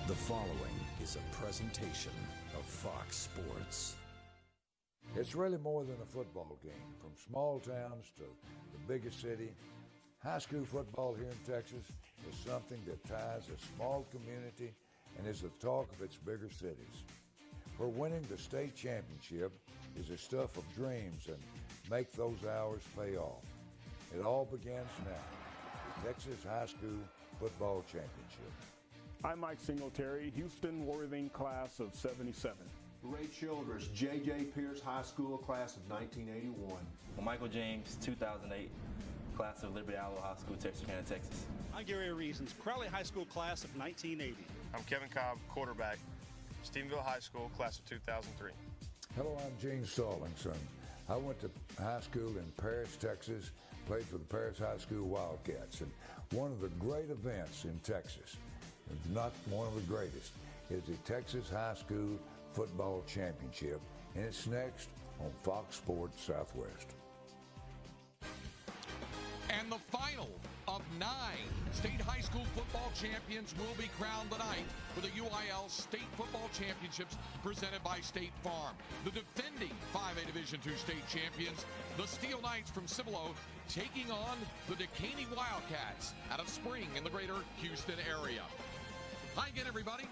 The following is a presentation of Fox Sports. It's really more than a football game. From small towns to the biggest city, high school football here in Texas is something that ties a small community and is the talk of its bigger cities. Where winning the state championship is the stuff of dreams and make those hours pay off. It all begins now, the Texas High School Football Championship. I'm Mike Singletary, Houston-Worthing class of 77. Ray Childress, J.J. Pierce High School class of 1981. Michael James, 2008, class of Liberty Alamo High School, Texarkana, Texas. I'm Gary Reasons, Crowley High School class of 1980. I'm Kevin Cobb, quarterback, Stephenville High School, class of 2003. Hello, I'm Gene Stallingson. I went to high school in Paris, Texas, played for the Paris High School Wildcats, and one of the great events in Texas, if not one of the greatest, is the Texas High School Football Championship, and it's next on Fox Sports Southwest. And the final of 9 state high school football champions will be crowned tonight for the UIL State Football Championships presented by State Farm. The defending 5A Division II state champions, the Steele Knights from Cibilo, taking on the Dekaney Wildcats out of Spring in the greater Houston area. Hi again, everybody.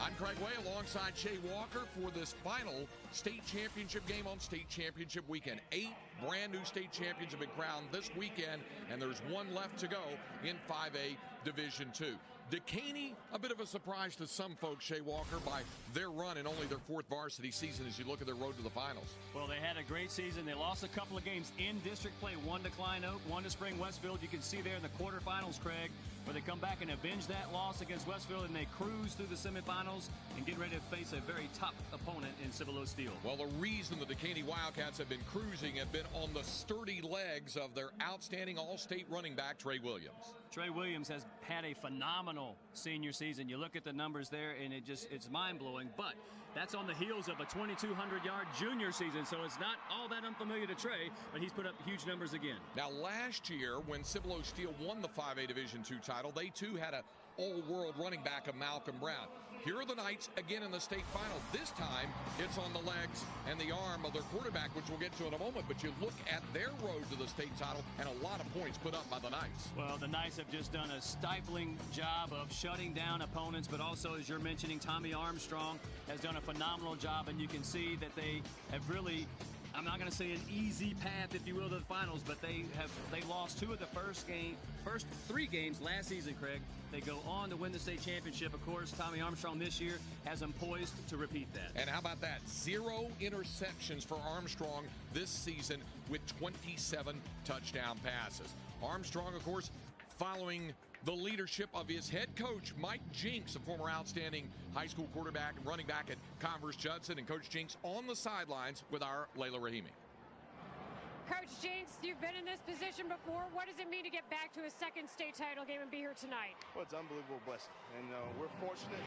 I'm Craig Way alongside Shay Walker for this final state championship game on state championship weekend. 8 brand new state champions have been crowned this weekend, and there's one left to go in 5A Division II. Dekaney, a bit of a surprise to some folks, Shay Walker, by their run in only their 4th varsity season as you look at their road to the finals. Well, they had a great season. They lost a couple of games in district play, one to Klein Oak, one to Spring Westfield. You can see there in the quarterfinals, Craig, where they come back and avenge that loss against Westfield, and they cruise through the semifinals and get ready to face a very tough opponent in Cibilo Steele. Well, the reason the Dekaney Wildcats have been cruising have been on the sturdy legs of their outstanding all-state running back, Trey Williams. Trey Williams has had a phenomenal senior season. You look at the numbers there, and it's mind-blowing. But that's on the heels of a 2,200-yard junior season, so it's not all that unfamiliar to Trey, but he's put up huge numbers again. Now, last year, when Cibilo Steele won the 5A Division II title, they too had an all-world running back of Malcolm Brown. Here are the Knights again in the state final. This time, it's on the legs and the arm of their quarterback, which we'll get to in a moment. But you look at their road to the state title, and a lot of points put up by the Knights. Well, the Knights have just done a stifling job of shutting down opponents, but also, as you're mentioning, Tommy Armstrong has done a phenomenal job, and you can see that they have really, I'm not going to say an easy path, if you will, to the finals, but they lost 2 of the first 3 games last season, Craig. They go on to win the state championship. Of course, Tommy Armstrong this year has them poised to repeat that. And how about that? 0 interceptions for Armstrong this season with 27 touchdown passes. Armstrong, of course, following the leadership of his head coach, Mike Jinks, a former outstanding high school quarterback and running back at Converse Judson, and Coach Jinks on the sidelines with our Layla Rahimi. Coach Jinks, you've been in this position before. What does it mean to get back to a second state title game and be here tonight? Well, it's an unbelievable blessing, and we're fortunate,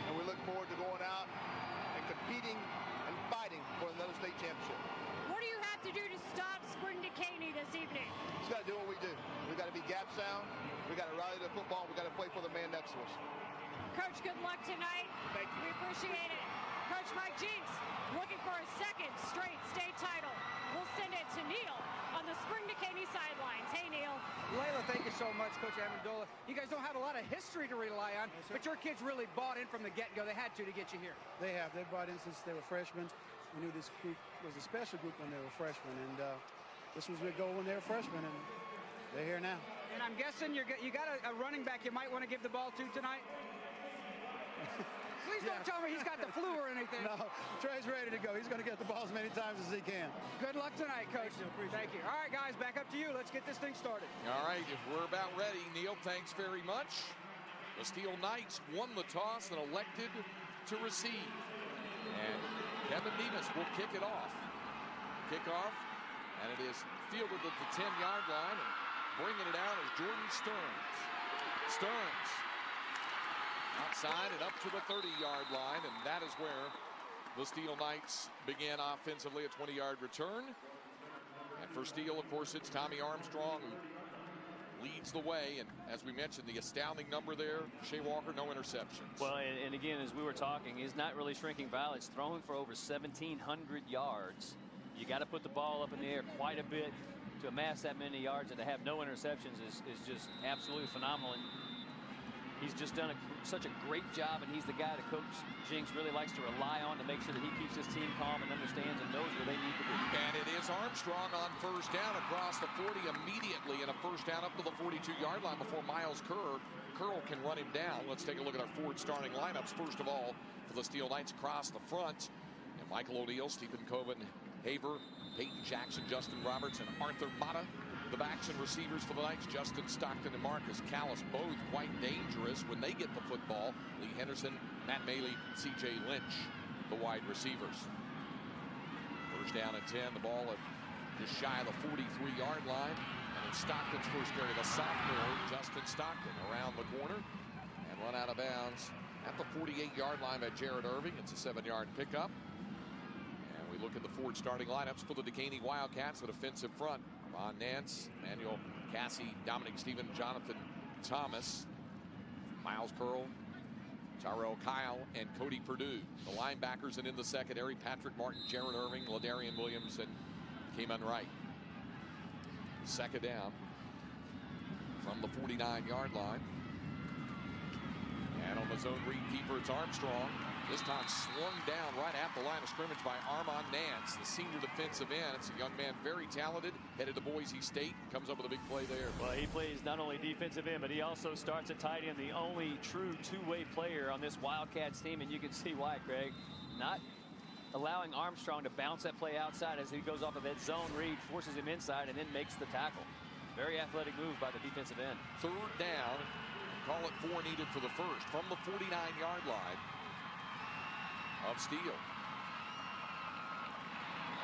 and we look forward to going out and competing and fighting for another state championship. What do you have to do to stop Spring Dekaney this evening? Just got to do what we do. We got to be gap sound. We got to rally the football. We got to play for the man next to us. Coach, good luck tonight. Thank you. We appreciate it. Coach Mike Jinks looking for a second straight state title. We'll send it to Neil on the Spring Dekaney sidelines. Hey, Neil. Layla, thank you so much, Coach Amendola. You guys don't have a lot of history to rely on, but your kids really bought in from the get-go. They had to get you here. They have. They bought in since they were freshmen. We knew this group was a special group when they were freshmen, and this was their goal when they were freshmen, and they're here now. And I'm guessing you got a running back you might want to give the ball to tonight? Please don't tell me he's got the flu or anything. No, Trey's ready to go. He's going to get the ball as many times as he can. Good luck tonight, Coach. Thank you. All right, guys, back up to you. Let's get this thing started. All right, we're about ready. Neil, thanks very much. The Steele Knights won the toss and elected to receive. And Kevin Nevis will kick it off. Kickoff, and it is fielded at the 10-yard line, and bringing it out is Jordan Stearns. Stearns outside and up to the 30-yard line, and that is where the Steele Knights began offensively, a 20-yard return. And for Steele, of course, it's Tommy Armstrong, who leads the way, and as we mentioned, the astounding number there, Shea Walker, no interceptions. Well, and again, as we were talking, he's not really shrinking violence, throwing for over 1,700 yards. You got to put the ball up in the air quite a bit to amass that many yards, and to have no interceptions is just absolutely phenomenal. And he's just done such a great job, and he's the guy that Coach Jinks really likes to rely on to make sure that he keeps his team calm and understands and knows where they need to be. And it is Armstrong on first down across the 40 immediately, and a first down up to the 42-yard line before Miles Curl can run him down. Let's take a look at our Ford starting lineups. First of all, for the Steele Knights across the front, and Michael O'Neill, Stephen Coven, Haver, Peyton Jackson, Justin Roberts, and Arthur Mata. The backs and receivers for the Knights, Justin Stockton and Marcus Callis, both quite dangerous when they get the football. Lee Henderson, Matt Maley, C.J. Lynch, the wide receivers. First down and 10, the ball at just shy of the 43-yard line. And in Stockton's first carry, the sophomore, Justin Stockton, around the corner and run out of bounds at the 48-yard line by Jared Irving. It's a 7-yard pickup. And we look at the Ford starting lineups for the Dekaney Wildcats, the defensive front. Ron Nance, Manuel Cassie, Dominic Stephen, Jonathan Thomas, Miles Curl, Tyrell Kyle, and Cody Perdue. The linebackers, and in the secondary, Patrick Martin, Jared Irving, Ladarian Williams, and Kamen Wright. Second down from the 49-yard line. And on the zone read keeper, it's Armstrong. This time swung down right at the line of scrimmage by Armand Nance, the senior defensive end. It's a young man, very talented, headed to Boise State, comes up with a big play there. Well, he plays not only defensive end, but he also starts at tight end, the only true two-way player on this Wildcats team, and you can see why, Craig. Not allowing Armstrong to bounce that play outside as he goes off of that zone read, forces him inside, and then makes the tackle. Very athletic move by the defensive end. Third down, call it 4 needed for the first, from the 49-yard line of Steele.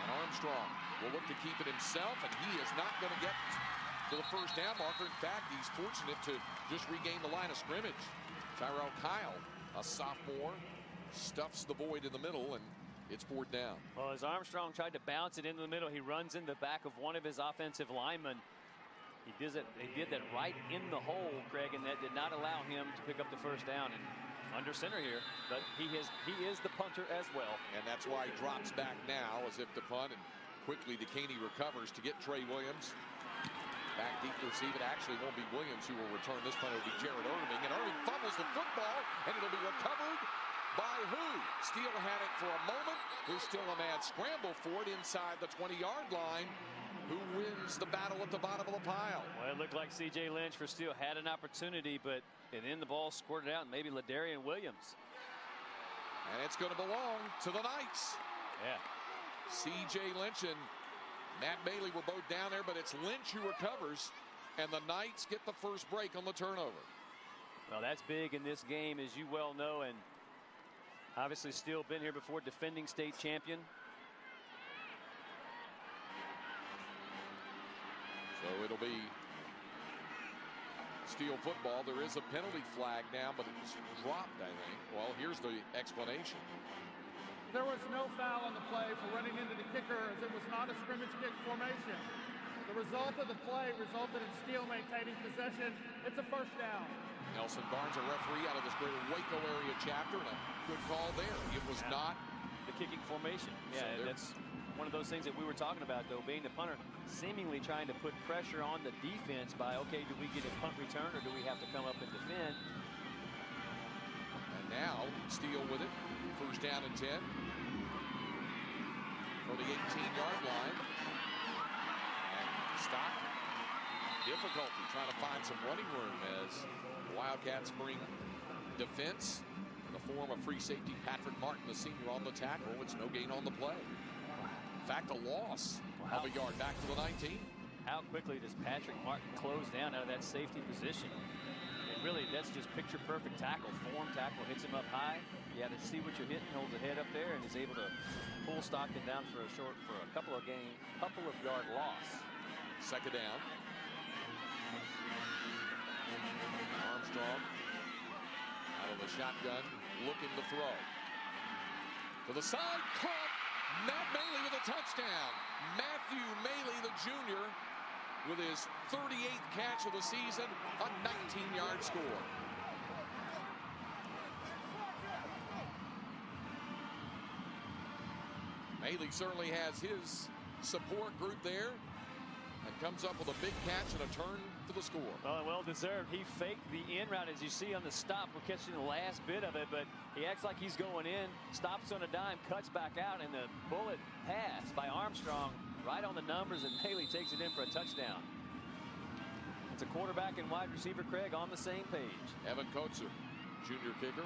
And Armstrong will look to keep it himself, and he is not going to get to the first down marker. In fact, he's fortunate to just regain the line of scrimmage. Tyrell Kyle, a sophomore, stuffs the void in the middle, and it's 4th down. Well, as Armstrong tried to bounce it into the middle, he runs in the back of one of his offensive linemen. He did that right in the hole, Craig, and that did not allow him to pick up the first down. And under center here, but he is the punter as well. And that's why he drops back now as if to punt, and quickly Dekaney recovers to get Trey Williams. Back deep to receive it. Actually won't be Williams who will return this punt. It'll be Jared Irving, and Irving fumbles the football, and it'll be recovered by who? Steele had it for a moment. There's still a mad scramble for it inside the 20-yard line. Who wins the battle at the bottom of the pile? Well, it looked like C.J. Lynch for Steele had an opportunity, but then the ball squirted out, and maybe Ladarian Williams. And it's going to belong to the Knights. Yeah. C.J. Lynch and Matt Bailey were both down there, but it's Lynch who recovers, and the Knights get the first break on the turnover. Well, that's big in this game, as you well know, and obviously Steele been here before, defending state champion. So it'll be Steele football. There is a penalty flag now, but it was dropped, I think. Well, here's the explanation. There was no foul on the play for running into the kicker, as it was not a scrimmage kick formation. The result of the play resulted in Steele maintaining possession. It's a first down. Nelson Barnes, a referee out of this greater Waco area chapter, and a good call there. It was not the kicking formation. Yeah, so that's one of those things that we were talking about, though, being the punter, seemingly trying to put pressure on the defense by, okay, do we get a punt return or do we have to come up and defend? And now Steele with it. First down and 10 for the 18-yard line. And Stock, difficulty trying to find some running room as the Wildcats bring defense in the form of free safety Patrick Martin, the senior, on the tackle. It's no gain on the play. In fact, a loss of a yard back to the 19. How quickly does Patrick Martin close down out of that safety position? And really, that's just picture perfect tackle. Form tackle, hits him up high. You got to see what you're hitting, holds the head up there, and is able to pull Stockton down for a couple of yard loss. Second down. Armstrong out of the shotgun, looking to throw. To the side, caught. Matt Maley with a touchdown. Matthew Maley, the junior, with his 38th catch of the season, a 19-yard score. Mailey certainly has his support group there and comes up with a big catch and a turn for the score. Well deserved. He faked the in route, as you see on the stop. We're catching the last bit of it, but he acts like he's going in, stops on a dime, cuts back out, and the bullet pass by Armstrong right on the numbers, and Mailey takes it in for a touchdown. It's a quarterback and wide receiver, Craig, on the same page. Evan Kotzer, junior kicker.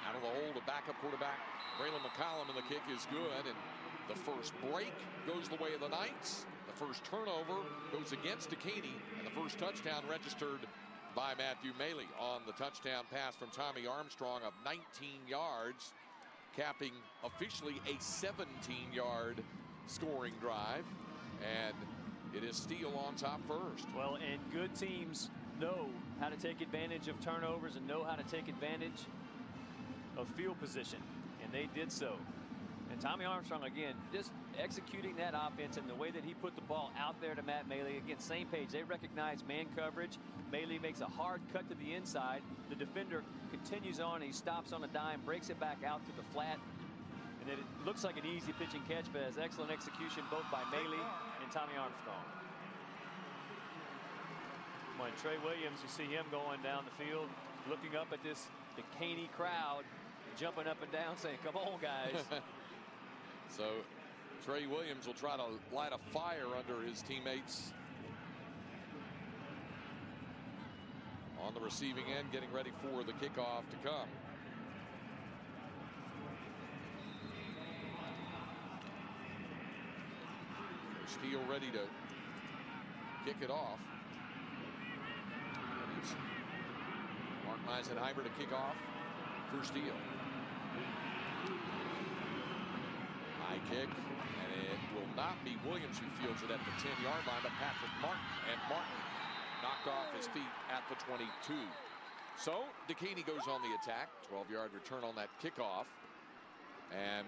Out of the hole, the backup quarterback, Braylon McCollum, and the kick is good. And the first break goes the way of the Knights. The first turnover goes against Dekaney, and the first touchdown registered by Matthew Mailey on the touchdown pass from Tommy Armstrong of 19 yards, capping officially a 17-yard scoring drive. And it is Steele on top first. Well, and good teams know how to take advantage of turnovers and know how to take advantage of field position, and they did so. And Tommy Armstrong, again, just executing that offense and the way that he put the ball out there to Matt Mailey. Again, same page. They recognize man coverage. Mailey makes a hard cut to the inside. The defender continues on. He stops on a dime, breaks it back out to the flat. And then it looks like an easy pitch and catch, but has excellent execution both by Mailey and Tommy Armstrong. When Trey Williams, you see him going down the field, looking up at this Dekaney crowd, jumping up and down, saying, "Come on, guys." So Trey Williams will try to light a fire under his teammates on the receiving end, getting ready for the kickoff to come. Steele ready to kick it off. And it's Mark Meisenheimer to kick off for Steele. High kick, and it will not be Williams who fields it at the 10-yard line, but Patrick Martin, and Martin knocked off his feet at the 22. So Dekaney goes on the attack, 12-yard return on that kickoff, and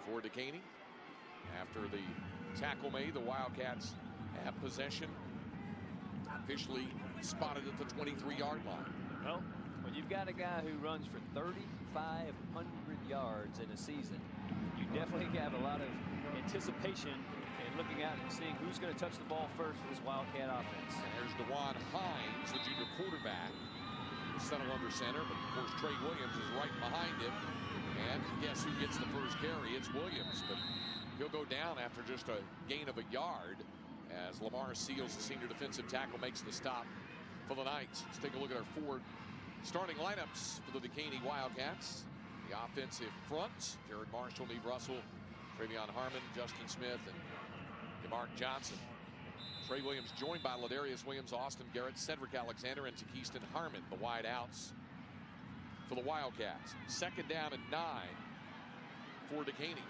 for Dekaney, after the tackle made, the Wildcats have possession, officially spotted at the 23-yard line. Well, when you've got a guy who runs for 3,500 yards in a season, you definitely have a lot of anticipation and looking out and seeing who's going to touch the ball first for this Wildcat offense. And there's DeJuan Hines, the junior quarterback, settled under center, but of course Trey Williams is right behind him. And guess who gets the first carry? It's Williams, but he'll go down after just a gain of a yard as Lamar Seals, the senior defensive tackle, makes the stop for the Knights. Let's take a look at our four starting lineups for the Dekaney Wildcats. The offensive front, Jared Marshall, Neve Russell, Travion Harmon, Justin Smith, and DeMarc Johnson. Trey Williams joined by Ladarius Williams, Austin Garrett, Cedric Alexander, and Takiston Harmon, the wide outs for the Wildcats. Second down and 9 for Dekaney.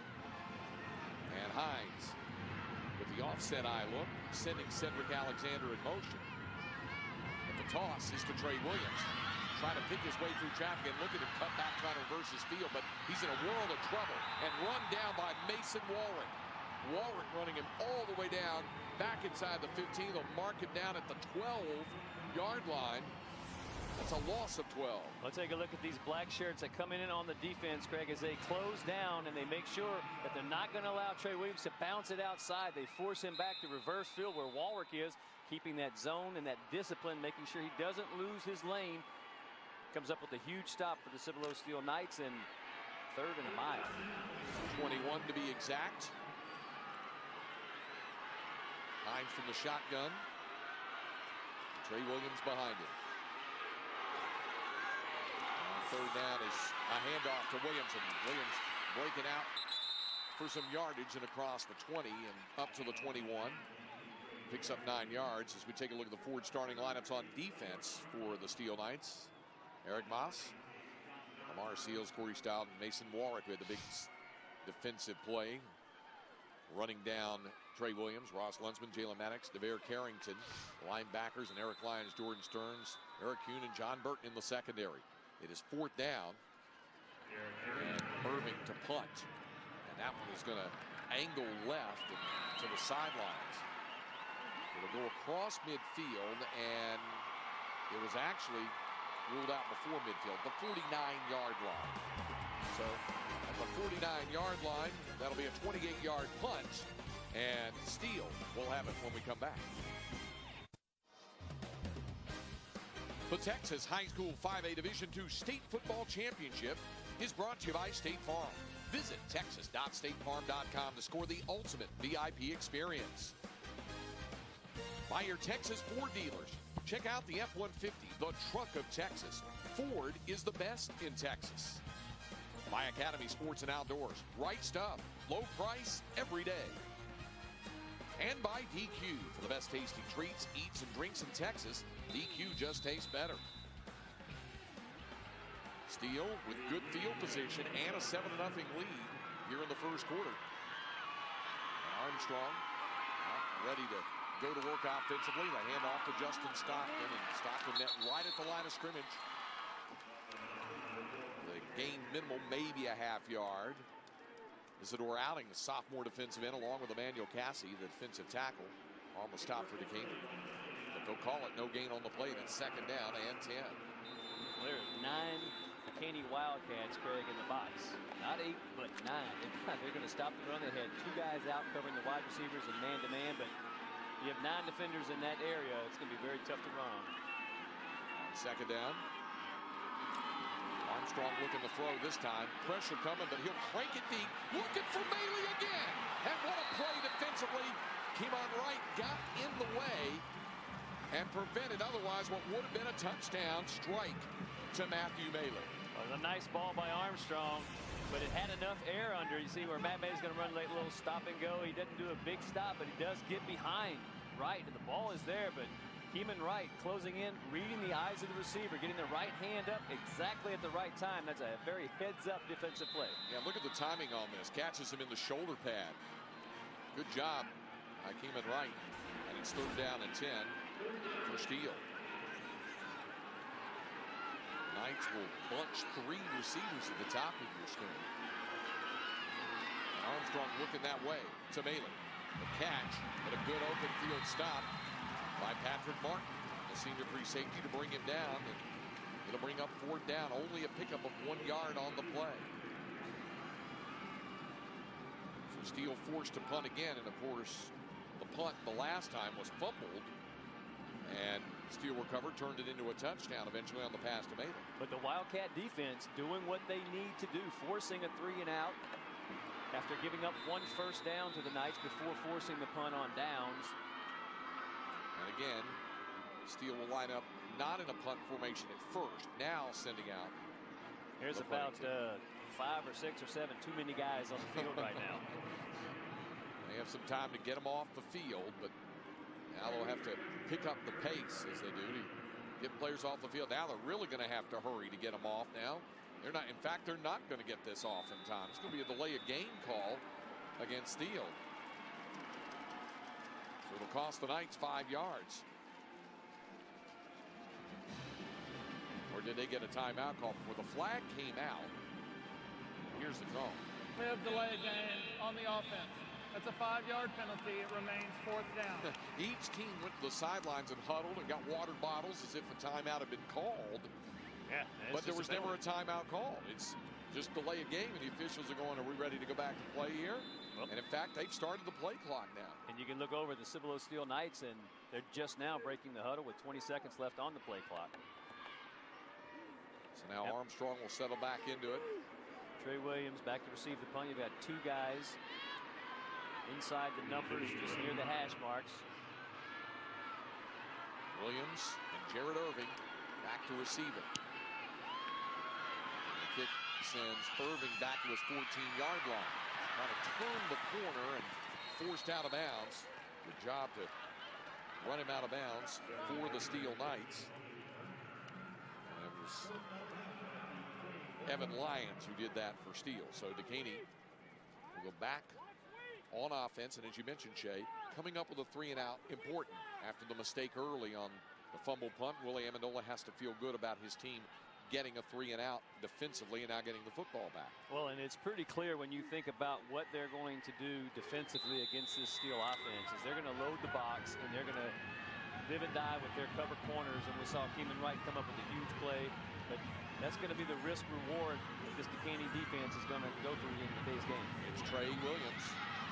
And Hines with the offset eye look, sending Cedric Alexander in motion. And the toss is to Trey Williams, trying to pick his way through traffic, and look at him cut back trying to reverse his field, but he's in a world of trouble and run down by Mason Walrick. Walrick running him all the way down back inside the 15. They'll mark him down at the 12-yard line. That's a loss of 12. Let's take a look at these black shirts that come in on the defense, Craig, as they close down and they make sure that they're not going to allow Trey Williams to bounce it outside. They force him back to reverse field where Walrick is, keeping that zone and that discipline, making sure he doesn't lose his lane. Comes up with a huge stop for the Cibilo Steele Knights in 3rd and a mile. 21 to be exact. Hines from the shotgun. Trey Williams behind him. Third down is a handoff to Williams, and Williams breaking out for some yardage and across the 20 and up to the 21. Picks up 9 yards as we take a look at the forward starting lineups on defense for the Steele Knights. Eric Moss, Lamar Seals, Corey Stout, and Mason Walrick, who had the big defensive play. Running down Trey Williams, Ross Lunsman, Jalen Maddox, DeVere Carrington, linebackers, and Eric Lyons, Jordan Stearns, Eric Kuhn, and John Burton in the secondary. It is 4th down, and Irving to punt. And That one is going to angle left and to the sidelines. It'll go across midfield, and it was actually ruled out before midfield, the 49-yard line. So at the 49-yard line, that'll be a 28-yard punch, and Steele will have it when we come back. The Texas High School 5A Division II State Football Championship is brought to you by State Farm. Visit texas.statefarm.com to score the ultimate VIP experience. By your Texas Ford dealers. Check out the F-150, the truck of Texas. Ford is the best in Texas. By Academy Sports and Outdoors. Right stuff, low price, every day. And by DQ. For the best tasting treats, eats, and drinks in Texas, DQ just tastes better. Steele with good field position and a 7-0 lead here in the first quarter. Armstrong ready to go to work offensively. The handoff to Justin Stockton, and Stockton met right at the line of scrimmage. The gain minimal, maybe a half yard. Isidore Outing, the sophomore defensive end, along with Emmanuel Cassie, the defensive tackle, on the stop for Dekaney. But they'll call it no gain on the play. That's second down and 10. There's 9 Dekaney Wildcats, Craig, in the box. Not 8, but 9. They're going to stop the run. They had 2 guys out covering the wide receivers and man-to-man, but you have 9 defenders in that area. It's going to be very tough to run. Second down. Armstrong looking to throw this time. Pressure coming, but he'll crank it deep. Looking for Bailey again. And what a play defensively. Keemon Wright got in the way and prevented otherwise what would have been a touchdown strike to Matthew Bailey. Well, a nice ball by Armstrong, but it had enough air under. You see where Matt Bailey's going to run a little stop and go. He doesn't do a big stop, but he does get behind Wright, and the ball is there, but Keemon Wright closing in, reading the eyes of the receiver, getting the right hand up exactly at the right time. That's a very heads-up defensive play. Yeah, look at the timing on this. Catches him in the shoulder pad. Good job by Keemon Wright. And it's third down and 10 for Steele. Knights will bunch 3 receivers at the top of your screen. Armstrong looking that way to Bailey. The catch, but a good open field stop by Patrick Martin, the senior free safety, to bring him down. And it'll bring up fourth down. Only a pickup of 1 yard on the play. So Steele forced to punt again, and of course, the punt the last time was fumbled. And Steele recovered, turned it into a touchdown eventually on the pass to Bailey. But the Wildcat defense doing what they need to do, forcing a 3 and out after giving up 1 first down to the Knights before forcing the punt on downs. And again, Steele will line up not in a punt formation at first, now sending out. There's about 5 or 6 or 7 too many guys on the field right now. They have some time to get them off the field, but now they'll have to pick up the pace as they do to get players off the field. Now they're really going to have to hurry to get them off now. They're not, in fact, they're not going to get this off in time. It's going to be a delay of game call against Steele. So it'll cost the Knights 5 yards. Or did they get a timeout call before the flag came out? Here's the call. We have delay game on the offense. That's a 5-yard penalty. It remains fourth down. Each team went to the sidelines and huddled and got water bottles as if a timeout had been called. Yeah, but there was never a timeout call. It's just delay a game, and the officials are going, are we ready to go back and play here? Well, and in fact, they've started the play clock now. And you can look over the Cibilo Steele Knights, and they're just now breaking the huddle with 20 seconds left on the play clock. So now Armstrong will settle back into it. Trey Williams back to receive the punt. You've got 2 guys inside the numbers just near the hash marks. Williams and Jared Irving back to receive it. The kick sends Irving back to his 14-yard line. Trying to turn the corner and forced out of bounds. Good job to run him out of bounds for the Steele Knights. And it was Evan Lyons who did that for Steele. So Dekaney will go back on offense, and as you mentioned, Shay, coming up with a 3 and out, important after the mistake early on the fumble punt. Willie Amendola has to feel good about his team getting a 3 and out defensively and now getting the football back. Well, and it's pretty clear when you think about what they're going to do defensively against this Steele offense is they're going to load the box and they're going to live and die with their cover corners. And we saw Keeman Wright come up with a huge play, but that's going to be the risk reward that this Dekaney defense is going to go through in today's game. It's Trey Williams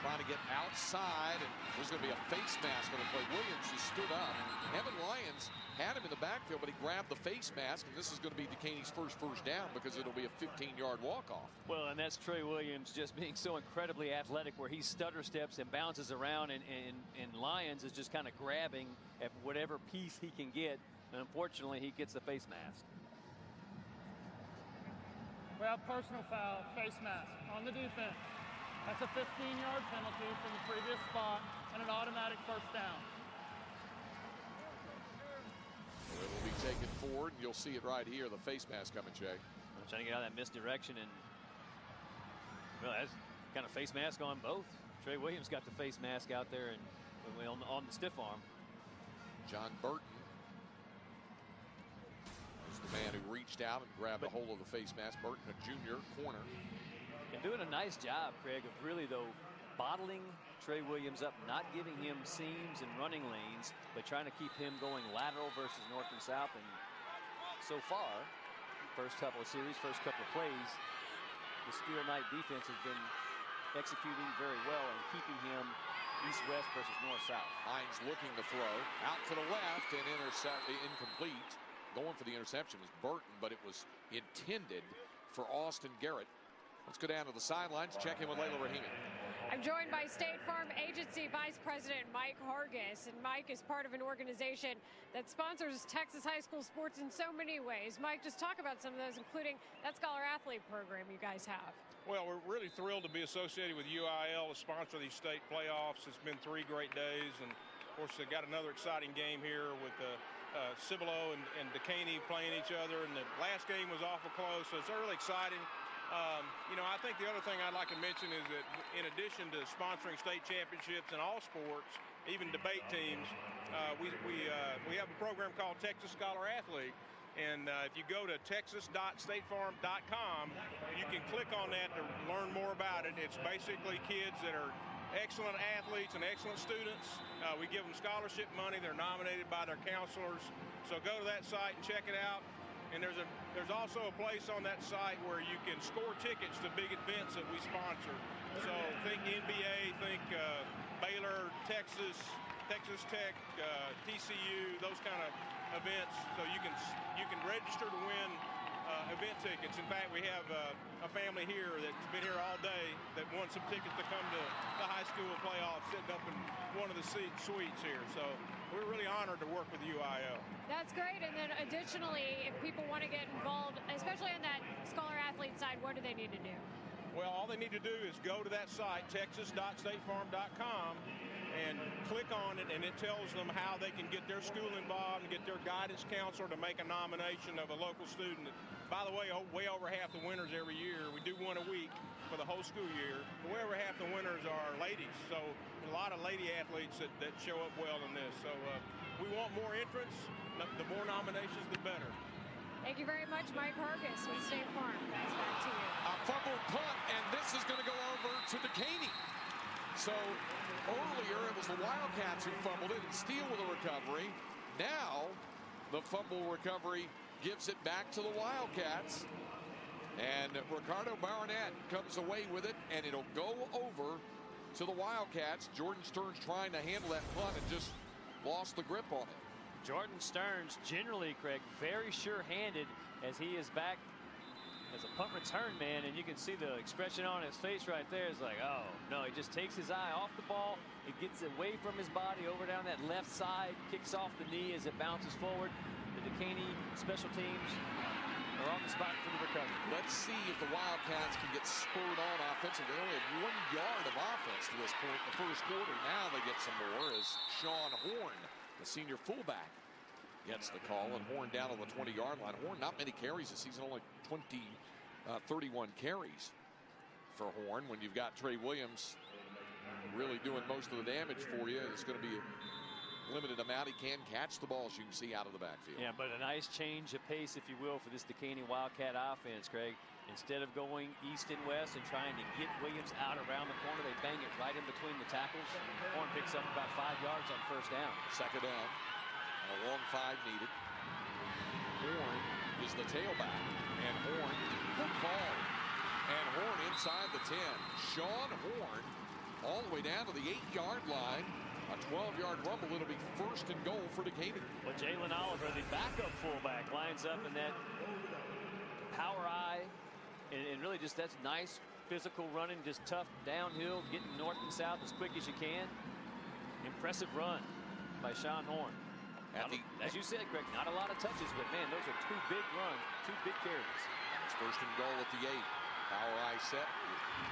trying to get outside, and there's going to be a face mask on the play. Williams has stood up. Evan Lyons had him in the backfield, but he grabbed the face mask, and this is going to be Dekaney's first down because it'll be a 15-yard walk-off. Well, and that's Trey Williams just being so incredibly athletic where he stutter steps and bounces around, and Lyons is just kind of grabbing at whatever piece he can get, and unfortunately he gets the face mask. We have personal foul, face mask on the defense. That's a 15-yard penalty from the previous spot and an automatic first down. So it will be taken forward, and you'll see it right here, the face mask coming, Jay. I'm trying to get out of that misdirection, and well, that's kind of face mask on both. Trey Williams got the face mask out there and on the stiff arm. John Burton was the man who reached out and grabbed a hold of the face mask. Burton, a junior corner. And doing a nice job, Craig, of really, though, bottling Trey Williams up, not giving him seams and running lanes, but trying to keep him going lateral versus north and south. And so far, first couple of series, first couple of plays, the Steele Knight defense has been executing very well and keeping him east-west versus north-south. Hines looking to throw out to the left and incomplete. Going for the interception was Burton, but it was intended for Austin Garrett. Let's go down to the sidelines, check in with Layla Rahimi. I'm joined by State Farm Agency Vice President Mike Hargis, and Mike is part of an organization that sponsors Texas high school sports in so many ways. Mike, just talk about some of those, including that Scholar Athlete program you guys have. Well, we're really thrilled to be associated with UIL to sponsor these state playoffs. It's been 3 great days, and of course they got another exciting game here with Cibilo and Dekaney playing each other, and the last game was awful close, so it's really exciting. You know, I think the other thing I'd like to mention is that in addition to sponsoring state championships in all sports, even debate teams, we have a program called Texas Scholar Athlete. And if you go to texas.statefarm.com, you can click on that to learn more about it. It's basically kids that are excellent athletes and excellent students. We give them scholarship money. They're nominated by their counselors. So go to that site and check it out. And there's also a place on that site where you can score tickets to big events that we sponsor. So think NBA, think Baylor, Texas, Texas Tech, TCU, those kind of events. So you can register to win event tickets. In fact, we have a family here that's been here all day that won some tickets to come to the high school playoffs, sitting up in one of the suites here. So we're really honored to work with UIL. That's great. And then additionally, if people want to get involved, especially on that Scholar Athlete side, what do they need to do? Well, all they need to do is go to that site, texas.statefarm.com, and click on it, and it tells them how they can get their school involved and get their guidance counselor to make a nomination of a local student. By the way, way over half the winners every year. We do one a week for the whole school year. Way over half the winners are ladies, so a lot of lady athletes that show up well in this. So we want more entrants. The more nominations, the better. Thank you very much, Mike Hargis with State Farm. Guys, back to you. A fumbled punt, and this is going to go over to Dekaney. So earlier it was the Wildcats who fumbled it, and Steele with a recovery. Now the fumble recovery gives it back to the Wildcats, and Ricardo Barnett comes away with it, and it'll go over to the Wildcats. Jordan Stearns trying to handle that punt and just lost the grip on it. Jordan Stearns, generally, Craig, very sure-handed as he is back as a punt return man, and you can see the expression on his face right there is like, oh, no, he just takes his eye off the ball. It gets away from his body over down that left side, kicks off the knee as it bounces forward. The Dekaney special teams are on the spot for the recovery. Let's see if the Wildcats can get spurred on offensively. They only had 1 yard of offense to this point in the first quarter. Now they get some more as Sean Horn, the senior fullback, gets the call, and Horn down on the 20-yard line. Horn, not many carries this season, only 31 carries for Horn. When you've got Trey Williams really doing most of the damage for you, it's going to be limited amount. He can catch the ball, as you can see, out of the backfield. Yeah, but a nice change of pace, if you will, for this Dekaney Wildcat offense, Craig. Instead of going east and west and trying to get Williams out around the corner, they bang it right in between the tackles. Horn picks up about 5 yards on first down. Second down. A long 5 needed. Horn is the tailback. And Horn, good call. And Horn inside the 10. Sean Horn all the way down to the 8-yard line. A 12-yard rumble. It'll be first and goal for Dekaney. Well, Jalen Oliver, the backup fullback, lines up in that power eye. And really just that's nice physical running, just tough downhill, getting north and south as quick as you can. Impressive run by Sean Horn. As you said, Greg, not a lot of touches, but man, those are 2 big runs, 2 big carries. It's first and goal at the 8. Power eye set.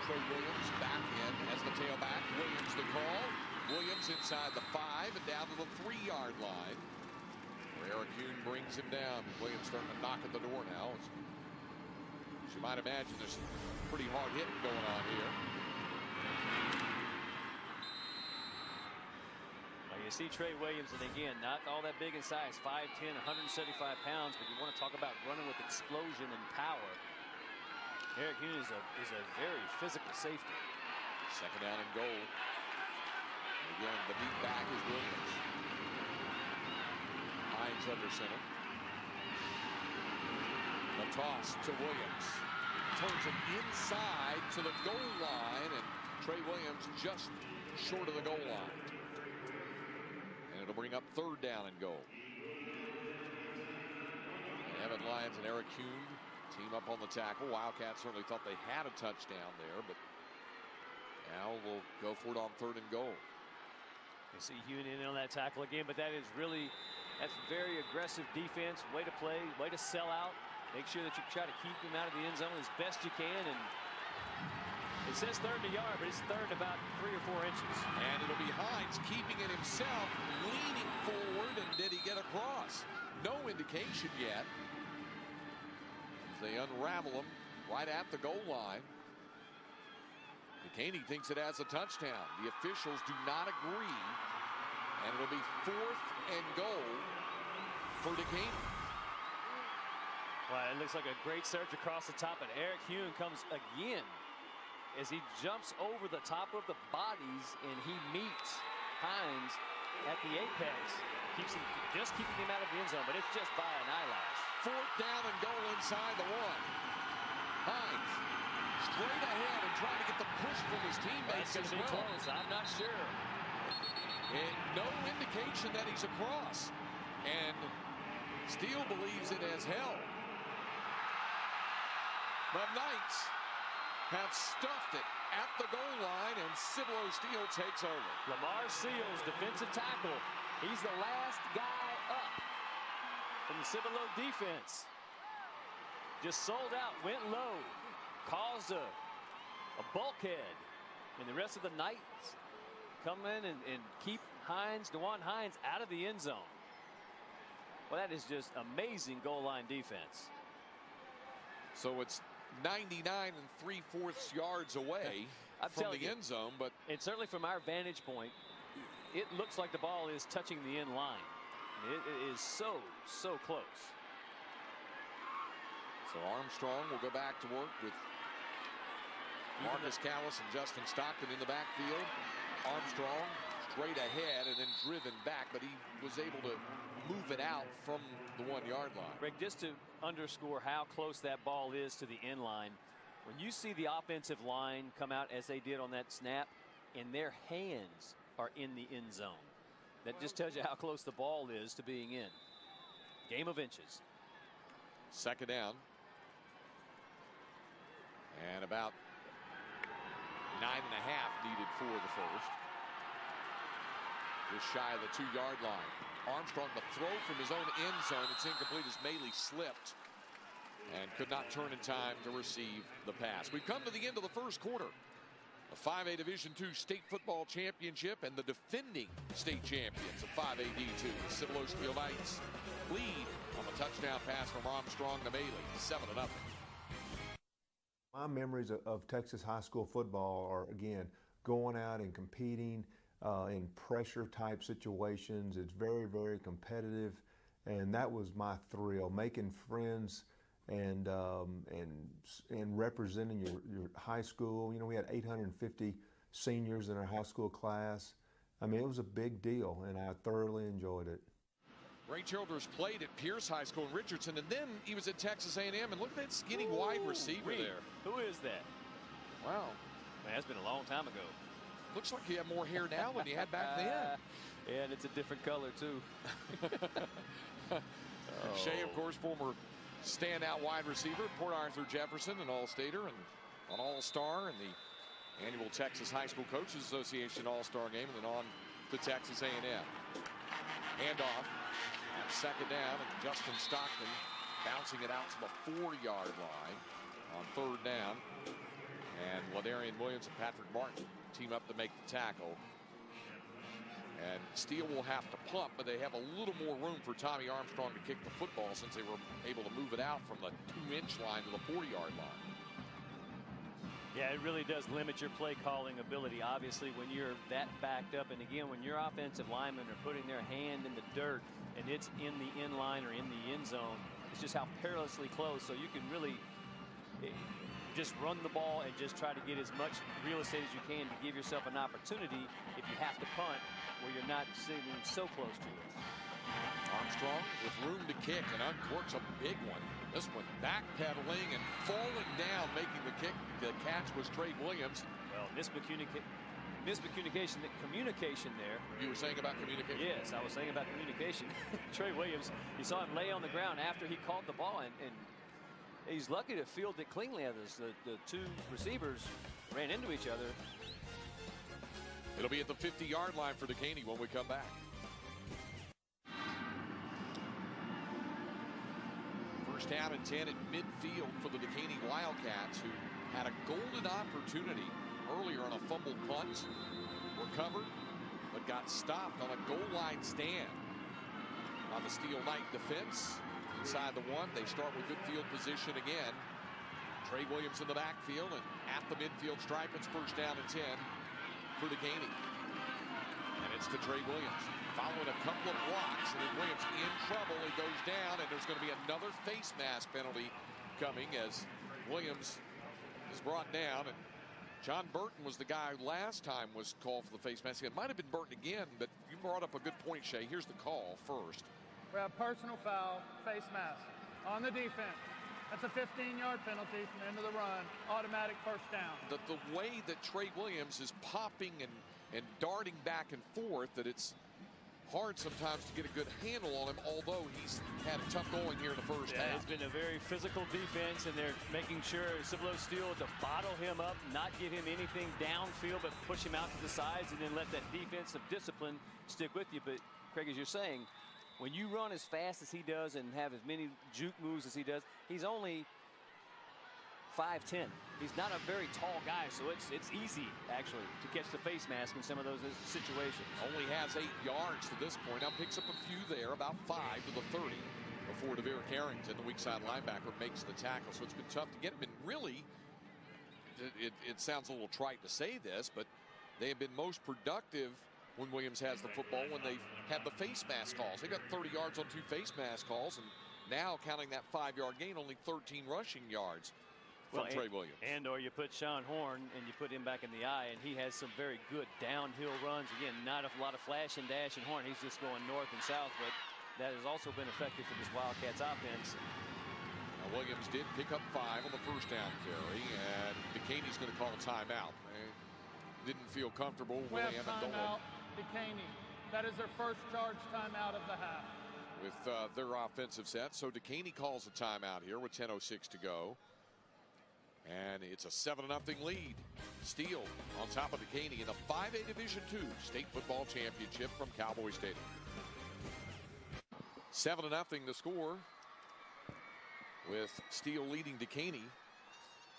Trey Williams back in as the tailback. Williams the call. Williams inside the 5 and down to the 3-yard line, where Eric Kuhn brings him down. Williams starting to knock at the door now. As you might imagine, there's some pretty hard hitting going on here. Well, you see Trey Williams, and again, not all that big in size, 5'10", 175 pounds, but you want to talk about running with explosion and power. Eric Kuhn is a very physical safety. Second down and goal. And again, the beat back is Williams. Hines under center. The toss to Williams. Turns it inside to the goal line, and Trey Williams just short of the goal line. And it'll bring up third down and goal. Evan Lyons and Eric Kuhn team up on the tackle. Wildcats certainly thought they had a touchdown there, but now we'll go for it on third and goal. You see Kuhn in on that tackle again, but that's very aggressive defense. Way to play, way to sell out. Make sure that you try to keep him out of the end zone as best you can. And it says third and a yard, but it's third about 3 or 4 inches. And it'll be Hines keeping it himself, leaning forward, and did he get across? No indication yet. As they unravel him right at the goal line. Dekaney thinks it has a touchdown. The officials do not agree. And it'll be 4th and goal for Dekaney. Well, it looks like a great search across the top, and Eric Kuhn comes again as he jumps over the top of the bodies, and he meets Hines at the apex. Keeping him out of the end zone, but it's just by an eyelash. 4th down and goal inside the 1. Hines straight ahead and trying to get the push from his teammates as well. Close. I'm not sure. And no indication that he's across. And Steele believes it as hell. The Knights have stuffed it at the goal line, and Cibilo Steele takes over. Lamar Seals, defensive tackle. He's the last guy up from the Cibilo defense. Just sold out, went low, caused a bulkhead. And the rest of the Knights come in and keep DeJuan Hines out of the end zone. Well, that is just amazing goal line defense. So it's 99 3/4 yards away from the end zone, but it's certainly from our vantage point, it looks like the ball is touching the end line. It is so close. So Armstrong will go back to work with Marcus Callis and Justin Stockton in the backfield. Armstrong straight ahead and then driven back, but he was able to move it out from the 1-yard line. Greg, just to underscore how close that ball is to the end line, when you see the offensive line come out as they did on that snap, and their hands are in the end zone, that just tells you how close the ball is to being in. Game of inches. Second down. And about 9.5 needed for the first. Just shy of the 2-yard line. Armstrong, the throw from his own end zone. It's incomplete as Maley slipped and could not turn in time to receive the pass. We've come to the end of the first quarter. The 5A Division II State Football Championship and the defending state champions of 5A D2. The Cibilo Steele Knights lead on the touchdown pass from Armstrong to Maley, 7-0. My memories of Texas high school football are, again, going out and competing, in pressure type situations. It's very, very competitive, and that was my thrill, making friends and representing your high school. You know, we had 850 seniors in our high school class. I mean, it was a big deal, and I thoroughly enjoyed it. Ray Childers played at Pierce High School in Richardson, and then he was at Texas A&M. And look at that skinny wide receiver there. Who is that? Wow. Man, that's been a long time ago. Looks like you have more hair now than you had back then. Yeah, and it's a different color, too. Shea, of course, former standout wide receiver, Port Arthur Jefferson, an All-Stater and an All-Star in the annual Texas High School Coaches Association All-Star game, and then on to Texas A&M. Handoff at second down, and Justin Stockton bouncing it out to the 4-yard line on third down. And Ladarian Williams and Patrick Martin team up to make the tackle. And Steele will have to punt, but they have a little more room for Tommy Armstrong to kick the football since they were able to move it out from the 2-inch line to the 4-yard line. Yeah, it really does limit your play calling ability, obviously, when you're that backed up. And again, when your offensive linemen are putting their hand in the dirt and it's in the end line or in the end zone, it's just how perilously close. So you can really just run the ball and just try to get as much real estate as you can to give yourself an opportunity if you have to punt where you're not sitting so close to it. Armstrong with room to kick and uncorks a big one. This one backpedaling and falling down, making the kick. The catch was Trey Williams. Well, miscommunication there. You were saying about communication? Yes, I was saying about communication. Trey Williams, you saw him lay on the ground after he caught the ball, and he's lucky to field it cleanly as the two receivers ran into each other. It'll be at the 50-yard line for Dekaney when we come back. First down and 10 at midfield for the Dekaney Wildcats, who had a golden opportunity earlier on a fumbled punt. Recovered, but got stopped on a goal line stand. On the Steele Knight defense, inside the 1, they start with good field position again. Trey Williams in the backfield, and at the midfield stripe, it's first down and 10 for Dekaney. And it's to Trey Williams. Following a couple of blocks, and then Williams in trouble. He goes down, and there's going to be another face mask penalty coming as Williams is brought down. And John Burton was the guy who last time was called for the face mask. It might have been Burton again, but you brought up a good point, Shea. Here's the call first. We have personal foul, face mask on the defense. That's a 15-yard penalty from the end of the run, automatic first down. The way that Trey Williams is popping and darting back and forth, that it's hard sometimes to get a good handle on him, although he's had a tough going here in the first half. It's been a very physical defense, and they're making sure Cibilo Steele to bottle him up, not give him anything downfield, but push him out to the sides and then let that defensive discipline stick with you. But, Craig, as you're saying, when you run as fast as he does and have as many juke moves as he does, he's only 5'10". He's not a very tall guy, so it's easy, actually, to catch the face mask in some of those situations. Only has 8 yards to this point. Now picks up a few there, about 5 to the 30, before Devere Carrington, the weak side linebacker, makes the tackle. So it's been tough to get him. And really, it sounds a little trite to say this, but they have been most productive when Williams has the football when they've had the face mask calls. They got 30 yards on 2 face mask calls, and now counting that 5-yard gain, only 13 rushing yards from Trey Williams. Or you put Sean Horn and you put him back in the eye, and he has some very good downhill runs. Again, not a lot of flash and dash in Horn. He's just going north and south, but that has also been effective for this Wildcats offense. Now Williams did pick up 5 on the first down carry, and Dekaney's going to call a timeout. They didn't feel comfortable with timeout, Dekaney. That is their first charge timeout of the half. With their offensive set. So Dekaney calls a timeout here with 10:06 to go. And it's a 7-0 lead. Steele on top of Dekaney in the 5A Division II State Football Championship from Cowboy Stadium. 7-0 the score, with Steele leading Dekaney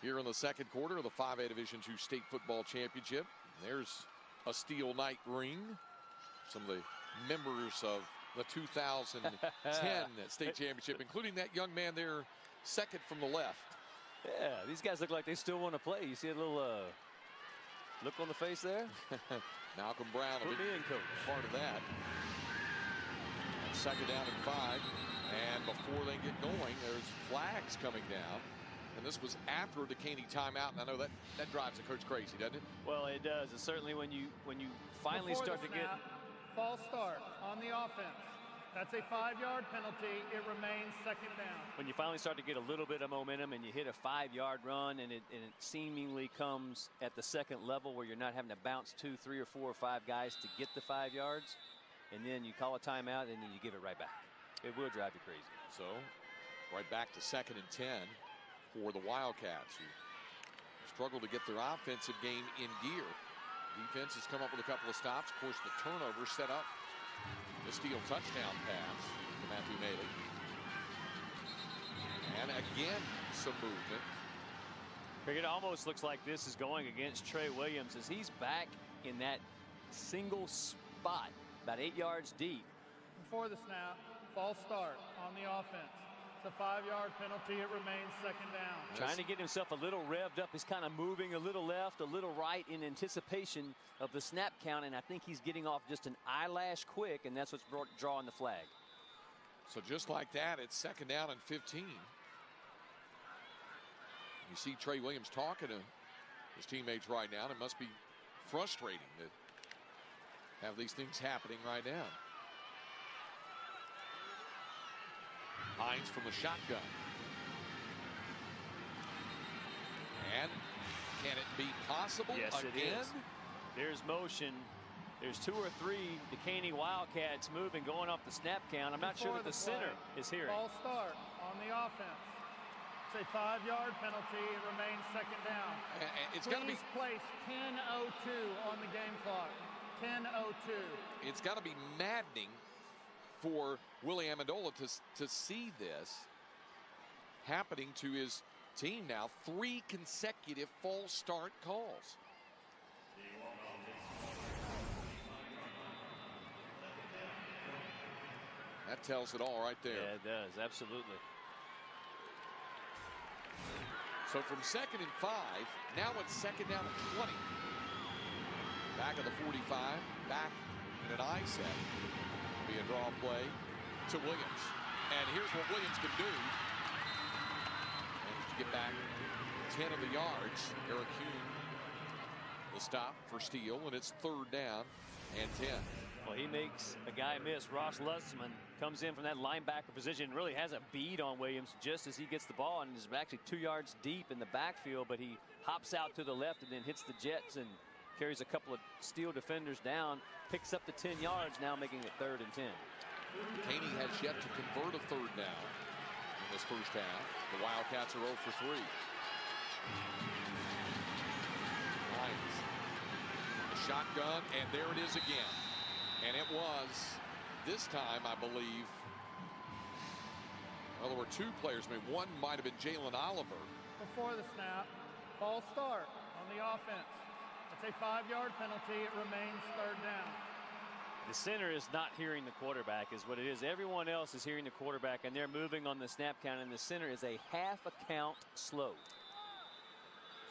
here in the second quarter of the 5A Division II State Football Championship. There's a Steele Knight ring. Some of the members of the 2010 State Championship, including that young man there, second from the left. Yeah, these guys look like they still want to play. You see a little look on the face there? Malcolm Brown will be part of that. Second down and 5. And before they get going, there's flags coming down. And this was after a Dekaney timeout. And I know that drives the coach crazy, doesn't it? Well, it does. And certainly when you finally Before start the to get false start on the offense. That's a 5-yard penalty. It remains second down. When you finally start to get a little bit of momentum and you hit a 5-yard run and it seemingly comes at the second level where you're not having to bounce 2, 3, or 4 or 5 guys to get the 5 yards, and then you call a timeout and then you give it right back. It will drive you crazy. So right back to 2nd and 10 for the Wildcats, who struggle to get their offensive game in gear. Defense has come up with a couple of stops. Of course, the turnover set up the Steele touchdown pass to Matthew Maley. And again, some movement. It almost looks like this is going against Trey Williams as he's back in that single spot, about 8 yards deep. Before the snap, false start on the offense. It's a 5-yard penalty. It remains second down. Trying to get himself a little revved up. He's kind of moving a little left, a little right in anticipation of the snap count, and I think he's getting off just an eyelash quick, and that's what's drawing the flag. So just like that, it's 2nd down and 15. You see Trey Williams talking to his teammates right now. It must be frustrating to have these things happening right now. Hines from the shotgun. And can it be possible yes, again? It is. There's motion. There's 2 or 3 Dekaney Wildcats moving, going off the snap count. I'm not sure that the center is hearing. False start on the offense. It's a 5-yard penalty. It remains second down. It's got to be placed 10:02 on the game clock. 10:02. It's got to be maddening for Willie Amendola to see this happening to his team now. 3 consecutive false start calls. That tells it all right there. Yeah, it does. Absolutely. So from 2nd and 5, now it's 2nd down and 20. Back of the 45, back in an I set. Be a draw play to Williams. And here's what Williams can do. Managed to get back 10 of the yards. Eric Hume will stop for Steele, and it's 3rd down and 10. Well, he makes a guy miss. Ross Lutzman comes in from that linebacker position, really has a bead on Williams just as he gets the ball, and is actually 2 yards deep in the backfield, but he hops out to the left and then hits the Jets and carries a couple of Steele defenders down, picks up the 10 yards, now making it 3rd and 10. Dekaney has yet to convert a 3rd down in this first half. The Wildcats are 0 for 3. Lions. The shotgun, and there it is again. And it was, this time, I believe, well, there were 2 players. I mean, one might have been Jalen Oliver. Before the snap, false start on the offense. It's a 5-yard penalty. It remains 3rd down. The center is not hearing the quarterback is what it is. Everyone else is hearing the quarterback, and they're moving on the snap count, and the center is a half a count slow.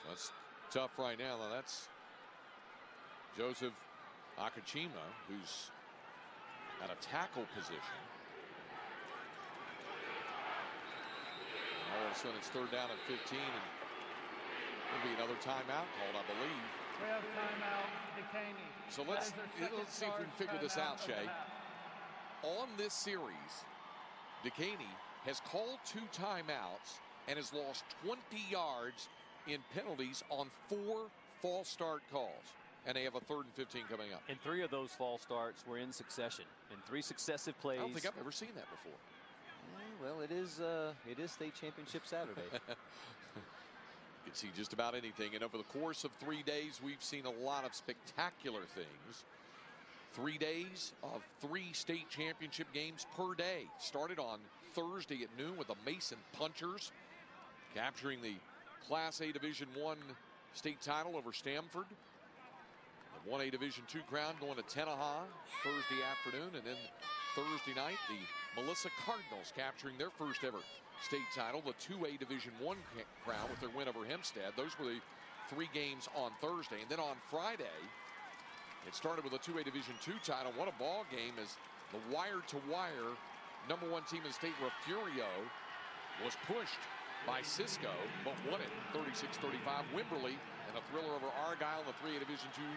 So that's tough right now. Now that's Joseph Akachima, who's at a tackle position. And all of a sudden it's 3rd down and 15, and there'll be another timeout called, I believe. We have timeout, Dekaney. So let's see if we can figure this out, Shay. On this series, Dekaney has called 2 timeouts and has lost 20 yards in penalties on 4 false start calls. And they have a 3rd and 15 coming up. And 3 of those false starts were in succession in 3 successive plays. I don't think I've ever seen that before. Well, it is state championship Saturday. You can see just about anything. And over the course of 3 days, we've seen a lot of spectacular things. 3 days of 3 state championship games per day. Started on Thursday at noon with the Mason Punchers capturing the Class A Division I state title over Stamford. The 1A Division II crown going to Tenaha Thursday afternoon, and then Thursday night the Melissa Cardinals capturing their first ever state title, the 2A Division I crown with their win over Hempstead. Those were the 3 games on Thursday, and then on Friday It started with a 2A Division II title. What a ball game as the wire-to-wire #1 team in the state, Refugio, was pushed by Cisco, but won it 36-35. Wimberley and a thriller over Argyle in the 3A Division II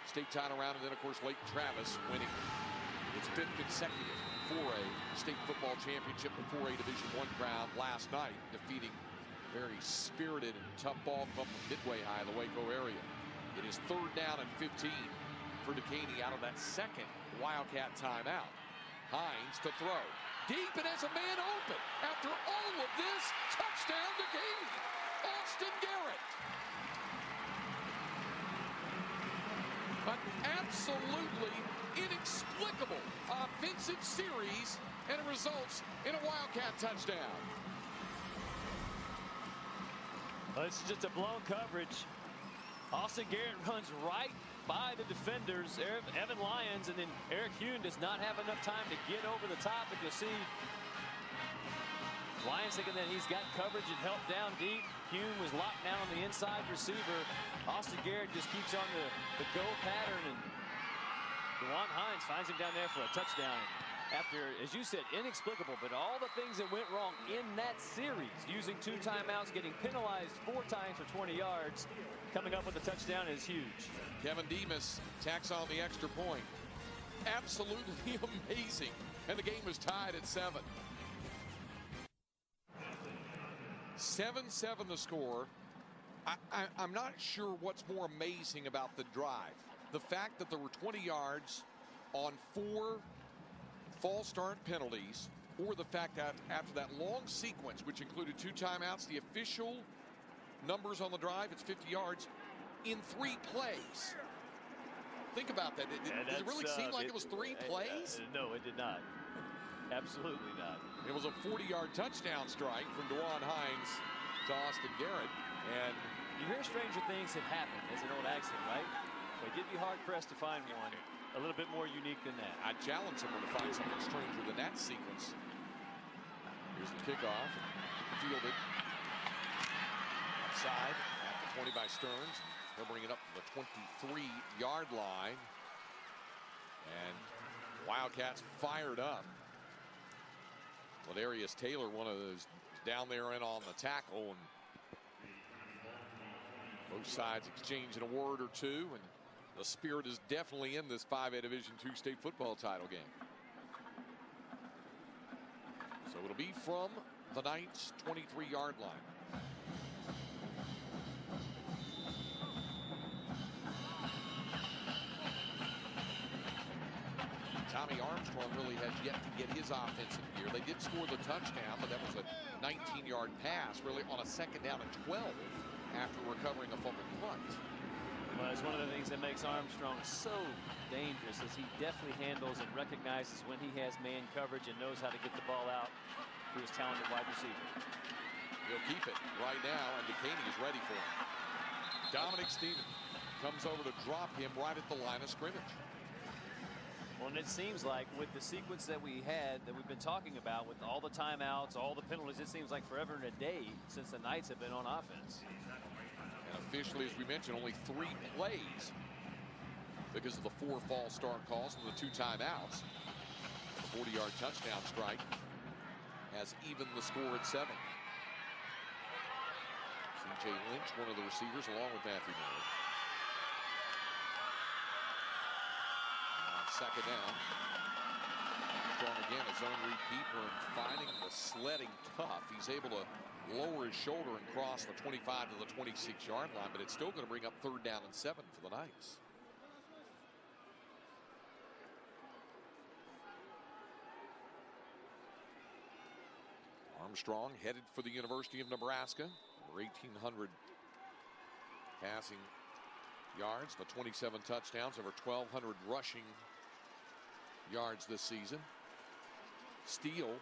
state title round. And then, of course, Lake Travis winning its 5th consecutive 4A state football championship, the 4A Division I crown last night, defeating very spirited and tough ball club from Midway High in the Waco area. It is 3rd down and 15 for Dekaney out of that second Wildcat timeout. Hines to throw. Deep, and has a man open. After all of this, touchdown Dekaney. Austin Garrett. An absolutely inexplicable offensive series, and it results in a Wildcat touchdown. Well, it's just a blown coverage. Austin Garrett runs right by the defenders, Evan Lyons, and then Eric Hune does not have enough time to get over the top. But you'll see Lyons thinking that he's got coverage and help down deep. Hune was locked down on the inside receiver. Austin Garrett just keeps on the go pattern, and DeWan Hines finds him down there for a touchdown. After, as you said, inexplicable, but all the things that went wrong in that series, using 2 timeouts, getting penalized 4 times for 20 yards, coming up with a touchdown is huge. Kevin Demas tacks on the extra point. Absolutely amazing. And the game was tied at 7. 7-7 the score. I'm not sure what's more amazing about the drive. The fact that there were 20 yards on 4 false start penalties, or the fact that after that long sequence, which included 2 timeouts, the official numbers on the drive, it's 50 yards in 3 plays. Think about that. Did it really seem like it was 3 plays? No, it did not. Absolutely not. It was a 40-yard touchdown strike from DeWan Hines to Austin Garrett. And you hear stranger things have happened, as an old accent, right? But you'd be hard-pressed to find one a little bit more unique than that. I challenge someone to find something stranger than that sequence. Here's the kickoff. Fielded. Outside. At the 20 by Stearns. They'll bring it up to the 23-yard line. And Wildcats fired up. Ladarius Taylor, one of those down there and on the tackle. And both sides exchanging a word or two. And the spirit is definitely in this 5A Division II state football title game. So it'll be from the Knights' 23-yard line. Tommy Armstrong really has yet to get his offensive gear. They did score the touchdown, but that was a 19-yard pass, really on a 2nd down and 12 after recovering a fumble punt. Well, it's one of the things that makes Armstrong so dangerous, is he definitely handles and recognizes when he has man coverage and knows how to get the ball out to his talented wide receiver. He'll keep it right now, and Dekaney is ready for him. Dominic Stevens comes over to drop him right at the line of scrimmage. Well, and it seems like with the sequence that we had, that we've been talking about, with all the timeouts, all the penalties, it seems like forever and a day since the Knights have been on offense. And officially, as we mentioned, only 3 plays because of the 4 false start calls and the 2 timeouts. The 40-yard touchdown strike has evened the score at 7. C.J. Lynch, one of the receivers, along with Matthew Miller. On 2nd down. Strong again, a zone read keeper, and finding the sledding tough. He's able to lower his shoulder and cross the 25 to the 26-yard line, but it's still going to bring up 3rd down and 7 for the Knights. Armstrong headed for the University of Nebraska. Over 1,800 passing yards, the 27 touchdowns, over 1,200 rushing yards this season. Steele,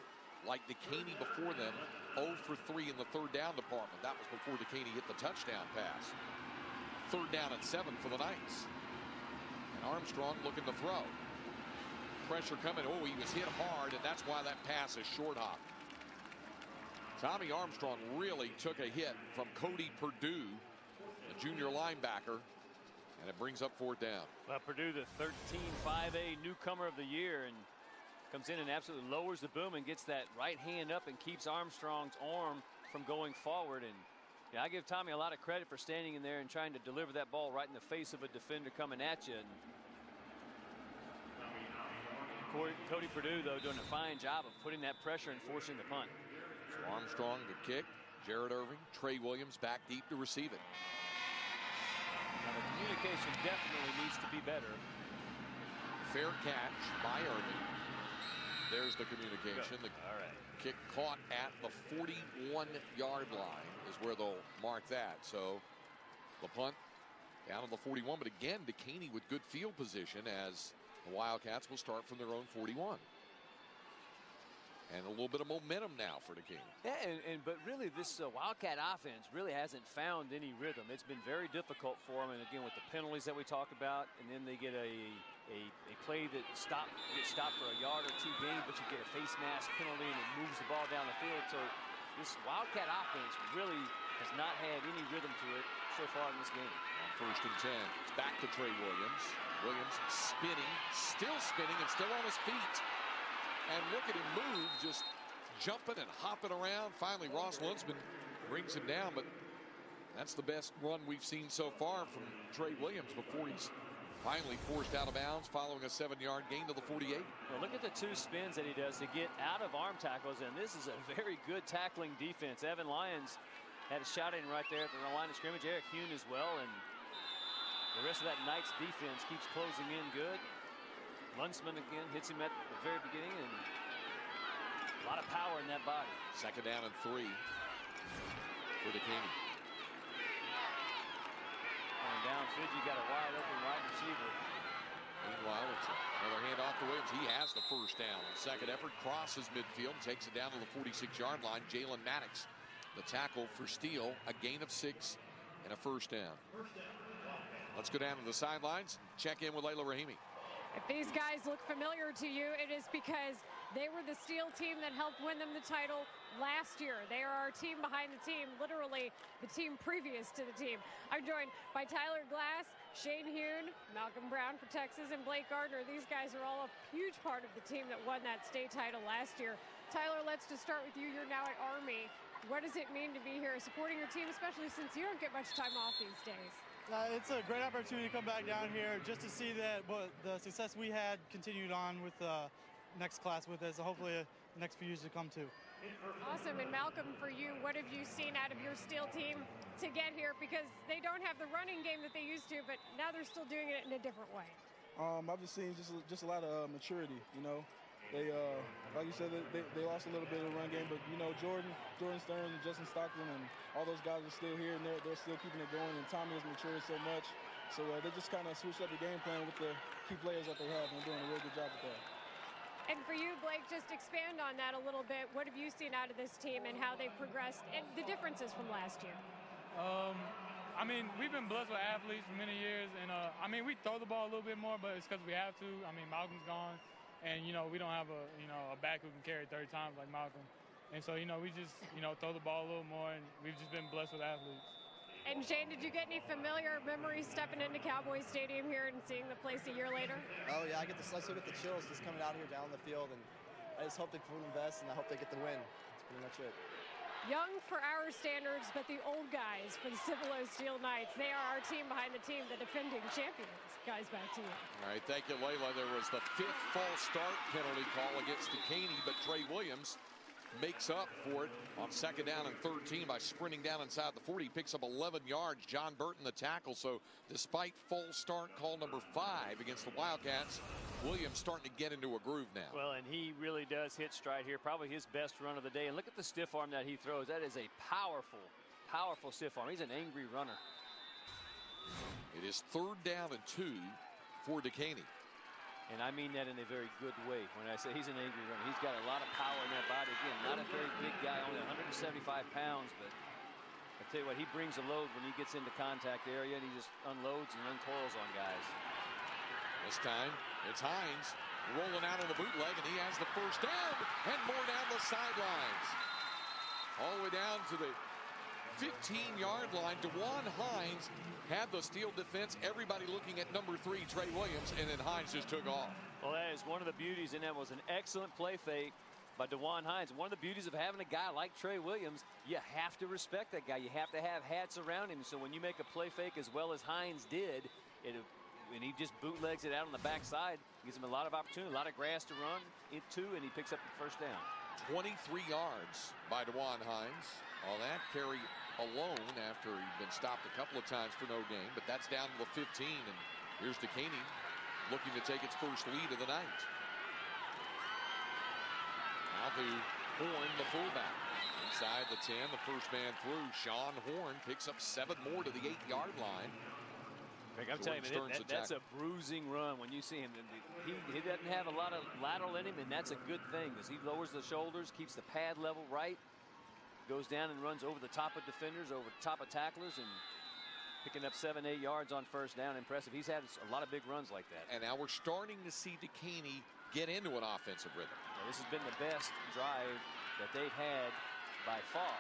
like Dekaney before them, 0 for 3 in the 3rd down department. That was before Dekaney hit the touchdown pass. 3rd down and 7 for the Knights. And Armstrong looking to throw. Pressure coming. Oh, he was hit hard, and that's why that pass is short hop. Tommy Armstrong really took a hit from Cody Perdue, the junior linebacker, And it brings up 4th down. Well, Purdue, the 13-5A newcomer of the year, and comes in and absolutely lowers the boom and gets that right hand up and keeps Armstrong's arm from going forward. And yeah, I give Tommy a lot of credit for standing in there and trying to deliver that ball right in the face of a defender coming at you. And Cody Purdue, though, doing a fine job of putting that pressure and forcing the punt. So Armstrong to kick. Jared Irving, Trey Williams back deep to receive it. Now, the communication definitely needs to be better. Fair catch by Irving. There's the communication. The kick caught at the 41-yard line is where they'll mark that. So the punt down on the 41. But again, Dekaney with good field position as the Wildcats will start from their own 41. And a little bit of momentum now for Dekaney. Yeah, but really this Wildcat offense really hasn't found any rhythm. It's been very difficult for them, and again with the penalties that we talked about, and then they get a play that gets stopped for a yard or two gain, but you get a face mask penalty and it moves the ball down the field. So this Wildcat offense really has not had any rhythm to it so far in this game. On 1st and 10, it's back to Trey Williams. Williams spinning, still spinning, and still on his feet. And look at him move, just jumping and hopping around. Finally, Ross Lunsman brings him down, but that's the best run we've seen so far from Trey Williams before he's finally forced out of bounds following a 7-yard gain to the 48. Well, look at the 2 spins that he does to get out of arm tackles, and this is a very good tackling defense. Evan Lyons had a shot in right there at the line of scrimmage. Eric Hune as well, and the rest of that Knights defense keeps closing in good. Lunsman again hits him at the very beginning, and a lot of power in that body. 2nd down and 3 for Dekaney. Going down, Fidji got a wide open wide receiver. Meanwhile, it's another handoff to Williams. He has the 1st down. On 2nd effort, crosses midfield, takes it down to the 46-yard line. Jalen Maddox, the tackle for Steele, a gain of 6 and a 1st down. Let's go down to the sidelines and check in with Layla Rahimi. If these guys look familiar to you, it is because they were the Steele team that helped win them the title last year. They are our team behind the team, literally the team previous to the team. I'm joined by Tyler Glass, Shane Hune, Malcolm Brown for Texas, and Blake Gardner. These guys are all a huge part of the team that won that state title last year. Tyler, let's just start with you. You're now at Army. What does it mean to be here supporting your team, especially since you don't get much time off these days? It's a great opportunity to come back down here just to see that the success we had continued on with the next class with us, hopefully the next few years to come too. Awesome. And Malcolm, for you, what have you seen out of your Steele team to get here? Because they don't have the running game that they used to, but now they're still doing it in a different way. I've just seen just a lot of maturity, you know. They, like you said, they lost a little bit of the run game, but, you know, Jordan Stearns and Justin Stockton and all those guys are still here, and they're still keeping it going, and Tommy has matured so much. So they just kind of switched up the game plan with the key players that they have, and they're doing a real good job with that. And for you, Blake, just expand on that a little bit. What have you seen out of this team and how they've progressed and the differences from last year? I mean, we've been blessed with athletes for many years, and I mean, we throw the ball a little bit more, but it's because we have to. I mean, Malcolm's gone. And, you know, we don't have a back who can carry 30 times like Malcolm. And so, you know, we just, throw the ball a little more, and we've just been blessed with athletes. And Shane, did you get any familiar memories stepping into Cowboys Stadium here and seeing the place a year later? Oh, yeah, I still get the chills just coming out here down the field. And I just hope they perform the best, and I hope they get the win. That's pretty much it. Young for our standards, but the old guys for the Cibilo Steele Knights. They are our team behind the team, the defending champions. Guys, back to you. All right, thank you, Layla. There was the 5th false start penalty call against Dekaney, but Trey Williams makes up for it on 2nd down and 13 by sprinting down inside the 40. He picks up 11 yards. John Burton the tackle. So despite false start call number 5 against the Wildcats, Williams starting to get into a groove now. Well, and he really does hit stride here. Probably his best run of the day. And look at the stiff arm that he throws. That is a powerful, powerful stiff arm. He's an angry runner. It is 3rd down and 2 for Dekaney. And I mean that in a very good way. When I say he's an angry runner, he's got a lot of power in that body. Again, not a very big guy, only 175 pounds, but I tell you what, he brings a load when he gets into contact area, and he just unloads and uncoils on guys. This time, it's Hines rolling out on the bootleg, and he has the 1st down, and more down the sidelines. All the way down to the 15-yard line. DeJuan Hines had the Steele defense, everybody looking at number 3, Trey Williams, and then Hines just took off. Well, that is one of the beauties, and that was an excellent play fake by DeJuan Hines. One of the beauties of having a guy like Trey Williams, you have to respect that guy. You have to have hats around him. So when you make a play fake as well as Hines did, and he just bootlegs it out on the backside, gives him a lot of opportunity, a lot of grass to run into, and he picks up the first down. 23 yards by DeJuan Hines on that carry alone after he'd been stopped a couple of times for no gain, but that's down to the 15, and here's Dekaney looking to take its first lead of the night. Now to Horn, the fullback. Inside the 10, the first man through. Sean Horn picks up 7 more to the 8-yard line. I'm telling you, that's a bruising run when you see him. He doesn't have a lot of lateral in him, and that's a good thing because he lowers the shoulders, keeps the pad level right, goes down and runs over the top of defenders, over the top of tacklers, and picking up 7-8 yards on first down. Impressive. He's had a lot of big runs like that. And now we're starting to see Dekaney get into an offensive rhythm. Well, this has been the best drive that they've had by far.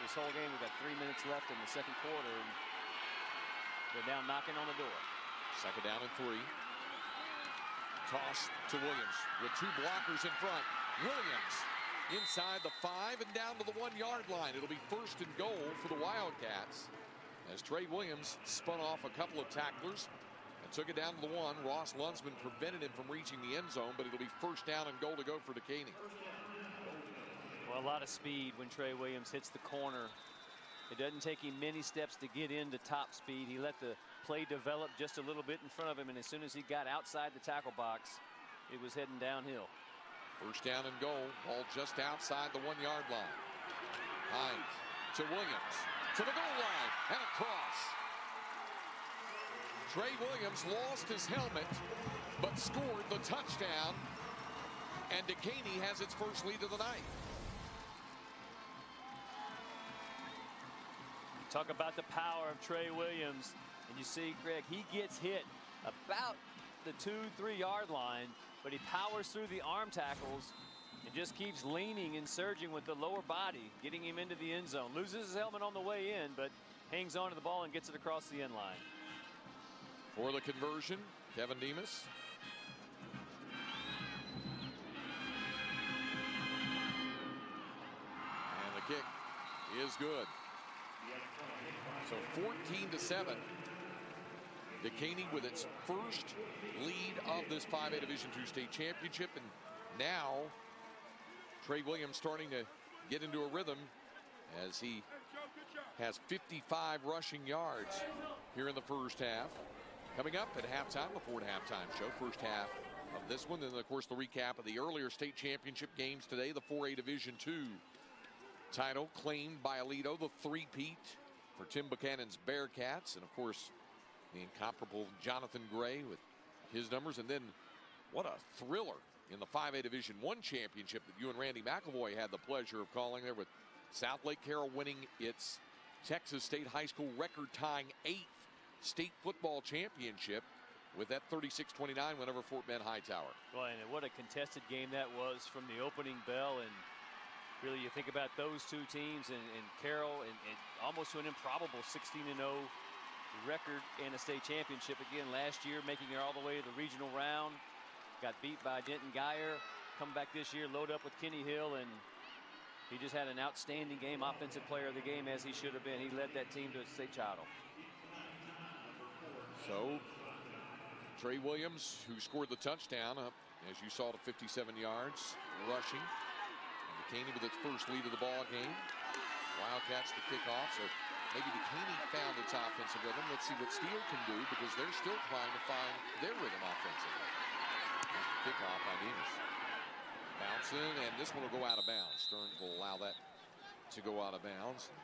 This whole game, we've got 3 minutes left in the second quarter. And they're down knocking on the door. Second down and 3. Toss to Williams with 2 blockers in front. Williams inside the 5 and down to the 1-yard line. It'll be first and goal for the Wildcats as Trey Williams spun off a couple of tacklers and took it down to the 1. Ross Lunsman prevented him from reaching the end zone, but it'll be first down and goal to go for Dekaney. Well, a lot of speed when Trey Williams hits the corner. It doesn't take him many steps to get into top speed. He let the play develop just a little bit in front of him, and as soon as he got outside the tackle box, it was heading downhill. First down and goal. Ball just outside the 1-yard line. Hines to Williams. To the goal line and across. Trey Williams lost his helmet, but scored the touchdown, and Dekaney has its first lead of the night. Talk about the power of Trey Williams, and you see, Greg, he gets hit about the 2-3 yard line, but he powers through the arm tackles and just keeps leaning and surging with the lower body, getting him into the end zone. Loses his helmet on the way in, but hangs on to the ball and gets it across the end line. For the conversion, Kevin Demas. And the kick is good. So 14-7. Dekaney with its first lead of this 5A Division II state championship, and now Trey Williams starting to get into a rhythm as he has 55 rushing yards here in the first half. Coming up at halftime, the Ford halftime show, first half of this one, and of course the recap of the earlier state championship games today. The 4A Division II title claimed by Aledo, the three-peat for Tim Buchanan's Bearcats, and of course the incomparable Jonathan Gray with his numbers. And then what a thriller in the 5A Division I championship that you and Randy McElvoy had the pleasure of calling there, with South Lake Carroll winning its Texas State High School record-tying 8th state football championship with that 36-29 win over Fort Bend Hightower. Well, and what a contested game that was from the opening bell. And really, you think about those two teams and Carroll and almost to an improbable 16-0 record in a state championship again last year, making it all the way to the regional round. Got beat by Denton Geyer. Come back this year, load up with Kenny Hill, and he just had an outstanding game, offensive player of the game, as he should have been. He led that team to a state title. So Trey Williams, who scored the touchdown, up, as you saw, to 57 yards rushing. And Dekaney with its first lead of the ball game. Wildcats to kick off. So maybe Dekaney found its offensive rhythm. Let's see what Steele can do, because they're still trying to find their rhythm offensively. Kickoff by Demas. Bouncing, and this one will go out of bounds. Stearns will allow that to go out of bounds.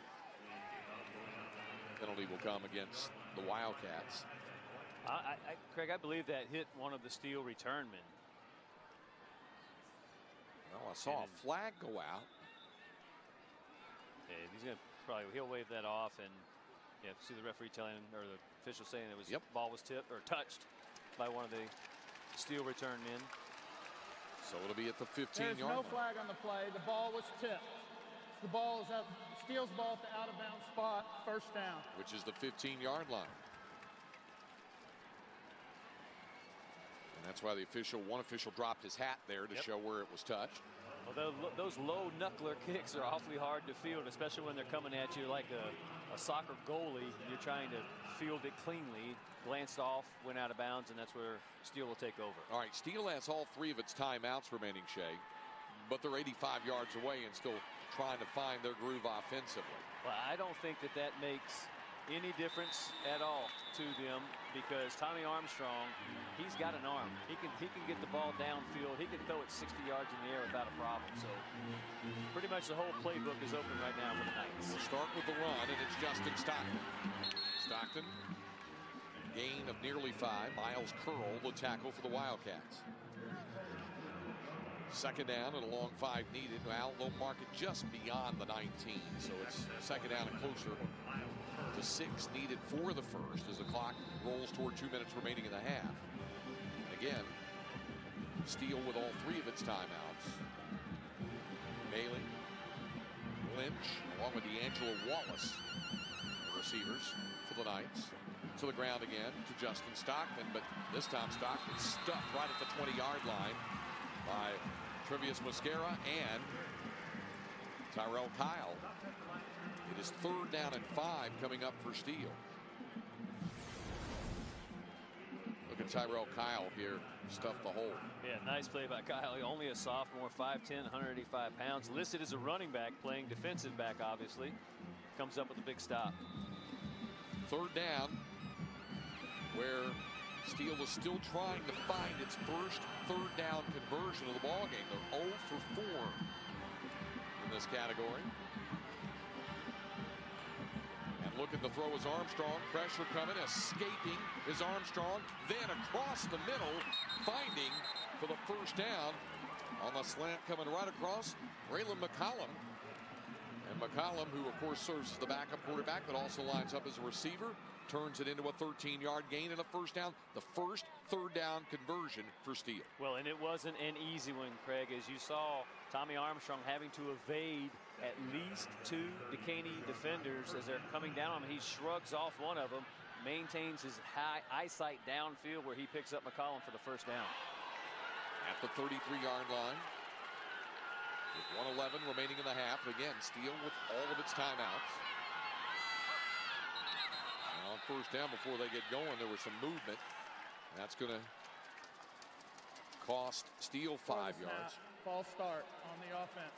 Penalty will come against the Wildcats. Craig, I believe that hit one of the Steele return men. Well, I saw a flag go out. Yeah, he's going to he'll wave that off, and see the referee telling him, or the official saying it was ball was tipped or touched by one of the Steele return men. So it'll be at the 15-yard line. There's no flag on the play. The ball was tipped. The ball is at Steele's ball at the out-of-bounds spot, first down. Which is the 15-yard line. And that's why one official dropped his hat there to show where it was touched. Well, those low knuckler kicks are awfully hard to field, especially when they're coming at you like a soccer goalie. You're trying to field it cleanly. Glanced off, went out of bounds, and that's where Steele will take over. All right, Steele has all 3 of its timeouts remaining, Shea, but they're 85 yards away and still trying to find their groove offensively. Well, I don't think that makes any difference at all to them, because Tommy Armstrong, he's got an arm. He can get the ball downfield. He can throw it 60 yards in the air without a problem. So pretty much the whole playbook is open right now for the Knights. We'll start with the run, and it's Justin Stockton. Stockton, gain of nearly 5. Miles Curl, the tackle for the Wildcats. Second down and a long 5 needed. Now they'll mark it just beyond the 19, so it's second down and closer to 6 needed for the first as the clock rolls toward 2 minutes remaining in the half. And again, Steele with all 3 of its timeouts. Bailey, Lynch, along with D'Angelo Wallace, the receivers for the Knights. To the ground again to Justin Stockton, but this time Stockton stuffed right at the 20-yard line by Trevius Mosquera and Tyrell Kyle. It is third down and 5 coming up for Steele. Look at Tyrell Kyle here, stuff the hole. Yeah, nice play by Kyle. Only a sophomore, 5'10", 185 pounds. Listed as a running back, playing defensive back, obviously. Comes up with a big stop. Third down, where Steele was still trying to find its first third down conversion of the ball game. They're 0 for 4 in this category. And looking to throw is Armstrong. Pressure coming, escaping is Armstrong. Then across the middle, finding for the first down on the slant coming right across, Raylan McCollum. And McCollum, who of course serves as the backup quarterback, but also lines up as a receiver, turns it into a 13-yard gain and a first down. The first third down conversion for Steele. Well, and it wasn't an easy one, Craig. As you saw, Tommy Armstrong having to evade at least 2 Dekaney defenders as they're coming down on him. He shrugs off one of them, maintains his high eyesight downfield where he picks up McCollum for the first down. At the 33-yard line, with 1:11 remaining in the half. Again, Steele with all of its timeouts. On first down, before they get going, there was some movement. That's going to cost Steele 5 yards. False start on the offense.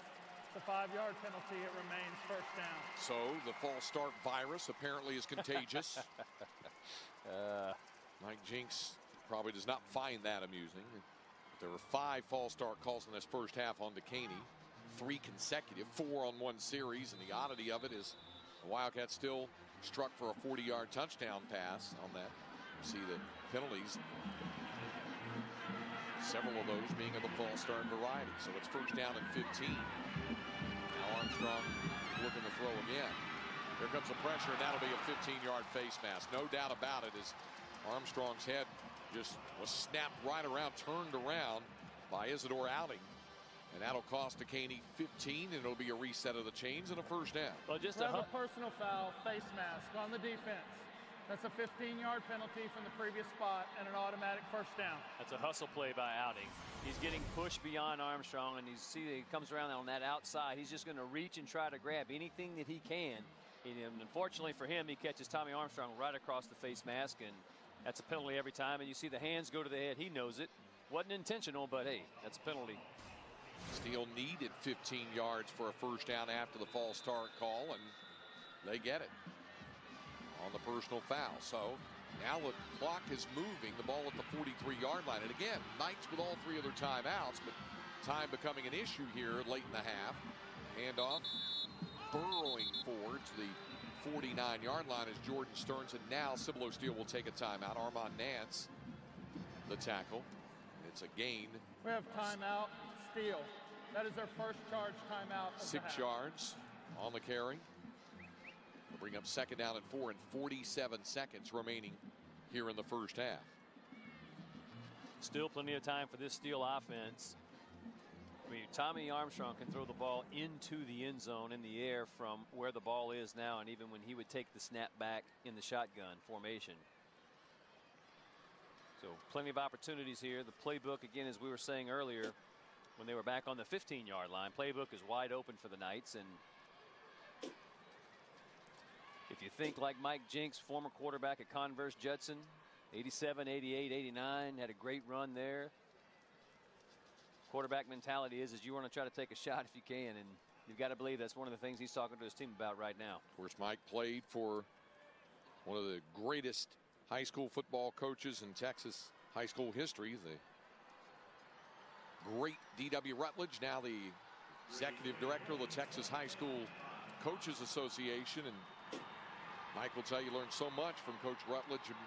It's a 5-yard penalty. It remains first down. So the false start virus apparently is contagious. Mike Jinks probably does not find that amusing. There were 5 false start calls in this first half on Dekaney. 3 consecutive, 4 on one series, and the oddity of it is the Wildcats still struck for a 40-yard touchdown pass on that. You see the penalties, several of those being of the false start variety. So it's first down and 15. Now Armstrong looking to throw again. Here comes the pressure, and that'll be a 15-yard face mask. No doubt about it, as Armstrong's head just was snapped right around, turned around by Isidore Outing. And that'll cost Dekaney 15, and it'll be a reset of the chains and a first down. Well, just a personal foul, face mask on the defense. That's a 15-yard penalty from the previous spot and an automatic first down. That's a hustle play by Outing. He's getting pushed beyond Armstrong, and you see that he comes around on that outside. He's just going to reach and try to grab anything that he can. And unfortunately for him, he catches Tommy Armstrong right across the face mask, and that's a penalty every time. And you see the hands go to the head. He knows it. Wasn't intentional, but hey, that's a penalty. Steele needed 15 yards for a first down after the false start call, and they get it on the personal foul. So now the clock is moving, the ball at the 43-yard line. And again, Knights with all 3 of their timeouts, but time becoming an issue here late in the half. Handoff, burrowing forward to the 49-yard line is Jordan Stearns, and now Cibilo Steele will take a timeout. Armand Nance, the tackle. It's a gain. We have timeout. Steele. That is their first charge timeout. 6 yards on the carry. We'll bring up second down and 4 and 47 seconds remaining here in the first half. Still plenty of time for this Steele offense. mean, Tommy Armstrong can throw the ball into the end zone in the air from where the ball is now, and even when he would take the snap back in the shotgun formation. So plenty of opportunities here. The playbook, again, as we were saying earlier, when they were back on the 15-yard line, playbook is wide open for the Knights. And if you think like Mike Jinks, former quarterback at Converse Judson, 87, 88, 89, had a great run there. Quarterback mentality is you want to try to take a shot if you can, and you've got to believe that's one of the things he's talking to his team about right now. Of course, Mike played for one of the greatest high school football coaches in Texas high school history, the great D.W. Rutledge, now the executive director of the Texas High School Coaches Association. And Mike will tell you, learned so much from Coach Rutledge, and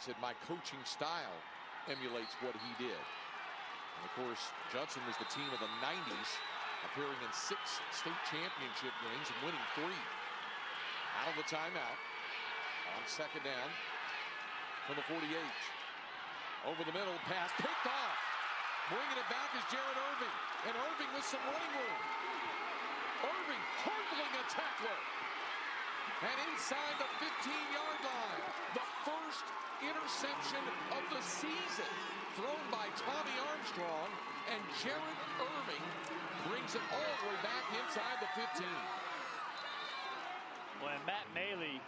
said my coaching style emulates what he did. And of course, Judson was the team of the 90s, appearing in 6 state championship games and winning 3. Out of the timeout on second down from the 48. Over the middle, pass picked off. Bringing it back is Jared Irving. And Irving with some running room. Irving hurdling a tackler. And inside the 15-yard line, the first interception of the season thrown by Tommy Armstrong, and Jared Irving brings it all the way back inside the 15. When Matt Maley,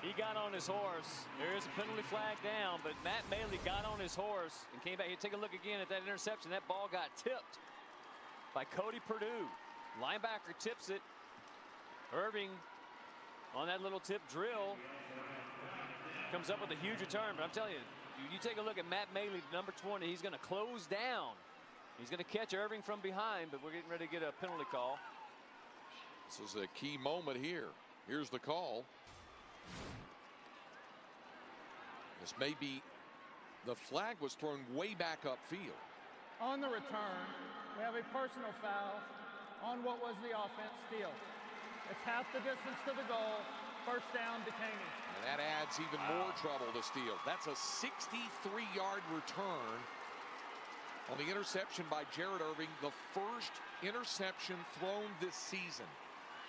he got on his horse. There is a penalty flag down, but Matt Maley got on his horse and came back. You take a look again at that interception. That ball got tipped by Cody Perdue. Linebacker tips it. Irving on that little tip drill comes up with a huge return. But I'm telling you, you take a look at Matt Maley, number 20. He's going to close down. He's going to catch Irving from behind, but we're getting ready to get a penalty call. This is a key moment here. Here's the call. This may be, the flag was thrown way back upfield. On the return, we have a personal foul on what was the offense, Steele. It's half the distance to the goal. First down, Dekaney. And that adds even more trouble to Steele. That's a 63-yard return on the interception by Jared Irving, the first interception thrown this season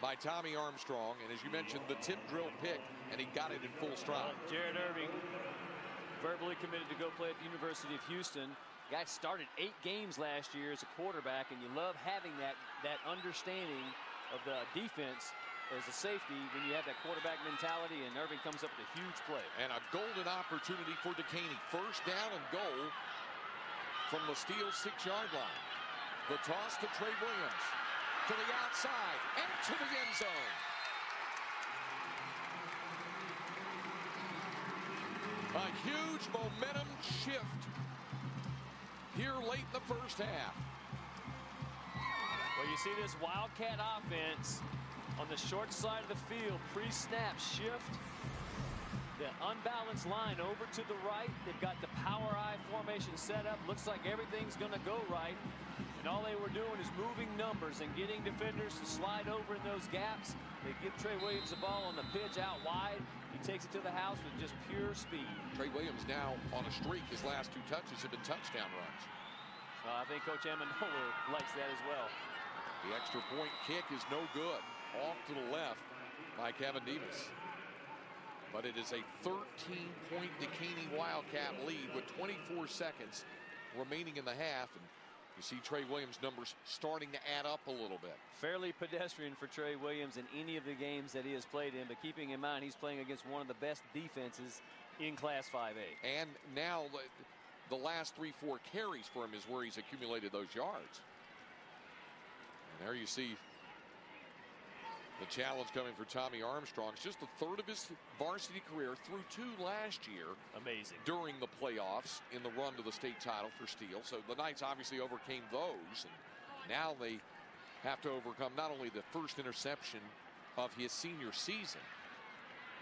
by Tommy Armstrong. And as you mentioned, the tip drill pick, and he got it in full stride. Jared Irving verbally committed to go play at the University of Houston. Guy started 8 games last year as a quarterback, and you love having that understanding of the defense as a safety when you have that quarterback mentality, and Irving comes up with a huge play. And a golden opportunity for Dekaney. First down and goal from the Steele 6-yard line. The toss to Trey Williams, to the outside and to the end zone. A huge momentum shift here late in the first half. Well, you see this Wildcat offense on the short side of the field, pre-snap shift. The unbalanced line over to the right. They've got the power eye formation set up. Looks like everything's going to go right. And all they were doing is moving numbers and getting defenders to slide over in those gaps. They give Trey Williams the ball on the pitch out wide. He takes it to the house with just pure speed. Trey Williams now on a streak. His last 2 touches have been touchdown runs. I think Coach Amendola likes that as well. The extra point kick is no good. Off to the left by Kevin Davis. But it is a 13-point Dekaney Wildcat lead with 24 seconds remaining in the half. And you see Trey Williams' numbers starting to add up a little bit. Fairly pedestrian for Trey Williams in any of the games that he has played in, but keeping in mind he's playing against one of the best defenses in Class 5A. And now the last 3-4 carries for him is where he's accumulated those yards. And there you see the challenge coming for Tommy Armstrong. It's just the 3rd of his varsity career, through 2 last year. Amazing. During the playoffs in the run to the state title for Steele. So the Knights obviously overcame those. And now they have to overcome not only the first interception of his senior season,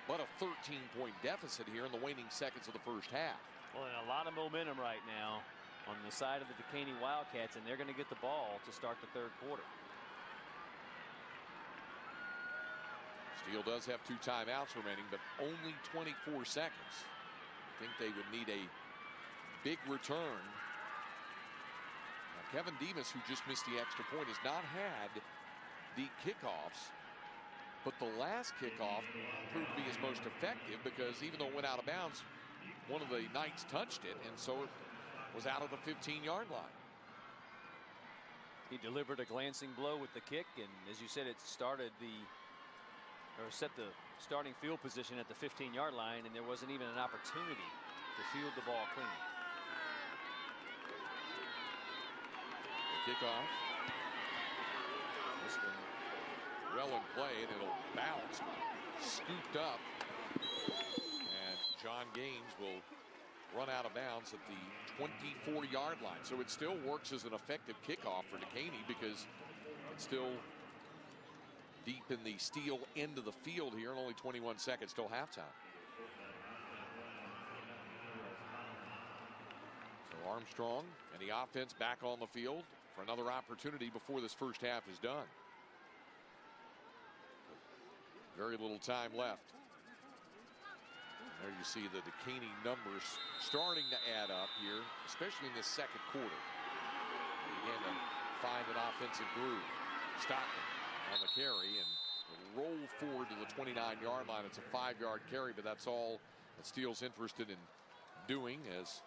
but a 13-point deficit here in the waning seconds of the first half. Well, and a lot of momentum right now on the side of the Dekaney Wildcats, and they're going to get the ball to start the 3rd quarter. Steele does have 2 timeouts remaining, but only 24 seconds. I think they would need a big return. Now, Kevin Demas, who just missed the extra point, has not had the kickoffs. But the last kickoff proved to be his most effective because even though it went out of bounds, one of the Knights touched it, and so it was out of the 15-yard line. He delivered a glancing blow with the kick, and as you said, it set the starting field position at the 15-yard line, and there wasn't even an opportunity to field the ball clean. The kickoff. This one well in play, and it'll bounce, scooped up, and John Gaines will run out of bounds at the 24-yard line. So it still works as an effective kickoff for Dekaney because it's still deep in the Steele end of the field here, and only 21 seconds till halftime. So Armstrong and the offense back on the field for another opportunity before this first half is done. Very little time left. There you see the Dekaney numbers starting to add up here, especially in this second quarter. Again, to find an offensive groove. Stockton on the carry and roll forward to the 29-yard line. It's a 5-yard carry, but that's all that Steele's interested in doing as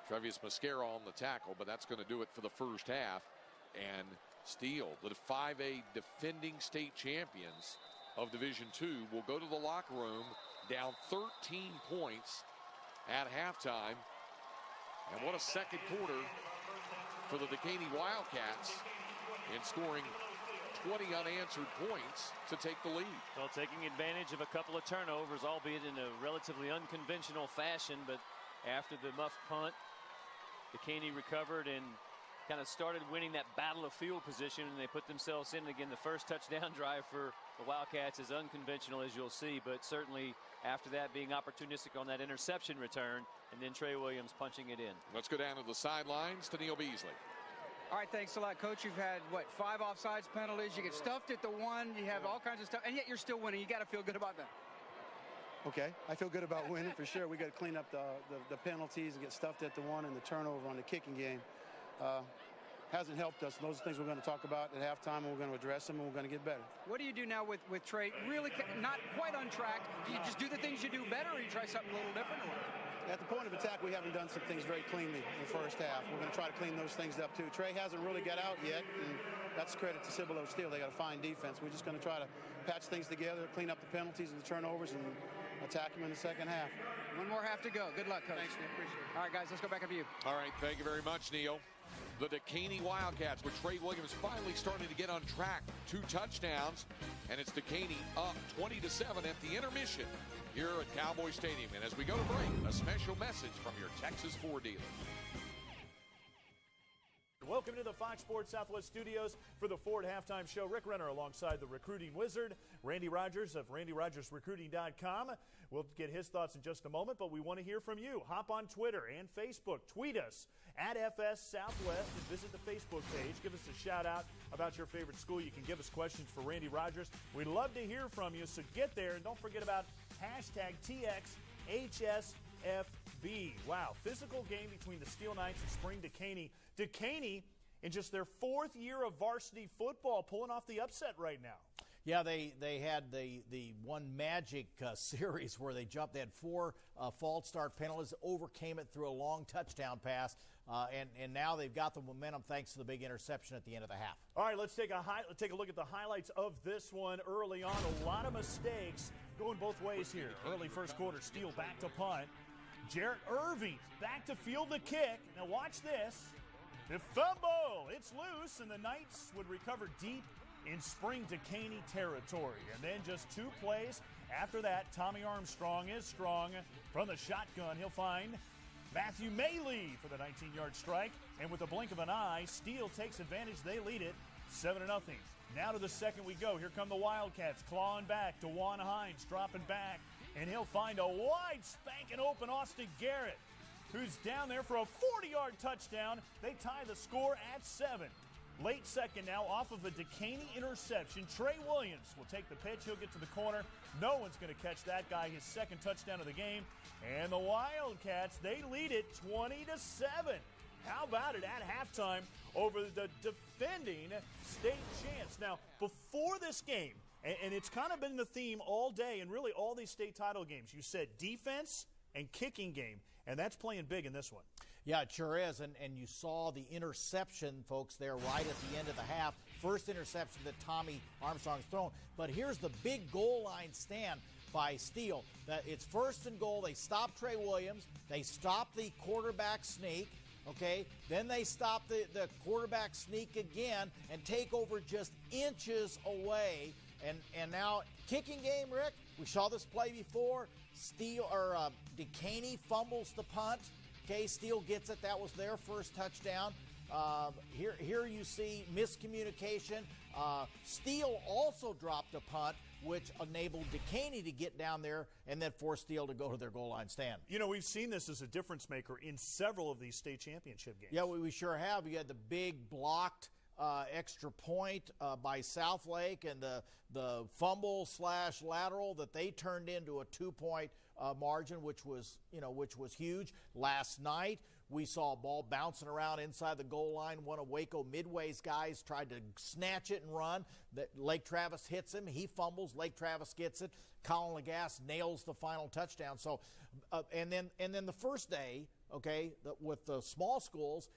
Trevius Mascara on the tackle, but that's going to do it for the first half. And Steele, the 5A defending state champions of Division II, will go to the locker room down 13 points at halftime. And what a second quarter for the Dekaney Wildcats in scoring 20 unanswered points to take the lead. Well, taking advantage of a couple of turnovers, albeit in a relatively unconventional fashion, but after the muff punt, Dekaney recovered and kind of started winning that battle of field position, and they put themselves in. Again, the first touchdown drive for the Wildcats is unconventional, as you'll see, but certainly after that being opportunistic on that interception return, and then Trey Williams punching it in. Let's go down to the sidelines to Neil Beasley. All right, thanks a lot, Coach. You've had, what, 5 offsides penalties. You get stuffed at the one. You have all kinds of stuff, and yet you're still winning. You got to feel good about that. Okay, I feel good about winning for sure. We got to clean up the penalties and get stuffed at the one and the turnover on the kicking game. Hasn't helped us. Those are things we're going to talk about at halftime, and we're going to address them, and we're going to get better. What do you do now with Trey? Really not quite on track. Do you just do the things you do better, or you try something a little different? Or what? At the point of attack, we haven't done some things very cleanly in the first half. We're going to try to clean those things up, too. Trey hasn't really got out yet, and that's credit to Cibilo Steele. They got a fine defense. We're just going to try to patch things together, clean up the penalties and the turnovers, and attack them in the second half. One more half to go. Good luck, Coach. Thanks, Nick. Appreciate it. All right, guys, let's go back up to you. All right, thank you very much, Neil. The Dekaney Wildcats with Trey Williams finally starting to get on track. 2 touchdowns, and it's Dekaney up 20-7 at the intermission here at Cowboy Stadium. And as we go to break, a special message from your Texas Ford dealer. Welcome to the Fox Sports Southwest Studios for the Ford Halftime Show. Rick Renner alongside the recruiting wizard, Randy Rogers of RandyRogersRecruiting.com. We'll get his thoughts in just a moment, but we want to hear from you. Hop on Twitter and Facebook. Tweet us at FS Southwest and visit the Facebook page. Give us a shout out about your favorite school. You can give us questions for Randy Rogers. We'd love to hear from you, so get there. And don't forget about hashtag TXHSFB. Wow, physical game between the Steele Knights and Spring Dekaney. Dekaney, in just their 4th year of varsity football, pulling off the upset right now. Yeah, they had the one magic series where they jumped. They had 4 false start penalties, overcame it through a long touchdown pass, and now they've got the momentum thanks to the big interception at the end of the half. All right, let's take a look at the highlights of this one early on. A lot of mistakes going both ways here. Early first quarter, Steele back to punt. Jarrett Irving back to field the kick. Now watch this. The fumble. It's loose, and the Knights would recover deep in Spring Dekaney territory. And then just 2 plays after that, Tommy Armstrong is strong from the shotgun. He'll find Matthew Mayley for the 19-yard strike. And with a blink of an eye, Steele takes advantage. They lead it 7-0. Now to the second we go. Here come the Wildcats clawing back. DeJuan Hines dropping back. And he'll find a wide spanking open Austin Garrett, who's down there for a 40-yard touchdown. They tie the score at 7. Late second now off of a Dekaney interception. Trey Williams will take the pitch. He'll get to the corner. No one's going to catch that guy. His second touchdown of the game. And the Wildcats, they lead it 20-7. How about it at halftime over the defending state champs? Now, before this game, and it's kind of been the theme all day and really all these state title games, you said defense and kicking game, and that's playing big in this one. Yeah, it sure is, and you saw the interception, folks, there right at the end of the half. First interception that Tommy Armstrong's thrown. But here's the big goal line stand by Steele. That it's first and goal. They stop Trey Williams. They stop the quarterback sneak. Okay, then they stop the quarterback sneak again and take over just inches away. And now kicking game, Rick. We saw this play before. Dekaney fumbles the punt. Okay, Steele gets it. That was their first touchdown. Here you see miscommunication. Steele also dropped a punt, which enabled Dekaney to get down there and then forced Steele to go to their goal line stand. You know, we've seen this as a difference maker in several of these state championship games. Yeah, we sure have. You had the big blocked extra point by Southlake and the fumble / lateral that they turned into a 2-point margin, which was huge. Last night, we saw a ball bouncing around inside the goal line. One of Waco Midway's guys tried to snatch it and run. Lake Travis hits him. He fumbles. Lake Travis gets it. Colin Lagasse nails the final touchdown. So, and then the first day, okay, with the small schools,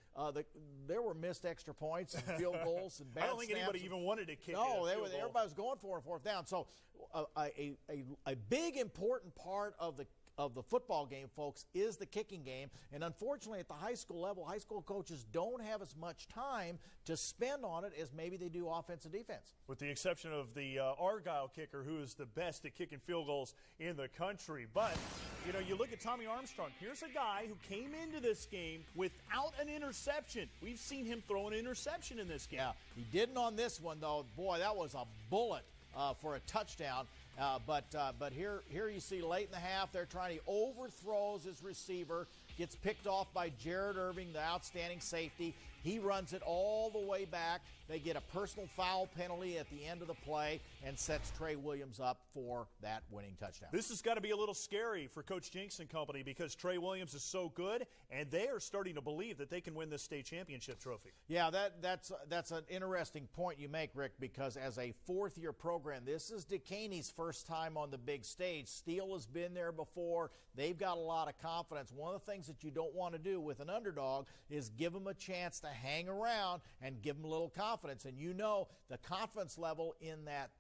there were missed extra points and field goals and bad I don't think snaps. anybody even wanted to kick. No, everybody was going for a fourth down. So, a big important part of the football game, folks, is the kicking game. And unfortunately, at the high school level, high school coaches don't have as much time to spend on it as maybe they do offense and defense. With the exception of the Argyle kicker, who is the best at kicking field goals in the country. But, you know, you look at Tommy Armstrong. Here's a guy who came into this game without an interception. We've seen him throw an interception in this game. Yeah, he didn't on this one, though. Boy, that was a bullet for a touchdown. But here you see late in the half, they're trying to overthrows his receiver, gets picked off by Jared Irving, the outstanding safety. He runs it all the way back. They get a personal foul penalty at the end of the play and sets Trey Williams up for that winning touchdown. This has got to be a little scary for Coach Jinks and company because Trey Williams is so good, and they are starting to believe that they can win this state championship trophy. Yeah, that's an interesting point you make, Rick, because as a fourth-year program, this is Dekaney's first time on the big stage. Steele has been there before. They've got a lot of confidence. One of the things that you don't want to do with an underdog is give them a chance to hang around and give them a little confidence. And you know the confidence level in that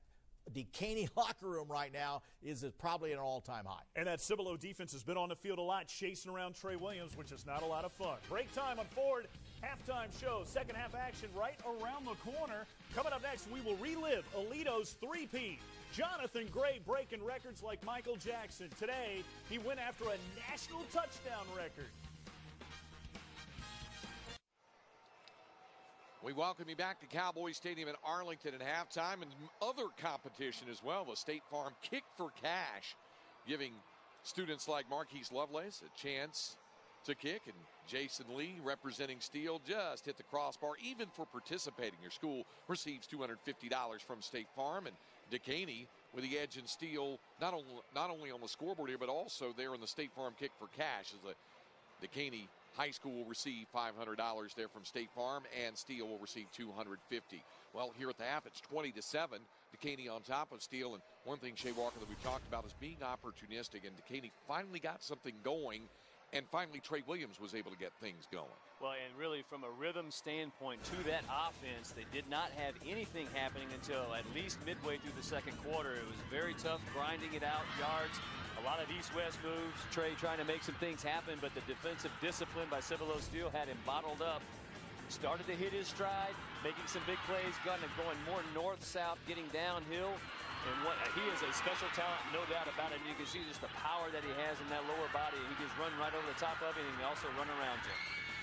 Dekaney locker room right now is probably at an all-time high. And that Cibilo defense has been on the field a lot, chasing around Trey Williams, which is not a lot of fun. Break time on Ford. Halftime show, second half action right around the corner. Coming up next, we will relive Alito's three-peat. Jonathan Gray breaking records like Michael Jackson. Today, he went after a national touchdown record. We welcome you back to Cowboy Stadium in Arlington at halftime and other competition as well. The State Farm Kick for Cash, giving students like Marquise Lovelace a chance to kick. And Jason Lee, representing Steele, just hit the crossbar. Even for participating, your school receives $250 from State Farm. And Dekaney with the edge in Steele, not only on the scoreboard here, but also there in the State Farm Kick for Cash, as the Dekaney High School will receive $500 there from State Farm, and Steele will receive $250. Well, here at the half, it's 20-7. Dekaney on top of Steele. And one thing, Shea Walker, that we've talked about is being opportunistic. And Dekaney finally got something going, and finally Trey Williams was able to get things going. Well, and really from a rhythm standpoint to that offense, they did not have anything happening until at least midway through the second quarter. It was very tough grinding it out, yards. A lot of east-west moves. Trey trying to make some things happen, but the defensive discipline by Cibilo Steele had him bottled up. Started to hit his stride, making some big plays, going more north-south, getting downhill. And he is a special talent, no doubt about it. And you can see just the power that he has in that lower body. He just run right over the top of it, and he also run around you.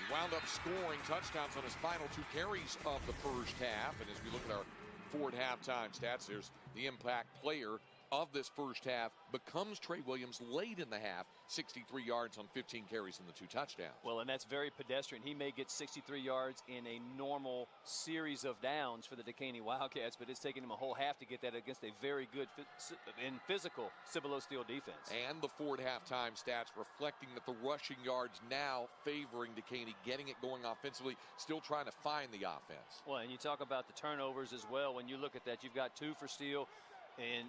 He wound up scoring touchdowns on his final 2 carries of the first half. And as we look at our Ford halftime stats, there's the impact player of this first half becomes Trey Williams late in the half, 63 yards on 15 carries and the 2 touchdowns. Well, and that's very pedestrian. He may get 63 yards in a normal series of downs for the Dekaney Wildcats, but it's taken him a whole half to get that against a very good and physical Cibilo Steele defense. And the forward halftime stats reflecting that the rushing yards now favoring Dekaney, getting it going offensively, still trying to find the offense. Well, and you talk about the turnovers as well. When you look at that, you've got 2 for Steele, and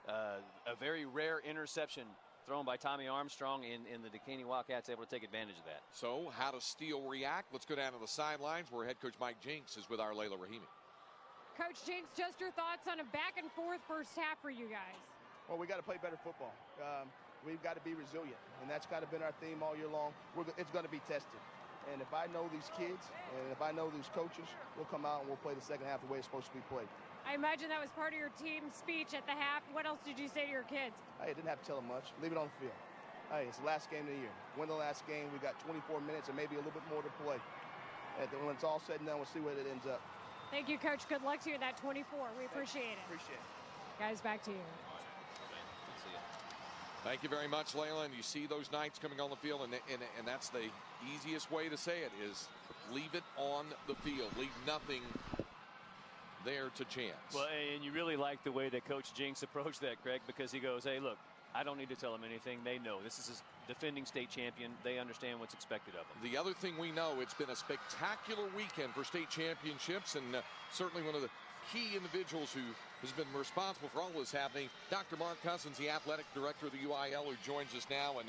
a very rare interception thrown by Tommy Armstrong, and the Dekaney Wildcats able to take advantage of that. So how does Steele react? Let's go down to the sidelines where head coach Mike Jinks is with our Layla Rahimi. Coach Jinks, just your thoughts on a back and forth first half for you guys. Well, we got to play better football. We've got to be resilient, and that's kind of been our theme all year long. It's going to be tested. And if I know these kids, and if I know these coaches, we'll come out and we'll play the second half the way it's supposed to be played. I imagine that was part of your team speech at the half. What else did you say to your kids? Hey, I didn't have to tell them much. Leave it on the field. Hey, it's the last game of the year. Win the last game. We got 24 minutes and maybe a little bit more to play. And when it's all said and done, we'll see where it ends up. Thank you, Coach. Good luck to you in that 24. We appreciate it. Appreciate it. Guys, back to you. Thank you very much, Layla. And you see those Knights coming on the field, and that's the easiest way to say it is leave it on the field. Leave nothing there to chance. Well, and you really like the way that Coach Jinks approached that, Craig, because he goes, hey, look, I don't need to tell them anything. They know. This is a defending state champion. They understand what's expected of them. The other thing we know, it's been a spectacular weekend for state championships, and certainly one of the key individuals who has been responsible for all this happening, Dr. Mark Cousins, the athletic director of the UIL, who joins us now. And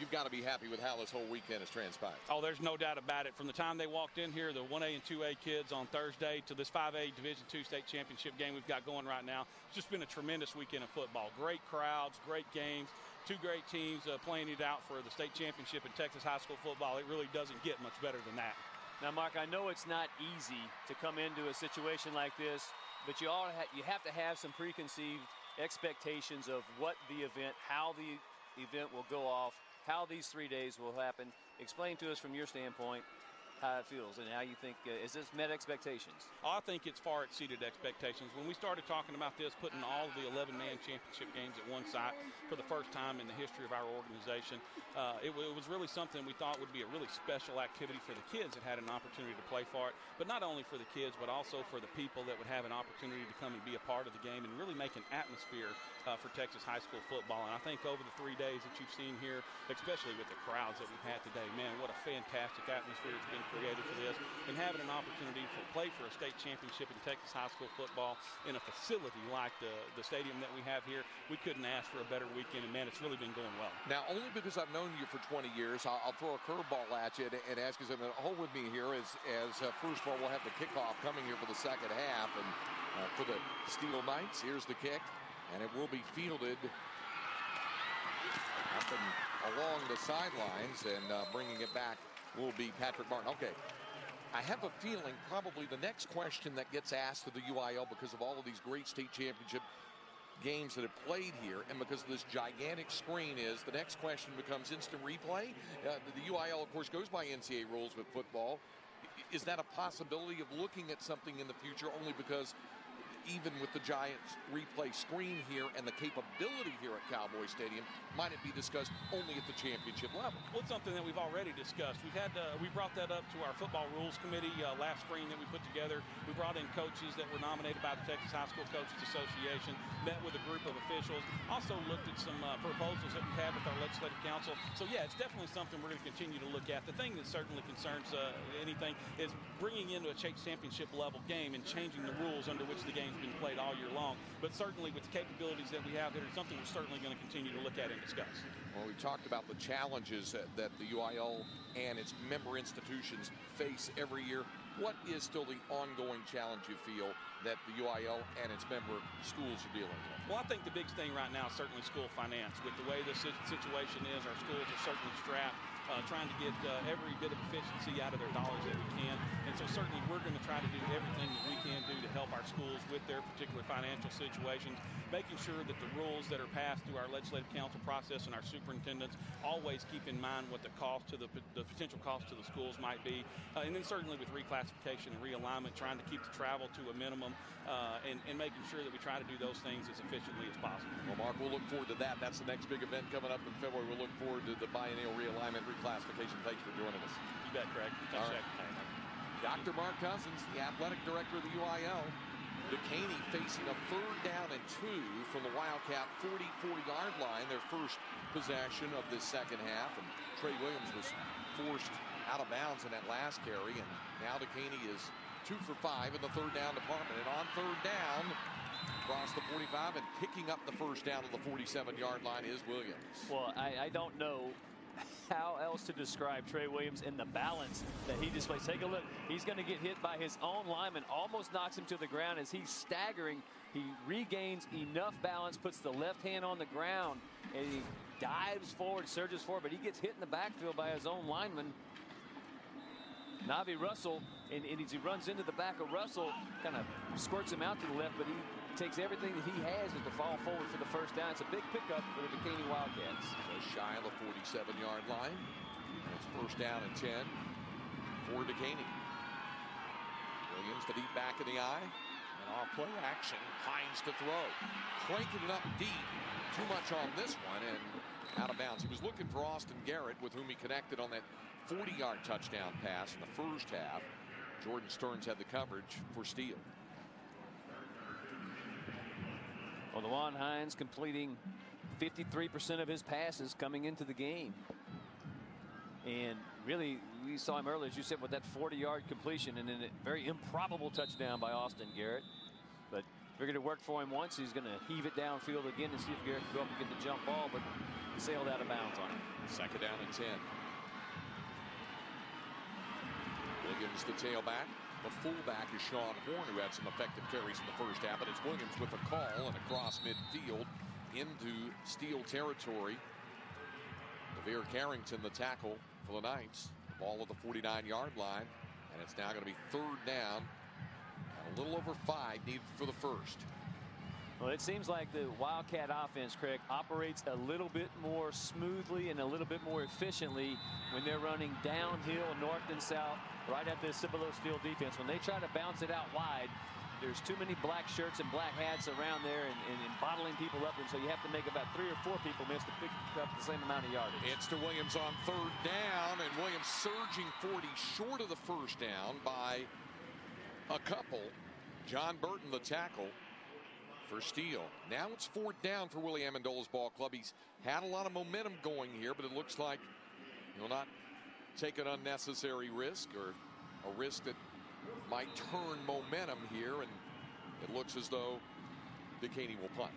you've got to be happy with how this whole weekend has transpired. Oh, there's no doubt about it. From the time they walked in here, the 1A and 2A kids on Thursday, to this 5A Division II state championship game we've got going right now, it's just been a tremendous weekend of football. Great crowds, great games, 2 great teams playing it out for the state championship in Texas high school football. It really doesn't get much better than that. Now, Mark, I know it's not easy to come into a situation like this, but you have to have some preconceived expectations of what the event, how the event will go off, how these 3 days will happen. Explain to us from your standpoint how it feels and how you think, is this met expectations? I think it's far exceeded expectations. When we started talking about this, putting all of the 11-man championship games at one site for the first time in the history of our organization, it was really something we thought would be a really special activity for the kids that had an opportunity to play for it, but not only for the kids, but also for the people that would have an opportunity to come and be a part of the game and really make an atmosphere for Texas high school football. And I think over the 3 days that you've seen here, especially with the crowds that we've had today, man, what a fantastic atmosphere it's been created for this. And having an opportunity to play for a state championship in Texas high school football in a facility like the stadium that we have here, we couldn't ask for a better weekend. And man, it's really been going well. Now, only because I've known you for 20 years, I'll throw a curveball at you and ask you something. Hold with me here as first of all, we'll have the kickoff coming here for the second half. And for the Steele Knights, here's the kick. And it will be fielded up and along the sidelines, and bringing it back will be Patrick Martin. Okay, I have a feeling probably the next question that gets asked of the UIL, because of all of these great state championship games that have played here and because of this gigantic screen, is the next question becomes instant replay. The UIL, of course, goes by NCAA rules with football. Is that a possibility of looking at something in the future, only because even with the Giants replay screen here and the capability here at Cowboy Stadium, might it be discussed only at the championship level? Well, it's something that we've already discussed. We brought that up to our football rules committee last spring that we put together. We brought in coaches that were nominated by the Texas High School Coaches Association, met with a group of officials, also looked at some proposals that we had with our legislative council. So yeah, it's definitely something we're going to continue to look at. The thing that certainly concerns anything is bringing into a championship level game and changing the rules under which the game's been played all year long. But certainly with the capabilities that we have there, it's something we're certainly going to continue to look at and discuss. Well, we talked about the challenges that the UIL and its member institutions face every year. What is still the ongoing challenge you feel that the UIL and its member schools are dealing with? Well, I think the big thing right now is certainly school finance. With the way the situation is, our schools are certainly strapped. trying to get every bit of efficiency out of their dollars that we can. And so certainly we're going to try to do everything that we can do to help our schools with their particular financial situations, making sure that the rules that are passed through our legislative council process and our superintendents always keep in mind what the cost to the potential cost to the schools might be. And then certainly with reclassification and realignment, trying to keep the travel to a minimum and making sure that we try to do those things as efficiently as possible. Well, Mark, we'll look forward to that. That's the next big event coming up in February. We'll look forward to the biennial realignment reclassification. Thanks for joining us. You bet, Craig. All right. Dr. Mark Cousins, the athletic director of the UIL. Dekaney facing a 3rd down and 2 from the Wildcat 44-yard line, their first possession of this second half. And Trey Williams was forced out of bounds in that last carry. And now Dekaney is 2 for 5 in the 3rd down department. And on 3rd down, across the 45 and picking up the first down on the 47-yard line is Williams. Well, I don't know how else to describe Trey Williams and the balance that he displays. Take a look. He's going to get hit by his own lineman, almost knocks him to the ground as he's staggering. He regains enough balance, puts the left hand on the ground, and he dives forward, surges forward, but he gets hit in the backfield by his own lineman, Navi Russell, and as he runs into the back of Russell, kind of squirts him out to the left, but he takes everything that he has to fall forward for the first down. It's a big pickup for the Dekaney Wildcats. Just shy of the 47-yard line. It's 1st down and 10 for Dekaney. Williams, the deep back of the eye. And off play action, Hines to throw. Cranking it up deep. Too much on this one and out of bounds. He was looking for Austin Garrett, with whom he connected on that 40-yard touchdown pass in the first half. Jordan Stearns had the coverage for Steele. Well, DeJuan Hines completing 53% of his passes coming into the game. And really, we saw him earlier, as you said, with that 40-yard completion and then a very improbable touchdown by Austin Garrett. But figured it worked for him once. He's going to heave it downfield again and see if Garrett can go up and get the jump ball, but sailed out of bounds on it. 2nd down and 10. Williams, the tailback. The fullback is Sean Horn, who had some effective carries in the first half, but it's Williams with a call and across midfield into Steele territory. DeVere Carrington, the tackle for the Knights. Ball at the 49-yard line, and it's now going to be 3rd down. And a little over 5 needed for the first. Well, it seems like the Wildcat offense, Craig, operates a little bit more smoothly and a little bit more efficiently when they're running downhill, north and south, right at the Cibilo Steele defense. When they try to bounce it out wide, there's too many black shirts and black hats around there and bottling people up, and so you have to make about 3 or 4 people miss to pick up the same amount of yardage. It's to Williams on 3rd down, and Williams surging 40 short of the first down by a couple. John Burton, the tackle for Steele. Now it's 4th down for Willie Amendola's ball club. He's had a lot of momentum going here, but it looks like he'll not take an unnecessary risk or a risk that might turn momentum here, and it looks as though Dekaney will punt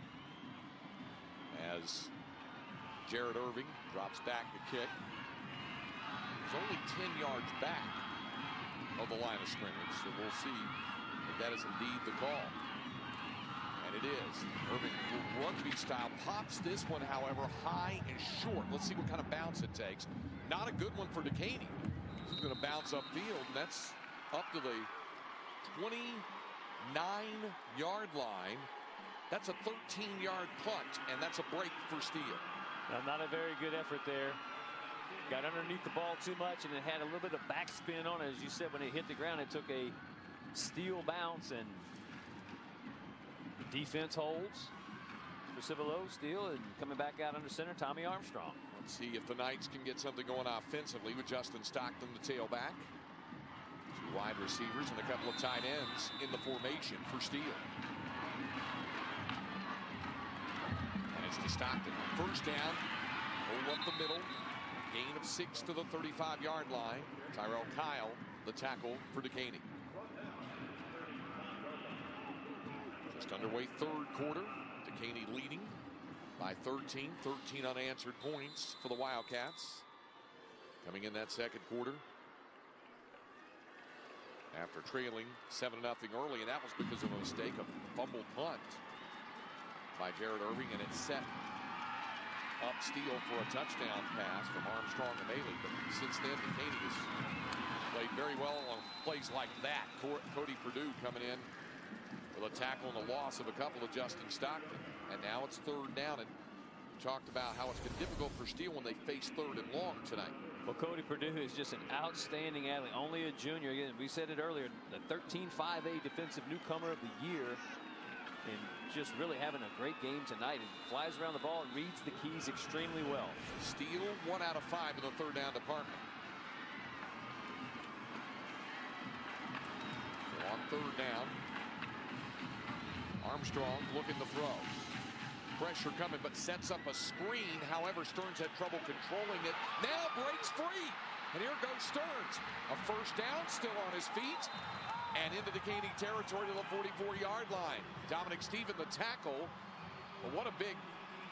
as Jared Irving drops back to kick. He's only 10 yards back of the line of scrimmage, so we'll see if that is indeed the call. And it is. Irving, rugby style, pops this one, however, high and short. Let's see what kind of bounce it takes. Not a good one for Dekaney. He's going to bounce upfield, and that's up to the 29-yard line. That's a 13-yard punt, and that's a break for Steele. Now, not a very good effort there. Got underneath the ball too much, and it had a little bit of backspin on it. As you said, when it hit the ground, it took a Steele bounce, and defense holds for Cibilo. Steele, and coming back out under center, Tommy Armstrong. Let's see if the Knights can get something going offensively with Justin Stockton, the tailback. 2 wide receivers and a couple of tight ends in the formation for Steele. And it's to Stockton. 1st down, hold up the middle. Gain of 6 to the 35-yard line. Tyrell Kyle, the tackle for Dekaney. Just underway 3rd quarter. Dekaney leading by 13 unanswered points for the Wildcats. Coming in that 2nd quarter, after trailing 7-0 early, and that was because of a mistake, a fumbled punt by Jared Irving, and it's set up Steele for a touchdown pass from Armstrong to Bailey. But since then, Dekaney has played very well on plays like that. Cody Perdue coming in with a tackle and a loss of a couple of Justin Stockton. And now it's 3rd down. And we talked about how it's been difficult for Steele when they face 3rd and long tonight. Well, Cody Perdue is just an outstanding athlete. Only a junior. Again, we said it earlier, the 13-5A defensive newcomer of the year. And just really having a great game tonight. And flies around the ball and reads the keys extremely well. Steele 1 out of 5 in the 3rd down department. So on 3rd down, Armstrong looking to throw. Pressure coming, but sets up a screen. However, Stearns had trouble controlling it. Now breaks free. And here goes Stearns. A 1st down, still on his feet. And into Dekaney territory to the 44-yard line. Dominic Stephen, the tackle. But what a big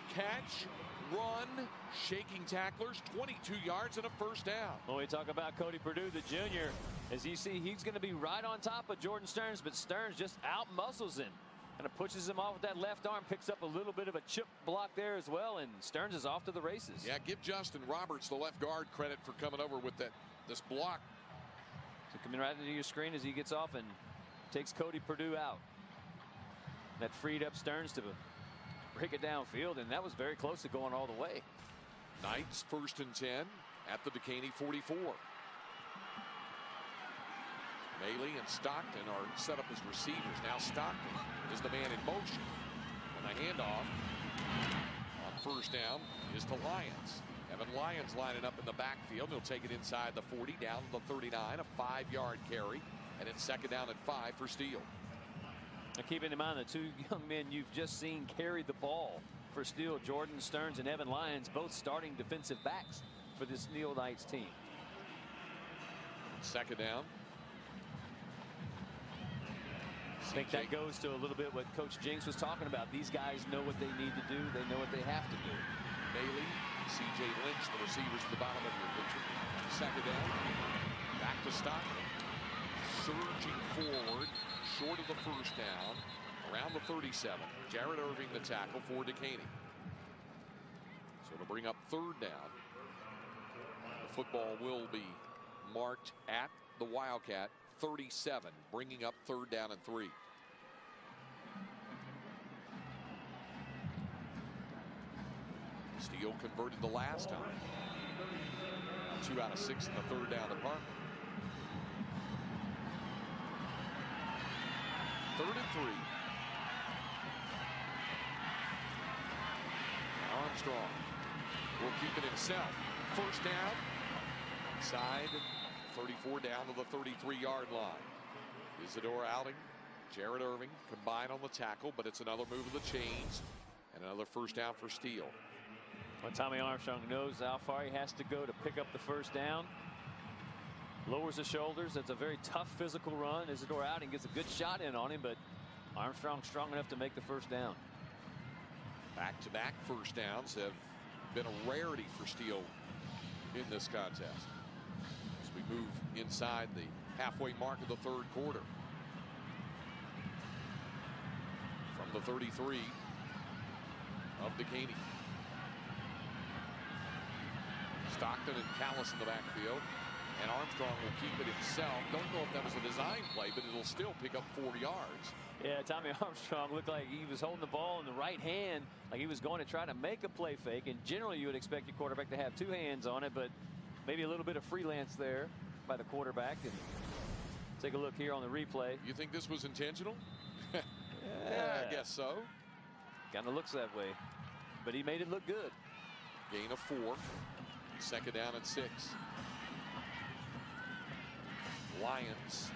catch, run, shaking tacklers, 22 yards and a 1st down. When we talk about Cody Perdue, the junior, as you see, he's going to be right on top of Jordan Stearns, but Stearns just out-muscles him. Kind of pushes him off with that left arm, picks up a little bit of a chip block there as well, and Stearns is off to the races. Yeah, give Justin Roberts, the left guard, credit for coming over with this block. So coming right into your screen as he gets off and takes Cody Perdue out. That freed up Stearns to break it downfield, and that was very close to going all the way. Knights 1st and 10 at the Dekaney 44. Bailey and Stockton are set up as receivers. Now Stockton is the man in motion. And the handoff on 1st down is to Lyons. Evan Lyons lining up in the backfield. He'll take it inside the 40 down to the 39. A 5-yard carry. And it's 2nd down and 5 for Steele. Now keeping in mind the 2 young men you've just seen carry the ball for Steele, Jordan Stearns and Evan Lyons, both starting defensive backs for this Steele Knights team. 2nd down. I think that goes to a little bit what Coach Jinks was talking about. These guys know what they need to do. They know what they have to do. Bailey, C.J. Lynch, the receivers at the bottom of your picture. 2nd down. Back to Stockton. Surging forward, short of the 1st down. Around the 37. Jared Irving, the tackle for Dekaney. So to bring up 3rd down, the football will be marked at the Wildcat 37, bringing up 3rd down and 3. Steele converted the last time. Now 2 out of 6 in the 3rd down department. 3rd and 3. Armstrong will keep it himself. 1st down. Inside 34 down to the 33-yard line. Isidore Outing, Jared Irving combined on the tackle, but it's another move of the chains and another 1st down for Steele. Well, Tommy Armstrong knows how far he has to go to pick up the 1st down. Lowers the shoulders. It's a very tough physical run. Isidore Outing gets a good shot in on him, but Armstrong's strong enough to make the 1st down. Back-to-back 1st downs have been a rarity for Steele in this contest. As we move inside the halfway mark of the 3rd quarter. From the 33 of Dekaney. Stockton and Callis in the backfield. And Armstrong will keep it himself. Don't know if that was a design play, but it'll still pick up 4 yards. Yeah, Tommy Armstrong looked like he was holding the ball in the right hand, like he was going to try to make a play fake. And generally you would expect your quarterback to have 2 hands on it, but maybe a little bit of freelance there by the quarterback. And take a look here on the replay. You think this was intentional? Yeah, I guess so. Kind of looks that way, but he made it look good. Gain of 4. 2nd down and 6. Lyons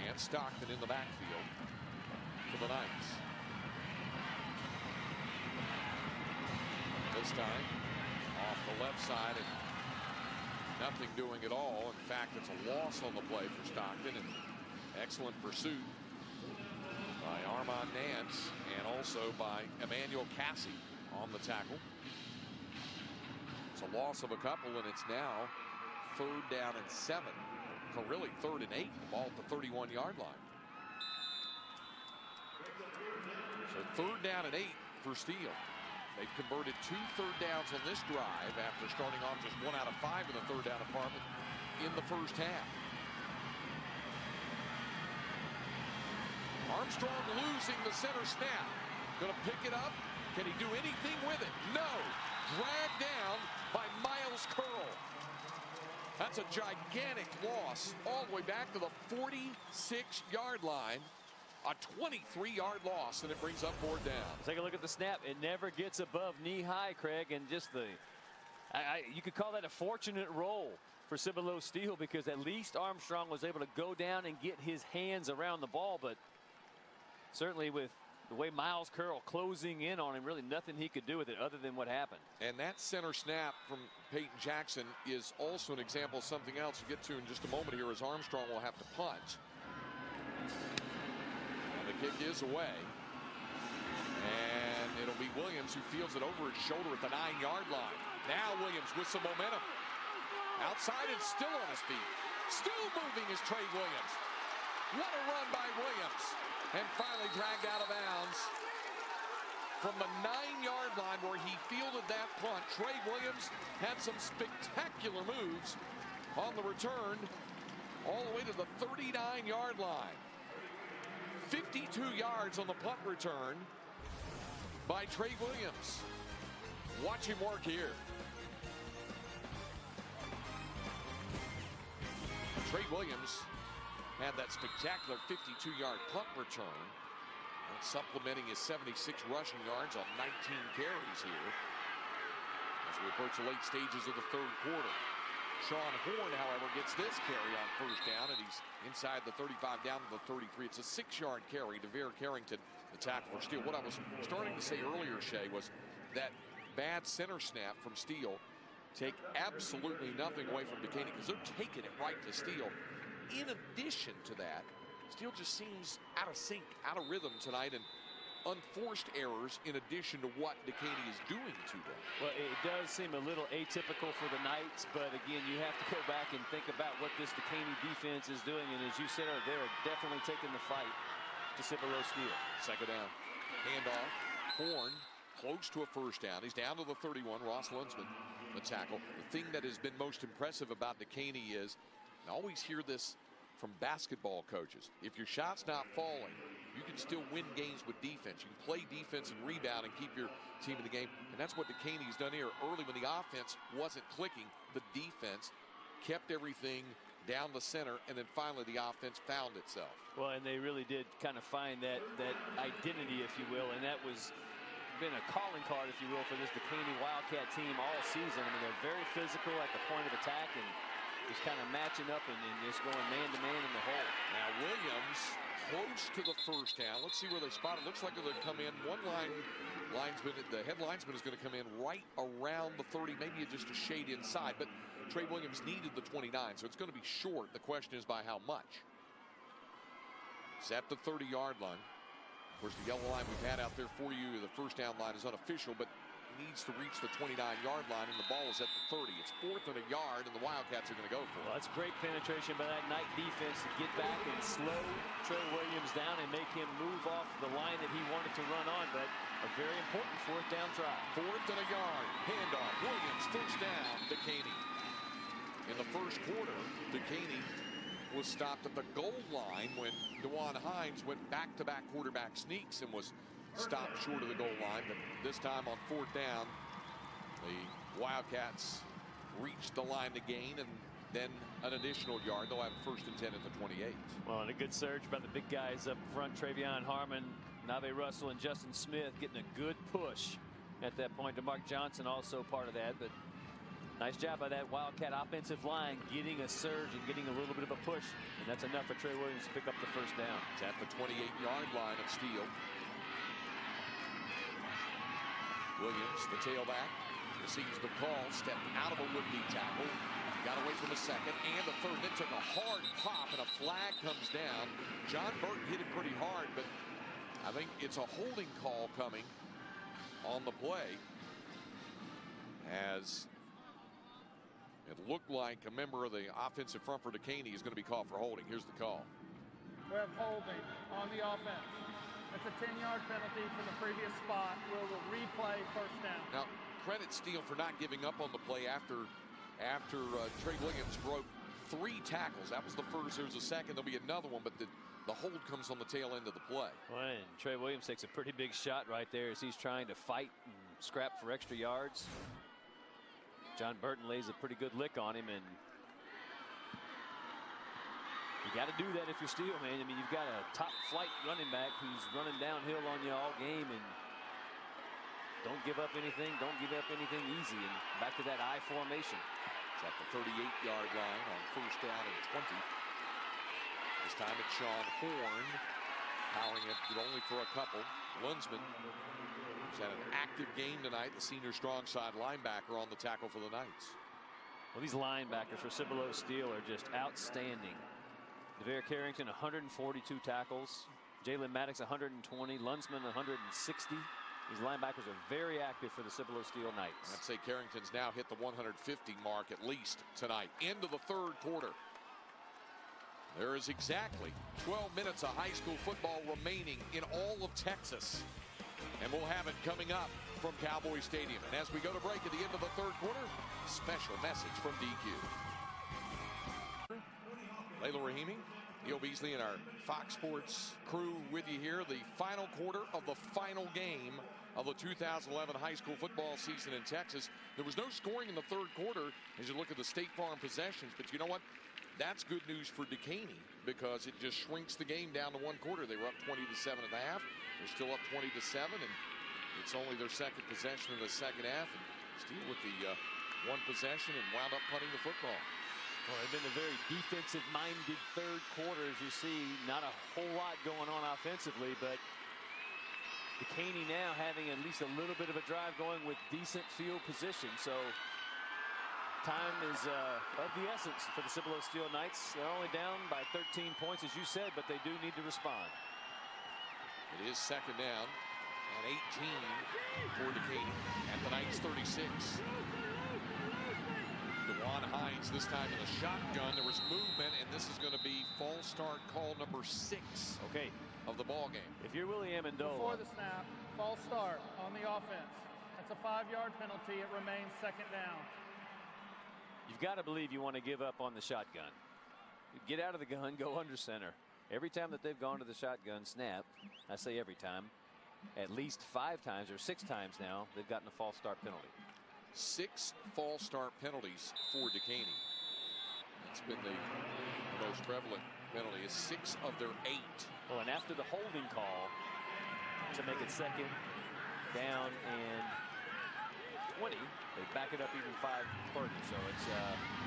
and Stockton in the backfield for the Knights. This time off the left side and nothing doing at all. In fact, it's a loss on the play for Stockton, and excellent pursuit by Armand Nance and also by Emmanuel Cassie on the tackle. It's a loss of a couple, and it's now 3rd down and 7. Or really 3rd and 8. The ball at the 31-yard line. So 3rd down and 8 for Steele. They've converted 2 third downs on this drive after starting off just 1 out of 5 in the third down department in the first half. Armstrong losing the center snap. Going to pick it up. Can he do anything with it? No. Dragged down by Miles Curl. That's a gigantic loss all the way back to the 46-yard line. A 23-yard loss, and it brings up 4th down. Take a look at the snap. It never gets above knee high, Craig, and just you could call that a fortunate roll for Cibilo Steele, because at least Armstrong was able to go down and get his hands around the ball, but certainly with the way Miles Curl closing in on him, really nothing he could do with it other than what happened. And that center snap from Peyton Jackson is also an example of something else we'll get to in just a moment here, as Armstrong will have to punt. And the kick is away. And it'll be Williams who fields it over his shoulder at the 9-yard line. Now Williams with some momentum. Outside and still on his feet. Still moving is Trey Williams. What a run by Williams. And finally dragged out of bounds from the 9-yard line where he fielded that punt. Trey Williams had some spectacular moves on the return all the way to the 39-yard line. 52 yards on the punt return by Trey Williams. Watch him work here. Trey Williams had that spectacular 52-yard punt return, and supplementing his 76 rushing yards on 19 carries here as we approach the late stages of the third quarter. Sean Horn, however, gets this carry on first down, and he's inside the 35 down to the 33. It's a 6-yard carry to Veer Carrington, the tackle for Steele. What I was starting to say earlier, Shea, was that bad center snap from Steele take absolutely nothing away from Dekaney, because they're taking it right to Steele. In addition to that, Steele just seems out of sync, out of rhythm tonight, and unforced errors in addition to what Dekaney is doing to them. Well, it does seem a little atypical for the Knights, but again, you have to go back and think about what this Dekaney defense is doing, and as you said, they're definitely taking the fight to Cibilo Steele. Second down, handoff, Horn close to a first down. He's down to the 31. Ross Lunsman, the tackle. The thing that has been most impressive about Dekaney is, I always hear this from basketball coaches, if your shot's not falling, you can still win games with defense. You can play defense and rebound and keep your team in the game. And that's what Dekaney's done here. Early when the offense wasn't clicking, the defense kept everything down the center, and then finally the offense found itself. Well, and they really did kind of find that identity, if you will, and that was been a calling card, if you will, for this Dekaney Wildcat team all season. I mean, they're very physical at the point of attack and just kind of matching up and just going man-to-man in the hole. Now Williams close to the first down. Let's see where they spot it. Looks like they're going to come in. One linesman, the head linesman is going to come in right around the 30, maybe just a shade inside, but Trey Williams needed the 29, so it's going to be short. The question is by how much. It's at the 30-yard line. Of course, the yellow line we've had out there for you, the first down line is unofficial, but he needs to reach the 29-yard line, and the ball is at the 30. It's 4th and a yard, and the Wildcats are going to go for it. Well, that's great penetration by that Knight defense to get back and slow Trey Williams down and make him move off the line that he wanted to run on, but a very important 4th down try. 4th and a yard. Handoff. Williams, first down. Dekaney. In the first quarter, Dekaney was stopped at the goal line when DeJuan Hines went back-to-back quarterback sneaks and was stopped short of the goal line. But this time on 4th down, the Wildcats reached the line to gain, and then an additional yard. They'll have 1st and 10 at the 28. Well, and a good surge by the big guys up front. Travion Harmon, Nave Russell, and Justin Smith getting a good push at that point. DeMarc Johnson also part of that, but nice job by that Wildcat offensive line getting a surge and getting a little bit of a push, and that's enough for Trey Williams to pick up the first down. It's at the 28-yard line of Steele. Williams, the tailback, receives the call, stepped out of a would-be tackle, got away from the second and the third, then took a hard pop, and a flag comes down. John Burton hit him pretty hard, but I think it's a holding call coming on the play, as it looked like a member of the offensive front for Dekaney is going to be called for holding. Here's the call. We have holding on the offense. It's a 10-yard penalty for the previous spot. We'll replay first down. Now, credit Steele for not giving up on the play after Trey Williams broke 3 tackles. That was the first. There's a second. There'll be another one, but the hold comes on the tail end of the play. Well, and Trey Williams takes a pretty big shot right there as he's trying to fight and scrap for extra yards. John Burton lays a pretty good lick on him, and you got to do that if you're Steele, man. I mean, you've got a top flight running back who's running downhill on you all game, and don't give up anything. Don't give up anything easy. And back to that I formation. It's at the 38-yard line on first down and 20. This time it's Sean Horn powering it, but only for a couple. Lunsman has had an active game tonight. The senior strong side linebacker on the tackle for the Knights. Well, these linebackers for Cibilo Steele are just outstanding. DeVere Carrington, 142 tackles. Jalen Maddox, 120. Lunsman, 160. These linebackers are very active for the Cibilo Steele Knights. I'd say Carrington's now hit the 150 mark at least tonight. Into the third quarter. There is exactly 12 minutes of high school football remaining in all of Texas. And we'll have it coming up from Cowboy Stadium. And as we go to break at the end of the third quarter, special message from DQ. Layla Rahimi, Neil Beasley, and our Fox Sports crew with you here. The final quarter of the final game of the 2011 high school football season in Texas. There was no scoring in the third quarter as you look at the State Farm possessions. But you know what? That's good news for Dekaney because it just shrinks the game down to one quarter. They were up 20-7 at the half. They're still up 20-7, and it's only their second possession in the second half. And Steele with the one possession and wound up punting the football. Well, it's been a very defensive-minded third quarter, as you see. Not a whole lot going on offensively, but Dekaney now having at least a little bit of a drive going with decent field position. So time is of the essence for the Cibilo Steele Knights. They're only down by 13 points, as you said, but they do need to respond. It is second down and 18 for Dekaney at the Knights 36. DeJuan Hines this time in the shotgun. There was movement, and this is going to be false start call number 6 of the ball game. If you're Willie Amendola. Before the snap, false start on the offense. That's a 5-yard penalty. It remains second down. You've got to believe you want to give up on the shotgun. Get out of the gun, go under center. Every time that they've gone to the shotgun snap, I say every time, at least 5 times or 6 times now, they've gotten a false start penalty. 6 false start penalties for Dekaney. That's been the most prevalent penalty, is 6 of their 8. Well, and after the holding call to make it second down and 20, they back it up even 5 further. So it's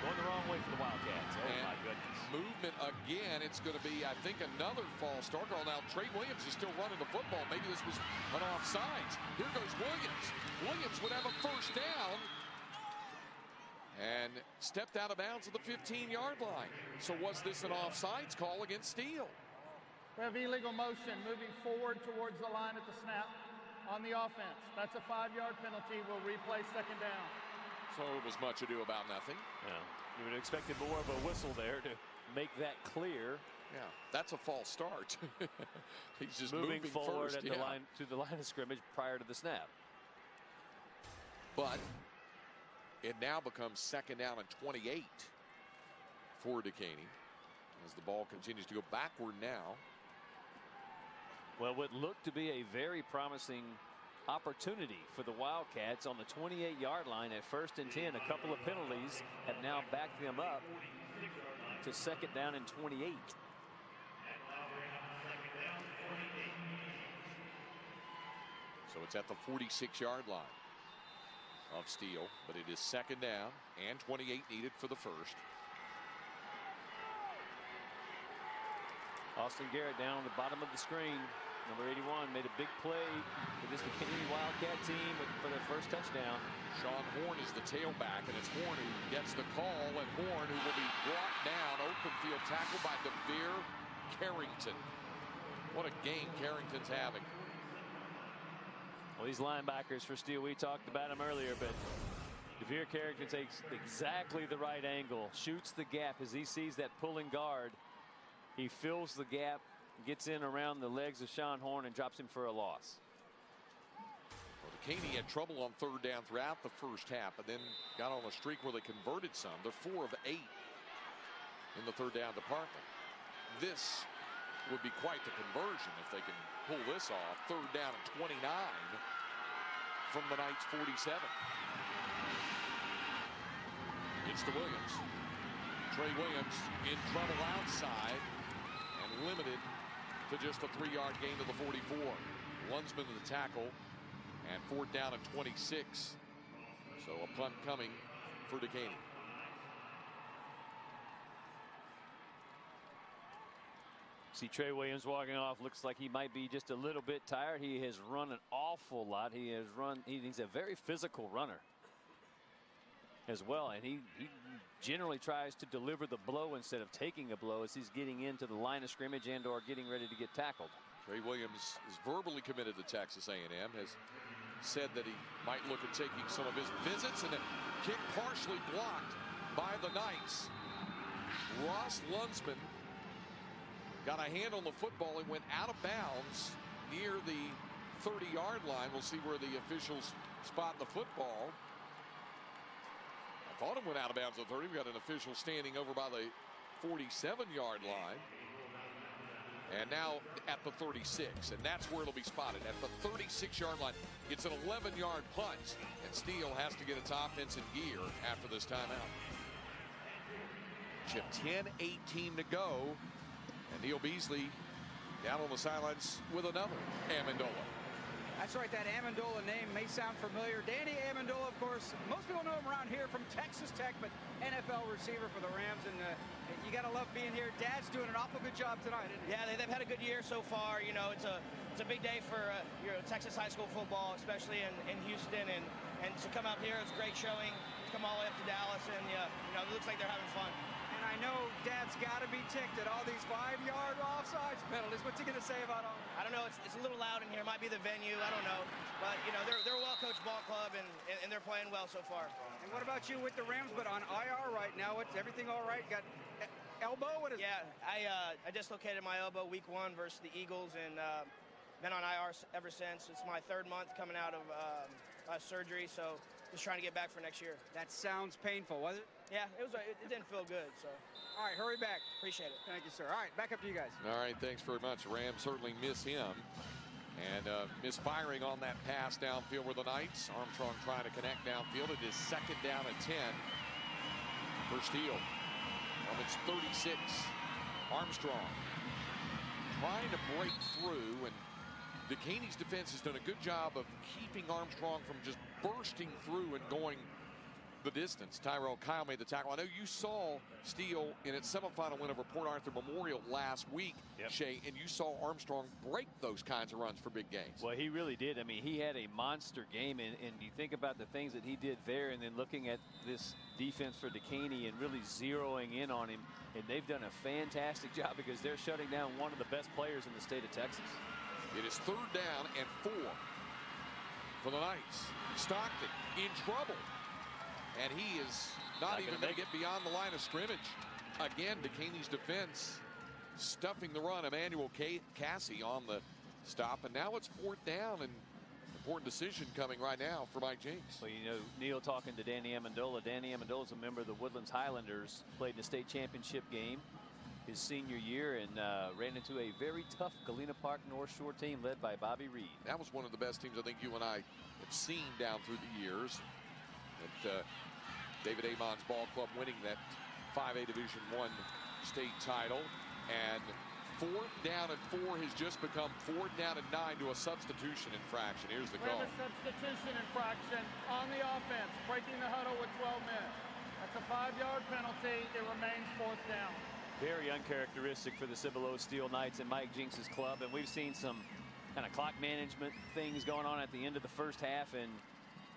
going the wrong way for the Wildcats. Oh, and my goodness. Movement again. It's going to be, I think, another false start call. Now, Trey Williams is still running the football. Maybe this was an offsides. Here goes Williams. Williams would have a first down and stepped out of bounds at the 15-yard line. So was this an offsides call against Steele? We have illegal motion moving forward towards the line at the snap on the offense. That's a 5-yard penalty. We'll replay second down. So it was much ado about nothing. Yeah, you would have expected more of a whistle there to make that clear. Yeah, that's a false start. He's just moving forward first, at the line to the line of scrimmage prior to the snap. But it now becomes second down and 28 for Dekaney as the ball continues to go backward now. Well, what looked to be a very promising opportunity for the Wildcats on the 28-yard line at 1st and 10. A couple of penalties have now backed them up to second down and 28. So it's at the 46-yard line of Steele, but it is second down and 28 needed for the first. Austin Garrett down on the bottom of the screen. Number 81 made a big play for this Dekaney Wildcat team for their first touchdown. Sean Horn is the tailback, and it's Horn who gets the call, and Horn who will be brought down. Open field tackle by DeVere Carrington. What a game Carrington's having. Well, these linebackers for Steele, we talked about them earlier, but DeVere Carrington takes exactly the right angle, shoots the gap as he sees that pulling guard. He fills the gap gets in around the legs of Sean Horn and drops him for a loss. Well, Dekaney had trouble on third down throughout the first half, but then got on a streak where they converted some. They're 4 of 8 in the third down department. This would be quite the conversion if they can pull this off. Third down and 29 from the Knights' 47. It's to Williams. Trey Williams in trouble outside and limited to just a 3-yard gain to the 44. Lunsman to the tackle, and fourth down and 26. So a punt coming for Dekaney. See Trey Williams walking off. Looks like he might be just a little bit tired. He has run an awful lot. He's a very physical runner as well, and he generally tries to deliver the blow instead of taking a blow as he's getting into the line of scrimmage and or getting ready to get tackled. Trey Williams is verbally committed to Texas A&M, has said that he might look at taking some of his visits, and a kick partially blocked by the Knights. Ross Lunsman got a hand on the football and went out of bounds near the 30-yard line. We'll see where the officials spot the football. I thought it went out of bounds at 30. We got an official standing over by the 47-yard line. And now at the 36, and that's where it'll be spotted, at the 36-yard line. It's an 11-yard punt, and Steele has to get its offense in gear after this timeout. Chip, 10:18 to go, and Neil Beasley down on the sidelines with another Amendola. That's right, that Amendola name may sound familiar. Danny Amendola, of course, most people know him around here from Texas Tech, but NFL receiver for the Rams, and you got to love being here. Dad's doing an awful good job tonight, isn't he? Yeah, they've had a good year so far. You know, it's a big day for Texas high school football, especially in Houston, and to come out here, it's a great showing. To come all the way up to Dallas, and it looks like they're having fun. And I know Dad's got to be ticked at all these 5-yard offsides penalties. What's he going to say about all that? I don't know. It's a little loud in here. It might be the venue. I don't know. But, they're a well-coached ball club, and they're playing well so far. And what about you with the Rams, but on IR right now? What's everything all right? Got elbow? What is Yeah, I dislocated my elbow week 1 versus the Eagles, and been on IR ever since. It's my 3rd month coming out of surgery, so just trying to get back for next year. That sounds painful, was it? Yeah, it didn't feel good, so. All right, hurry back. Appreciate it. Thank you, sir. All right, back up to you guys. All right, thanks very much. Rams certainly miss him. And misfiring on that pass downfield where the Knights. Armstrong trying to connect downfield. It is 2nd down and 10 for Steele. From its 36, Armstrong trying to break through, and Dekaney's defense has done a good job of keeping Armstrong from just bursting through and going the distance. Tyrell Kyle made the tackle. I know you saw Steele in its semifinal win over Port Arthur Memorial last week, Shay, and you saw Armstrong break those kinds of runs for big gains. Well, he really did. I mean, he had a monster game, and you think about the things that he did there, and then looking at this defense for Dekaney and really zeroing in on him, and they've done a fantastic job because they're shutting down one of the best players in the state of Texas. It is 3rd down and 4 for the Knights. Stockton in trouble. And he is not even going to get beyond the line of scrimmage. Again, Dekaney's defense stuffing the run. Emmanuel Cassie on the stop. And now it's 4th down, and important decision coming right now for Mike Jinks. Well, Neil talking to Danny Amendola. Danny Amendola is a member of the Woodlands Highlanders. Played in the state championship game his senior year, and ran into a very tough Galena Park North Shore team led by Bobby Reed. That was one of the best teams I think you and I have seen down through the years. David Amon's ball club winning that 5A Division I state title. And 4th down and 4 has just become 4th down and 9 to a substitution infraction. Here's the We call. have a substitution infraction on the offense, breaking the huddle with 12 men. That's a 5-yard penalty. It remains 4th down. Very uncharacteristic for the Cibilo Steel Knights and Mike Jinks' club, and we've seen some kind of clock management things going on at the end of the first half, and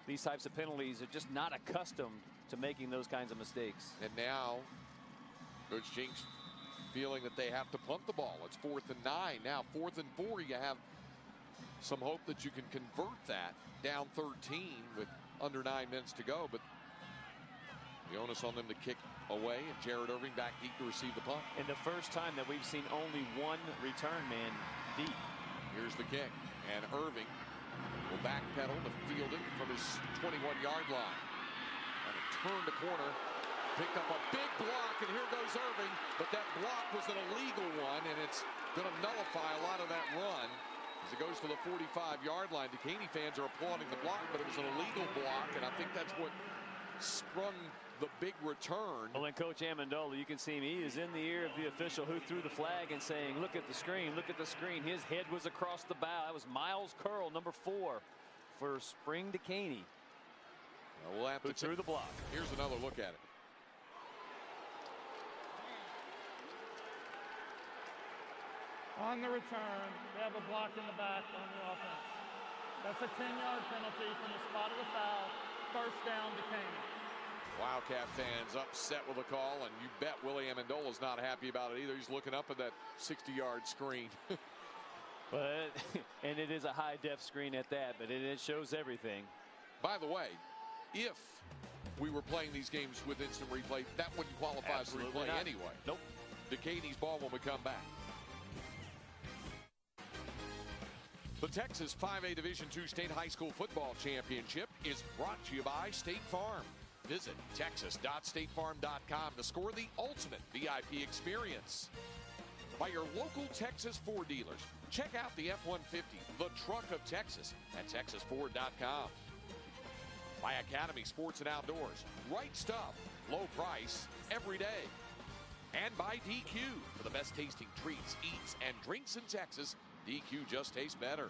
these types of penalties are just not accustomed to making those kinds of mistakes. And now Coach Jinks feeling that they have to punt the ball. It's 4th and 9. Now 4th and 4, you have some hope that you can convert that down 13 with under 9 minutes to go. But The onus on them to kick away, and Jared Irving back deep to receive the punt. And the first time that we've seen only one return man deep. Here's the kick, and Irving will backpedal to field it from his 21-yard line. And a turn to corner, picked up a big block, and here goes Irving. But that block was an illegal one, and it's going to nullify a lot of that run as it goes to the 45-yard line. Dekaney fans are applauding the block, but it was an illegal block, and I think that's what sprung the big return. Well, and Coach Amendola, you can see him. He is in the ear of the official who threw the flag and saying, look at the screen, look at the screen. His head was across the bow. That was Miles Curl, number 4 for Spring Dekaney. We'll have to through the block. Here's another look at it. On the return, they have a block in the back on the offense. That's a 10-yard penalty from the spot of the foul. First down, Dekaney. Wildcat fans upset with the call, and you bet Willie Amendola's not happy about it either. He's looking up at that 60-yard screen. But and it is a high-def screen at that, but it shows everything. By the way, if we were playing these games with instant replay, that wouldn't qualify as replay anyway. Nope. Dekaney's ball when we come back. The Texas 5A Division II State High School Football Championship is brought to you by State Farm. Visit texas.statefarm.com to score the ultimate VIP experience. By your local Texas Ford dealers. Check out the F-150, the truck of Texas, at texasford.com. By Academy Sports and Outdoors. Right stuff, low price, every day. And by DQ, for the best tasting treats, eats, and drinks in Texas. DQ just tastes better.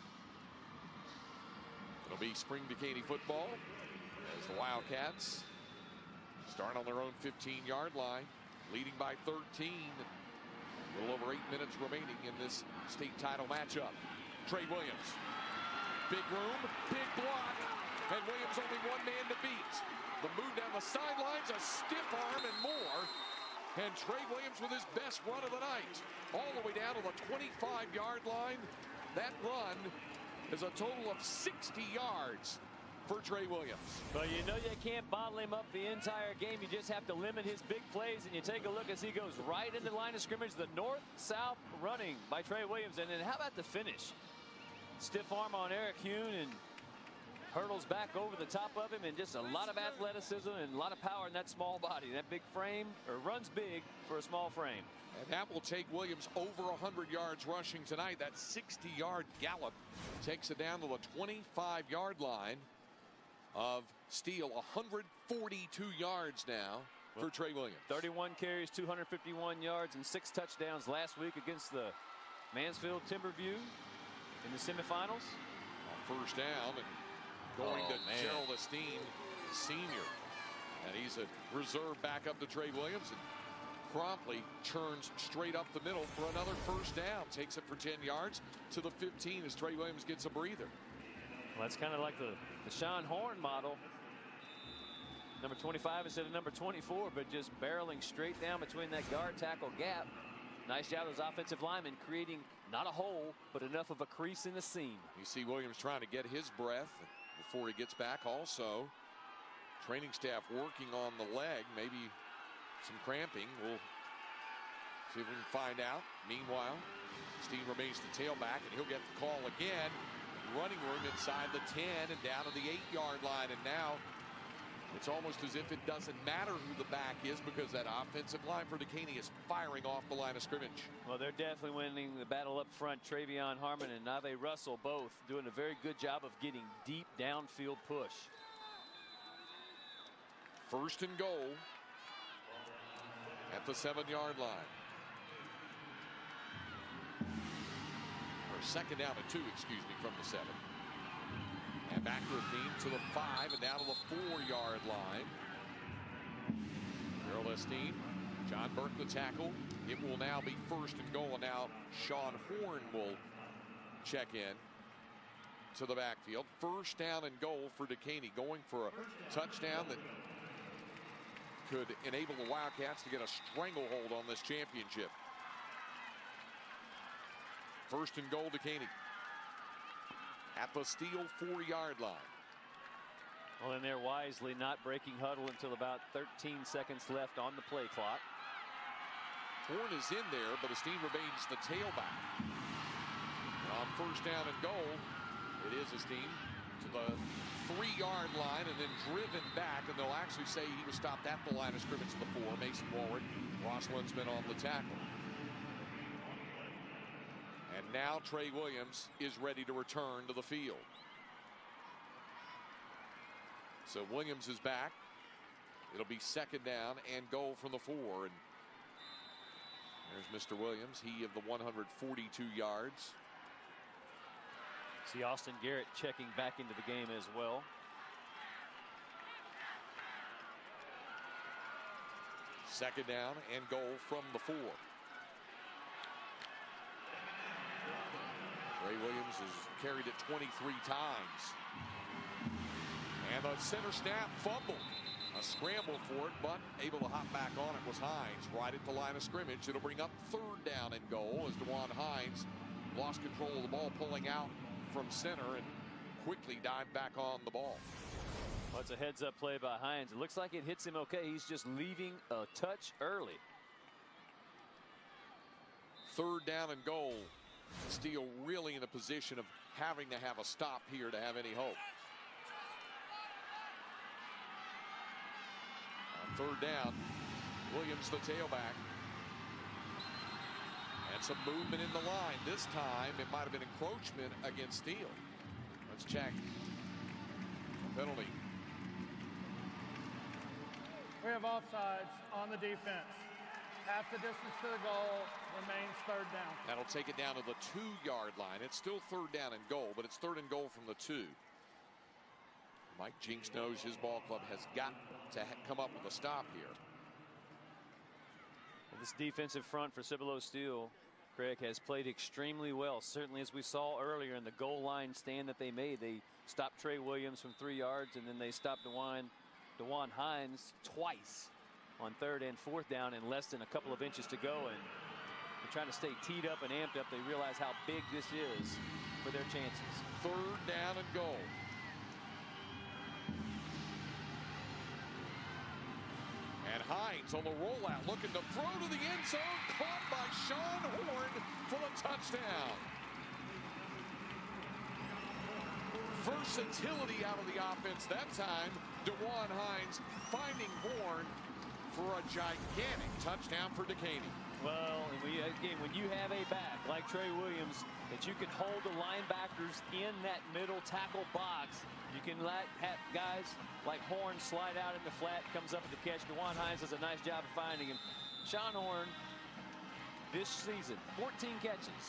It'll be Spring Dekaney football as the Wildcats start on their own 15-yard line, leading by 13. A little over 8 minutes remaining in this state title matchup. Trey Williams, big room, big block, and Williams only one man to beat. The move down the sidelines, a stiff arm and more. And Trey Williams with his best run of the night. All the way down to the 25-yard line. That run is a total of 60 yards for Trey Williams. Well, you know you can't bottle him up the entire game. You just have to limit his big plays, and you take a look as he goes right into the line of scrimmage. The north-south running by Trey Williams. And then how about the finish? Stiff arm on Eric Hune and hurdles back over the top of him, and just a lot of athleticism and a lot of power in that small body. That big frame, or runs big for a small frame. And that will take Williams over 100 yards rushing tonight. That 60-yard gallop takes it down to the 25-yard line of Steele. 142 yards now for Trey Williams. 31 carries, 251 yards, and 6 touchdowns last week against the Mansfield Timberview in the semifinals. First down, and going to Gerald Esteen, senior. And he's a reserve backup to Trey Williams, and promptly churns straight up the middle for another first down. Takes it for 10 yards to the 15 as Trey Williams gets a breather. Well, that's kind of like the Sean Horn model. Number 25 instead of number 24, but just barreling straight down between that guard tackle gap. Nice job of those offensive linemen creating not a hole, but enough of a crease in the seam. You see Williams trying to get his breath before he gets back. Also, training staff working on the leg, maybe some cramping. We'll see if we can find out. Meanwhile, Steele remains the tailback, and he'll get the call again. Running room inside the 10 and down to the 8-yard line, and now it's almost as if it doesn't matter who the back is, because that offensive line for Dekaney is firing off the line of scrimmage. Well, they're definitely winning the battle up front. Travion Harmon and Nave Russell both doing a very good job of getting deep downfield push. First and goal at the 7-yard line. Or second down and 2, excuse me, from the 7. And back to the theme to the 5 and down to the 4-yard line. Gerald Esteen, John Burke the tackle. It will now be first and goal, and now Sean Horn will check in to the backfield. First down and goal for Dekaney, going for a touchdown that could enable the Wildcats to get a stranglehold on this championship. First and goal, Dekaney at the Steele 4-yard line. Well, in there wisely, not breaking huddle until about 13 seconds left on the play clock. Horn is in there, but Esteem remains the tailback. On first down and goal, it is Esteem to the 3-yard line and then driven back, and they'll actually say he was stopped at the line of scrimmage to the 4. Mason Walward, Ross Linsman on the tackle. And now Trey Williams is ready to return to the field. So Williams is back. It'll be second down and goal from the 4. And there's Mr. Williams, he of the 142 yards. See Austin Garrett checking back into the game as well. Second down and goal from the 4. Trey Williams has carried it 23 times. And the center snap fumbled. A scramble for it, but able to hop back on it was Hines right at the line of scrimmage. It'll bring up third down and goal as DeJuan Hines lost control of the ball, pulling out from center and quickly dived back on the ball. Well, it's a heads-up play by Hines. It looks like it hits him okay. He's just leaving a touch early. Third down and goal. Steele really in a position of having to have a stop here to have any hope. On third down, Williams the tailback. And some movement in the line. This time it might have been encroachment against Steele. Let's check. Penalty. We have offsides on the defense. Half the distance to the goal, remains third down. That'll take it down to the 2-yard line. It's still third down and goal, but it's third and goal from the 2. Mike Jinks knows his ball club has got to come up with a stop here. Well, this defensive front for Cibilo Steele, Craig, has played extremely well. Certainly, as we saw earlier in the goal line stand that they made, they stopped Trey Williams from 3 yards, and then they stopped DeJuan Hines twice on third and fourth down in less than a couple of inches to go, and they're trying to stay teed up and amped up. They realize how big this is for their chances. Third down and goal. And Hines on the rollout, looking to throw to the end zone, caught by Sean Horn for the touchdown. Versatility out of the offense that time. DeJuan Hines finding Horn for a gigantic touchdown for Dekaney. Well, again, when you have a back like Trey Williams that you can hold the linebackers in that middle tackle box, you can have guys like Horn slide out in the flat, comes up with the catch. DeJuan Hines does a nice job of finding him. Sean Horn, this season, 14 catches.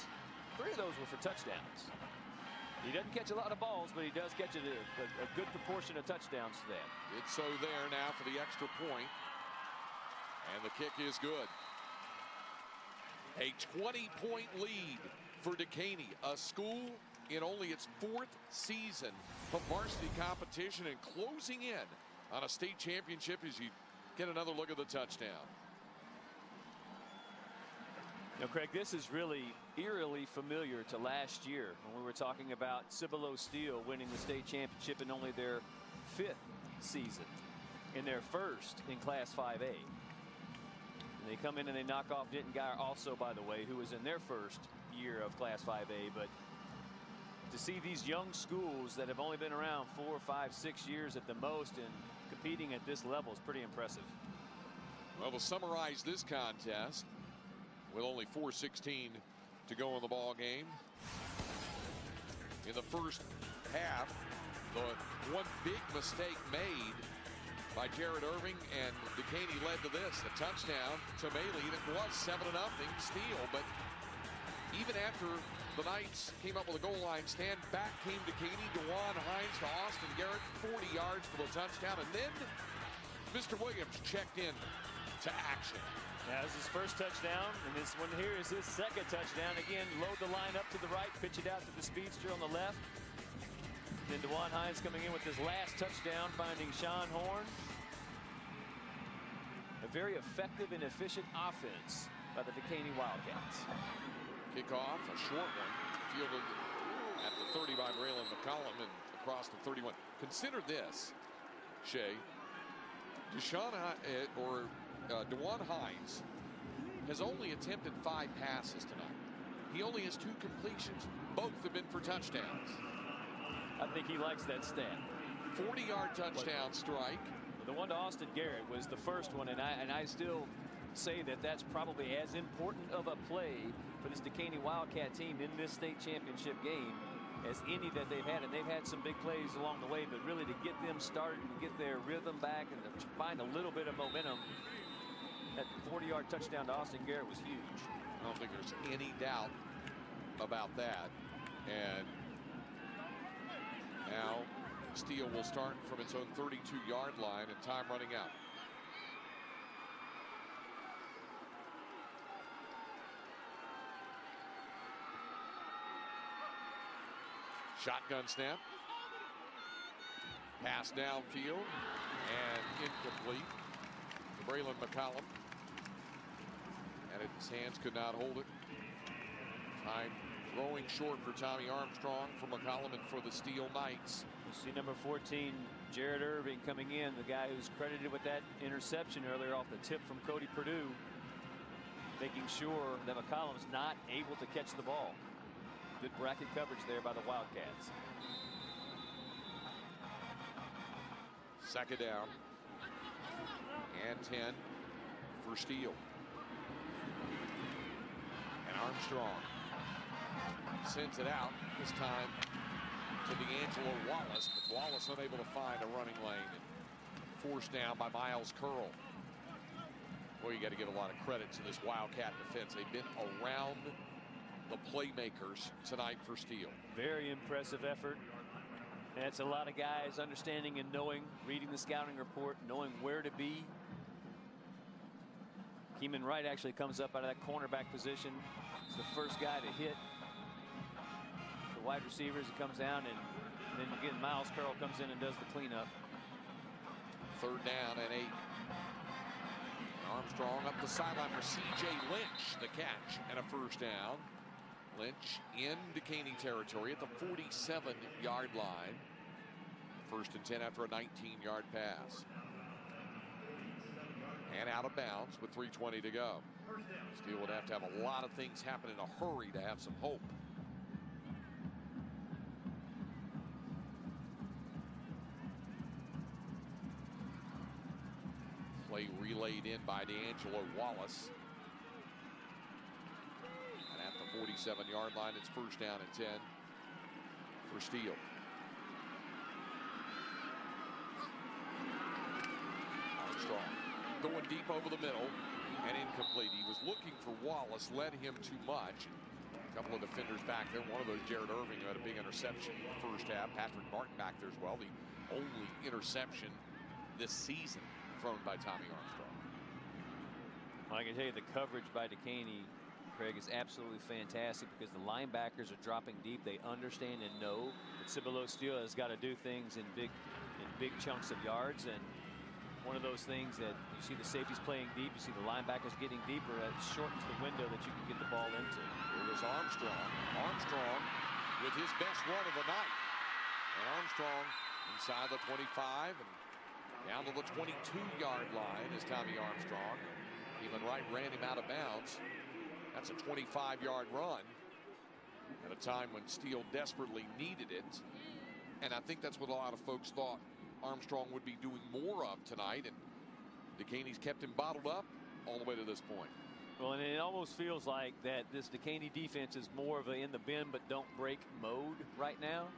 3 of those were for touchdowns. He doesn't catch a lot of balls, but he does catch a good proportion of touchdowns to that. It's so there now for the extra point. And the kick is good. A 20-point lead for Dekaney, a school in only its 4th season of varsity competition and closing in on a state championship as you get another look at the touchdown. Now, Craig, this is really eerily familiar to last year when we were talking about Cibilo Steele winning the state championship in only their 5th season, in their first in Class 5A. And they come in and they knock off Denton Guyer also, by the way, who was in their first year of Class 5A. But to see these young schools that have only been around 4, 5, 6 years at the most and competing at this level is pretty impressive. Well, to summarize this contest, with only 4:16 to go in the ball game. In the first half, the one big mistake made by Jared Irving, and Dekaney led to this, a touchdown to Maley that was 7-0 Steele. But even after the Knights came up with a goal line stand, back came Dekaney. DeJuan Hines to Austin Garrett, 40 yards for the touchdown, and then Mr. Williams checked in to action. That was his first touchdown, and this one here is his second touchdown. Again, load the line up to the right, pitch it out to the speedster on the left. Then DeJuan Hines coming in with his last touchdown, finding Sean Horn. A very effective and efficient offense by the Dekaney Wildcats. Kickoff, a short one, fielded at the 30 by Braylon McCollum and across the 31. Consider this. Shea. DeJuan Hines has only attempted 5 passes tonight. He only has 2 completions. Both have been for touchdowns. I think he likes that stat. 40-yard touchdown strike. The one to Austin Garrett was the first one, and I still say that that's probably as important of a play for this Dekaney Wildcat team in this state championship game as any that they've had. And they've had some big plays along the way, but really to get them started and get their rhythm back and to find a little bit of momentum, that 40-yard touchdown to Austin Garrett was huge. I don't think there's any doubt about that. And now Steele will start from its own 32-yard line and time running out. Shotgun snap. Pass downfield and incomplete to Braylon McCollum. And his hands could not hold it. Time throwing short for Tommy Armstrong, for McCollum, and for the Steele Knights. You see number 14, Jared Irving, coming in, the guy who's credited with that interception earlier off the tip from Cody Purdue, making sure that McCollum's not able to catch the ball. Good bracket coverage there by the Wildcats. Second down and 10 for Steele. And Armstrong sends it out, this time to D'Angelo Wallace, but Wallace unable to find a running lane and forced down by Miles Curl. Well, you got to give a lot of credit to this Wildcat defense. They've been around the playmakers tonight for Steele. Very impressive effort. And it's a lot of guys understanding and knowing, reading the scouting report, knowing where to be. Keeman Wright actually comes up out of that cornerback position. He's the first guy to hit the wide receivers. He comes down, and then again Miles Curl comes in and does the cleanup. Third down and 8. Armstrong up the sideline for C.J. Lynch, the catch and a first down. Lynch in Dekaney territory at the 47-yard line. First and 10 after a 19-yard pass. And out of bounds with 3:20 to go. Steele would have to have a lot of things happen in a hurry to have some hope. Play relayed in by D'Angelo Wallace. And at the 47-yard line, it's first down and 10 for Steele. Armstrong going deep over the middle and incomplete. He was looking for Wallace, led him too much. A couple of defenders back there. One of those, Jared Irving, who had a big interception in the first half. Patrick Martin back there as well. The only interception this season thrown by Tommy Armstrong. Well, I can tell you the coverage by Dekaney, Craig, is absolutely fantastic because the linebackers are dropping deep. They understand and know that Cibilo Steele has got to do things in big chunks of yards, and one of those things that you see the safeties playing deep, you see the linebackers getting deeper, that shortens the window that you can get the ball into. Here goes Armstrong. Armstrong with his best run of the night. And Armstrong inside the 25 and down to the 22-yard line is Tommy Armstrong. Keelan Wright ran him out of bounds. That's a 25-yard run at a time when Steele desperately needed it. And I think that's what a lot of folks thought Armstrong would be doing more of tonight, and Dekaney's kept him bottled up all the way to this point. Well, and it almost feels like that this Dekaney defense is more of a in the bend but don't break mode right now.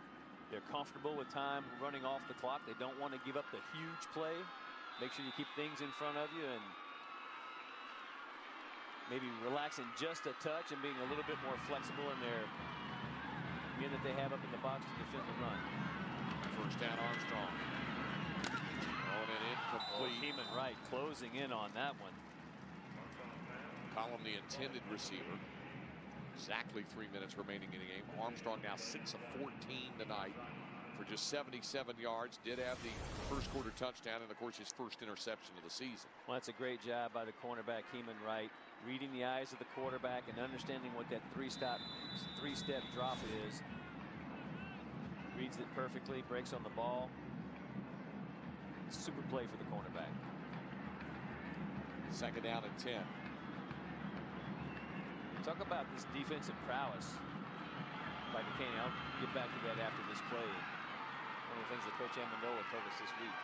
They're comfortable with time running off the clock. They don't want to give up the huge play. Make sure you keep things in front of you and maybe relaxing just a touch and being a little bit more flexible in their men that they have up in the box to defend the run. First down, Armstrong. Oh, and incomplete. Keeman Wright closing in on that one. Column, the intended receiver. Exactly 3 minutes remaining in the game. Armstrong now 6 of 14 tonight for just 77 yards. Did have the first quarter touchdown and, of course, his first interception of the season. Well, that's a great job by the cornerback, Keeman Wright, reading the eyes of the quarterback and understanding what that three-step drop is. Reads it perfectly, breaks on the ball. super play for the cornerback. Second down and 10. Talk about this defensive prowess by Dekaney. I'll get back to that after this play. One of the things that Coach Amendola told us this week.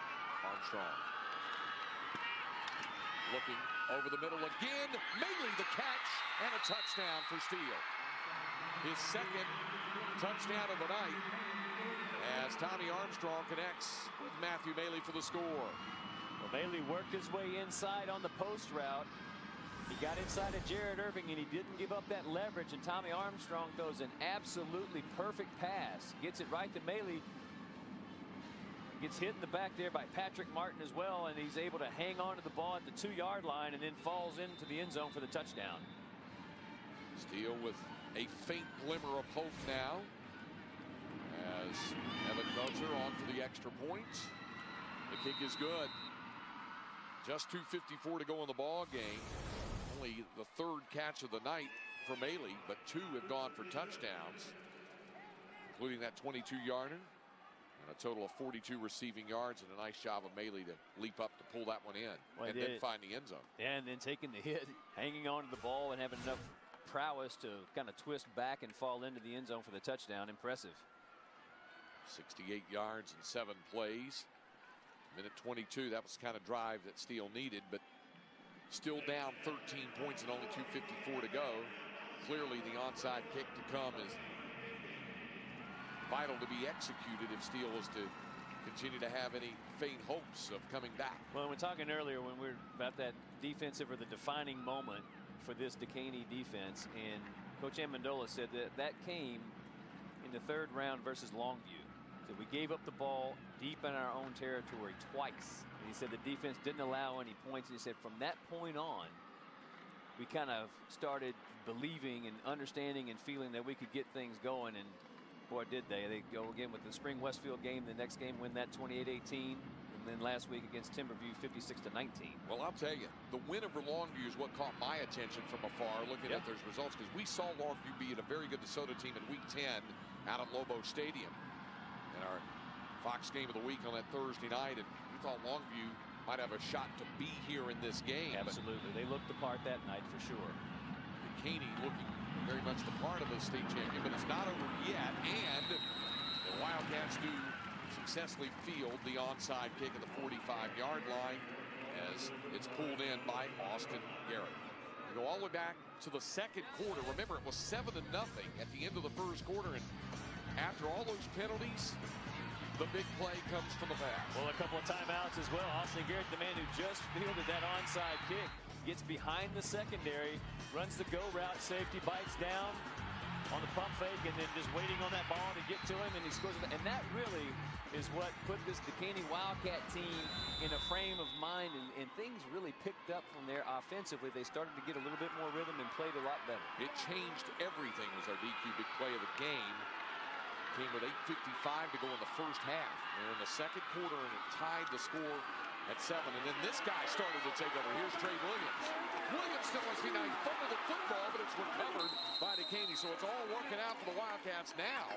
Armstrong looking over the middle again. Mainly the catch and a touchdown for Steele. His second touchdown of the night as Tommy Armstrong connects with Matthew Maley for the score. Well, Maley worked his way inside on the post route. He got inside of Jared Irving, and he didn't give up that leverage, and Tommy Armstrong throws an absolutely perfect pass. Gets it right to Maley. Gets hit in the back there by Patrick Martin as well, and he's able to hang on to the ball at the 2-yard line and then falls into the end zone for the touchdown. Steele with a faint glimmer of hope now as Evan Gutzer on for the extra point. The kick is good. Just 2:54 to go in the ball game. Only the third catch of the night for Maley, but 2 have gone for touchdowns, including that 22-yarder. And a total of 42 receiving yards, and a nice job of Maley to leap up to pull that one in and then find the end zone. And then taking the hit, hanging on to the ball, and having enough prowess to kind of twist back and fall into the end zone for the touchdown. Impressive. 68 yards and 7 plays. Minute 22, that was the kind of drive that Steele needed, but still down 13 points and only 2:54 to go. Clearly the onside kick to come is vital to be executed if Steele is to continue to have any faint hopes of coming back. Well, we're talking earlier when we're about that defensive or the defining moment for this Dekaney defense, and Coach Amendola said that that came in the 3rd round versus Longview. So we gave up the ball deep in our own territory twice. And he said the defense didn't allow any points. And he said from that point on, we kind of started believing and understanding and feeling that we could get things going. And boy, did they. They go again with the Spring Westfield game. The next game win that 28-18. And then last week against Timberview, 56-19. Well, I'll tell you, the win over Longview is what caught my attention from afar, looking at those results, because we saw Longview beat a very good DeSoto team in Week 10 out at Lobo Stadium. In our Fox game of the week on that Thursday night, and we thought Longview might have a shot to be here in this game. Absolutely. They looked the part that night for sure. Dekaney looking very much the part of a state champion, but it's not over yet, and the Wildcats do successfully field the onside kick at the 45-yard line as it's pulled in by Austin Garrett. We go all the way back to the second quarter. Remember, it was 7-0 at the end of the first quarter, and after all those penalties, the big play comes from the pass. Well, a couple of timeouts as well. Austin Garrett, the man who just fielded that onside kick, gets behind the secondary, runs the go route, safety bites down on the pump fake, and then just waiting on that ball to get to him, and he scores it. And that really is what put this Dekaney Wildcat team in a frame of mind, and things really picked up from there offensively. They started to get a little bit more rhythm and played a lot better. It changed everything, was our DQ big play of the game. Came with 8:55 to go in the first half. They're in the second quarter, and it tied the score at 7. And then this guy started to take over. Here's Trey Williams. Williams still has been a fumble the football, but it's recovered by Dekaney. So it's all working out for the Wildcats now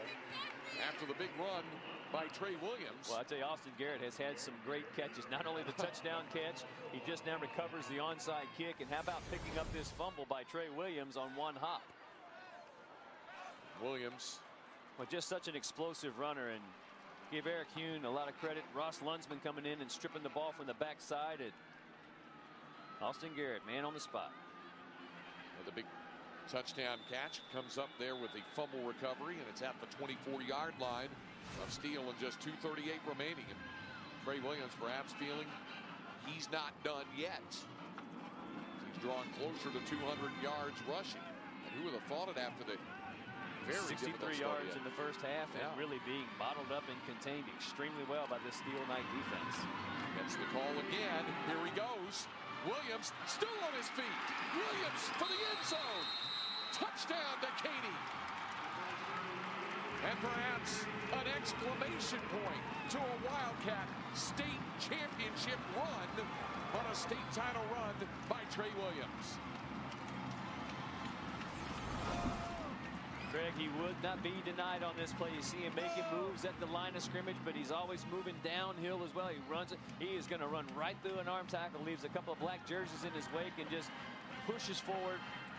after the big run by Trey Williams. Well, I tell you, Austin Garrett has had some great catches. Not only the touchdown catch, he just now recovers the onside kick. And how about picking up this fumble by Trey Williams on one hop? Williams. Well, just such an explosive runner, and give Eric Hune a lot of credit. Ross Lunsman coming in and stripping the ball from the backside. And Austin Garrett, man on the spot. Well, the big touchdown catch comes up there with a fumble recovery, and it's at the 24-yard line of Steele, and just 2:38 remaining. And Trey Williams perhaps feeling he's not done yet. He's drawn closer to 200 yards rushing. And who would have thought it after the very 63 yards in the first half, and really being bottled up and contained extremely well by this Steele Knight defense. Gets the call again. Here he goes. Williams still on his feet. Williams for the end zone. Touchdown, Dekaney. And perhaps an exclamation point to a Wildcat state championship run on a state title run by Trey Williams. Greg, he would not be denied on this play. You see him making moves at the line of scrimmage, but he's always moving downhill as well. He runs it. He is going to run right through an arm tackle, leaves a couple of black jerseys in his wake, and just pushes forward,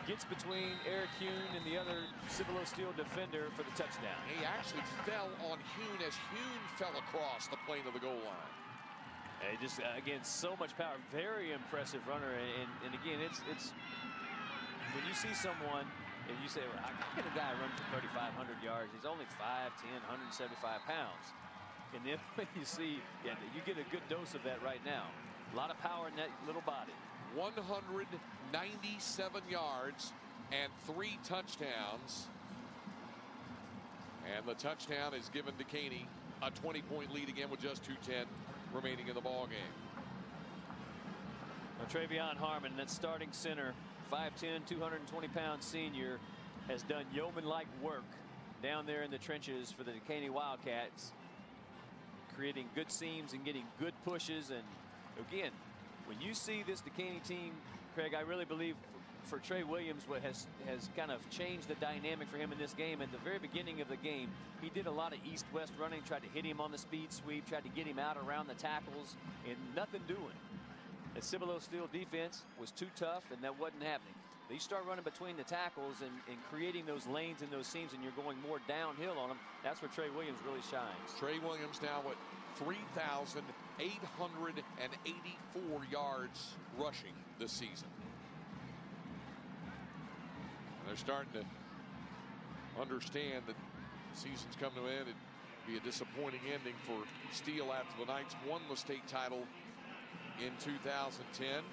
gets between Eric Hune and the other Cibilo Steele defender for the touchdown. He actually fell on Hune as Hune fell across the plane of the goal line. And just, again, so much power. Very impressive runner. And again, it's when you see someone, and you say, well, how can a guy run for 3,500 yards? He's only 5'10", 175 pounds. And then when you see, yeah, you get a good dose of that right now. A lot of power in that little body. 197 yards and 3 touchdowns. And the touchdown is given to Dekaney. A 20-point lead again with just 2:10 remaining in the ball game. Now, Travion Harmon, that starting center, 5'10", 220-pound senior, has done yeoman-like work down there in the trenches for the Dekaney Wildcats, creating good seams and getting good pushes. And again, when you see this Dekaney team, Craig, I really believe for Trey Williams, what has kind of changed the dynamic for him in this game. At the very beginning of the game, he did a lot of east-west running, tried to hit him on the speed sweep, tried to get him out around the tackles, and nothing doing. The Cibilo Steele defense was too tough, and that wasn't happening. You start running between the tackles and creating those lanes and those seams, and you're going more downhill on them. That's where Trey Williams really shines. Trey Williams now at 3,884 yards rushing this season. And they're starting to understand that the season's come to an end. It'd be a disappointing ending for Steele after the Knights won the state title in 2010.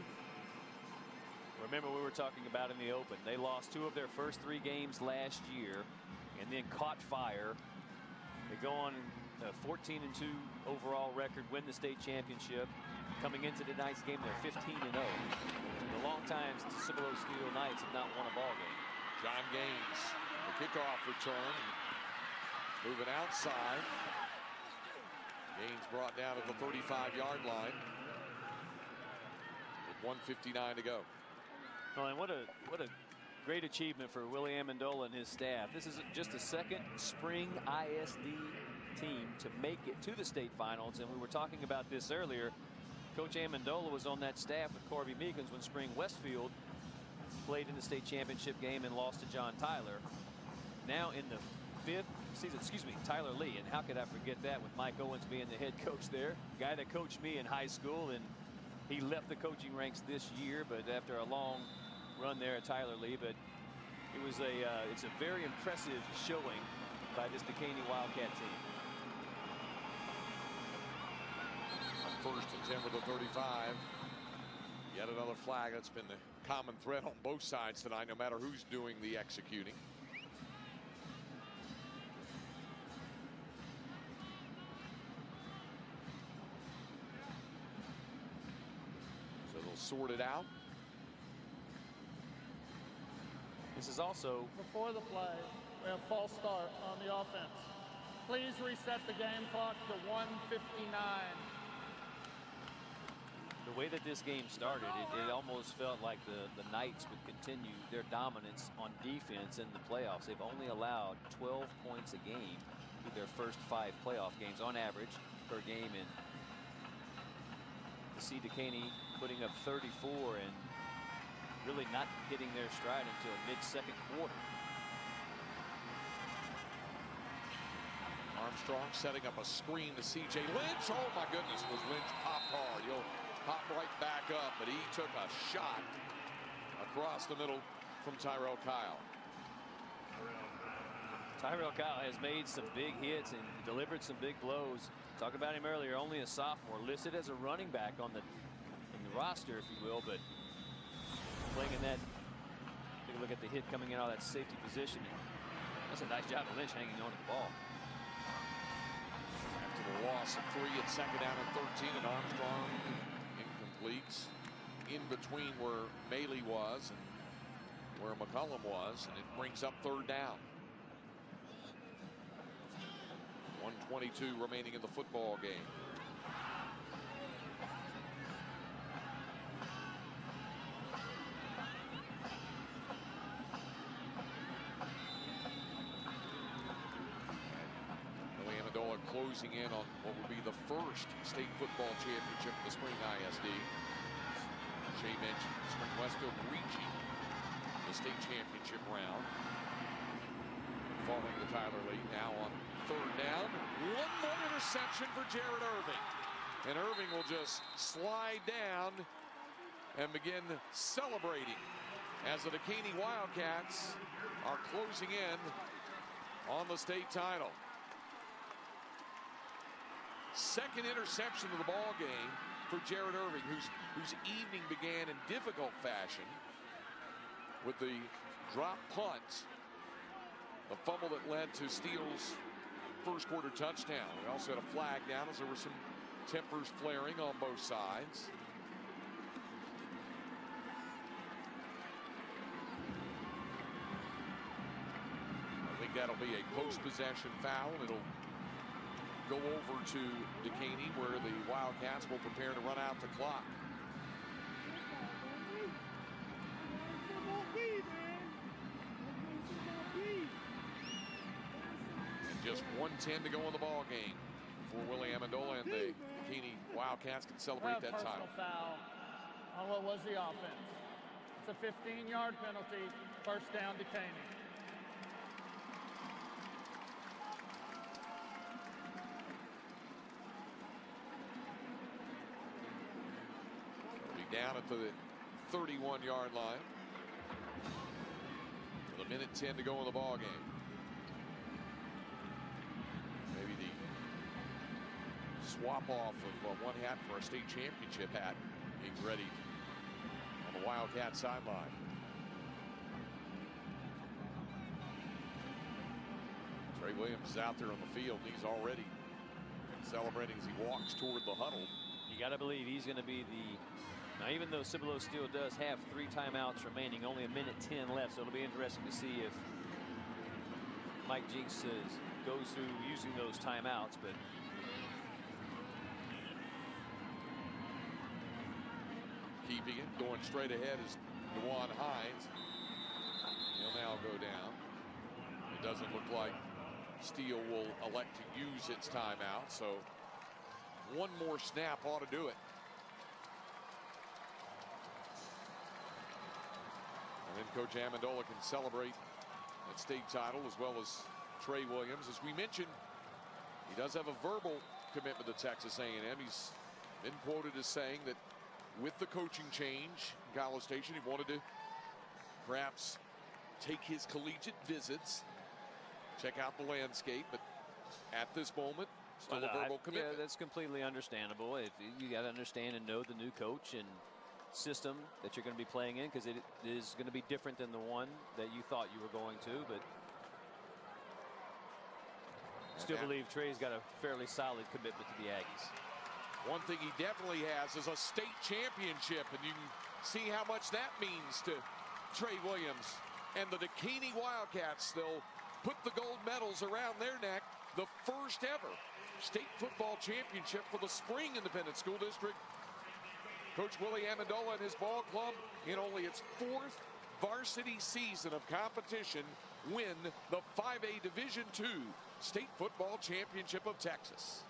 Remember, we were talking about in the open, they lost 2 of their first 3 games last year and then caught fire. They go on a 14-2 overall record, win the state championship. Coming into tonight's game, they're 15-0. The long-time Cibilo Steele Knights have not won a ball game. John Gaines, the kickoff return, moving outside. Gaines brought down at the 35-yard line. 1:59 to go. Well, and what a great achievement for Willie Amendola and his staff. This is just the second spring ISD team to make it to the state finals, and we were talking about this earlier. Coach Amendola was on that staff with Corby Meekins when Spring Westfield played in the state championship game and lost to John Tyler. Now in the 5th season, Tyler Lee, and how could I forget that with Mike Owens being the head coach there, guy that coached me in high school, and he left the coaching ranks this year, but after a long run there at Tyler Lee. But it was it's a very impressive showing by this Dekaney Wildcat team. First and 10 with the 35. Yet another flag. That's been the common thread on both sides tonight, no matter who's doing the executing. Sort it out. This is also before the play. We have false start on the offense. Please reset the game clock to 1:59. The way that this game started, it almost felt like the Knights would continue their dominance on defense in the playoffs. They've only allowed 12 points a game through their first 5 playoff games on average per game, and to see Dekaney putting up 34 and really not hitting their stride until mid-second quarter. Armstrong setting up a screen to C.J. Lynch. Oh my goodness, was Lynch popped hard. He'll pop right back up, but he took a shot across the middle from Tyrell Kyle. Tyrell Kyle has made some big hits and delivered some big blows. Talked about him earlier, only a sophomore, listed as a running back on the roster, if you will, but playing in that, take a look at the hit coming in out of that safety position. That's a nice job of Lynch hanging on to the ball. After the loss of 3 at second down and 13, and Armstrong incompletes in between where Maley was and where McCullum was, and it brings up 3rd down. 1:22 remaining in the football game. closing in on what would be the first state football championship of the spring ISD. Shea mentioned Spring Westfield reaching the state championship round. Falling to Tyler Lee now on third down. One more interception for Jared Irving. And Irving will just slide down and begin celebrating as the Dekaney Wildcats are closing in on the state title. Second interception of the ball game for Jared Irving, whose evening began in difficult fashion with the drop punt, the fumble that led to Steele's first quarter touchdown. We also had a flag down as there were some tempers flaring on both sides. I think that'll be a post-possession foul. It'll go over to Dekaney, where the Wildcats will prepare to run out the clock. And just 1:10 to go in the ball game for Willie Amendola, and the Dekaney Wildcats can celebrate that title. Foul on what was the offense. It's a 15-yard penalty. First down, Dekaney. Down at the 31-yard line with 1:10 to go in the ball game. Maybe the swap off of one hat for a state championship hat being ready on the Wildcat sideline. Trey Williams is out there on the field. He's already celebrating as he walks toward the huddle. You got to believe he's going to be the. Now, even though Cibilo Steele does have 3 timeouts remaining, only 1:10 left, so it'll be interesting to see if Mike Jinks goes through using those timeouts. But keeping it, going straight ahead is DeJuan Hines. He'll now go down. It doesn't look like Steele will elect to use its timeout, so one more snap ought to do it. And then Coach Amendola can celebrate that state title, as well as Trey Williams. As we mentioned, he does have a verbal commitment to Texas A&M. He's been quoted as saying that with the coaching change in College Station, he wanted to perhaps take his collegiate visits, check out the landscape, but at this moment, still a verbal commitment. Yeah, that's completely understandable. You got to understand and know the new coach and system that you're going to be playing in, because it is going to be different than the one that you thought you were going to, but still believe Trey's got a fairly solid commitment to the Aggies. One thing he definitely has is a state championship, and you can see how much that means to Trey Williams and the Dekaney Wildcats. They'll put the gold medals around their neck, the first ever state football championship for the Spring Independent School District. Coach Willie Amendola and his ball club, in only its 4th varsity season of competition, win the 5A Division II State Football Championship of Texas.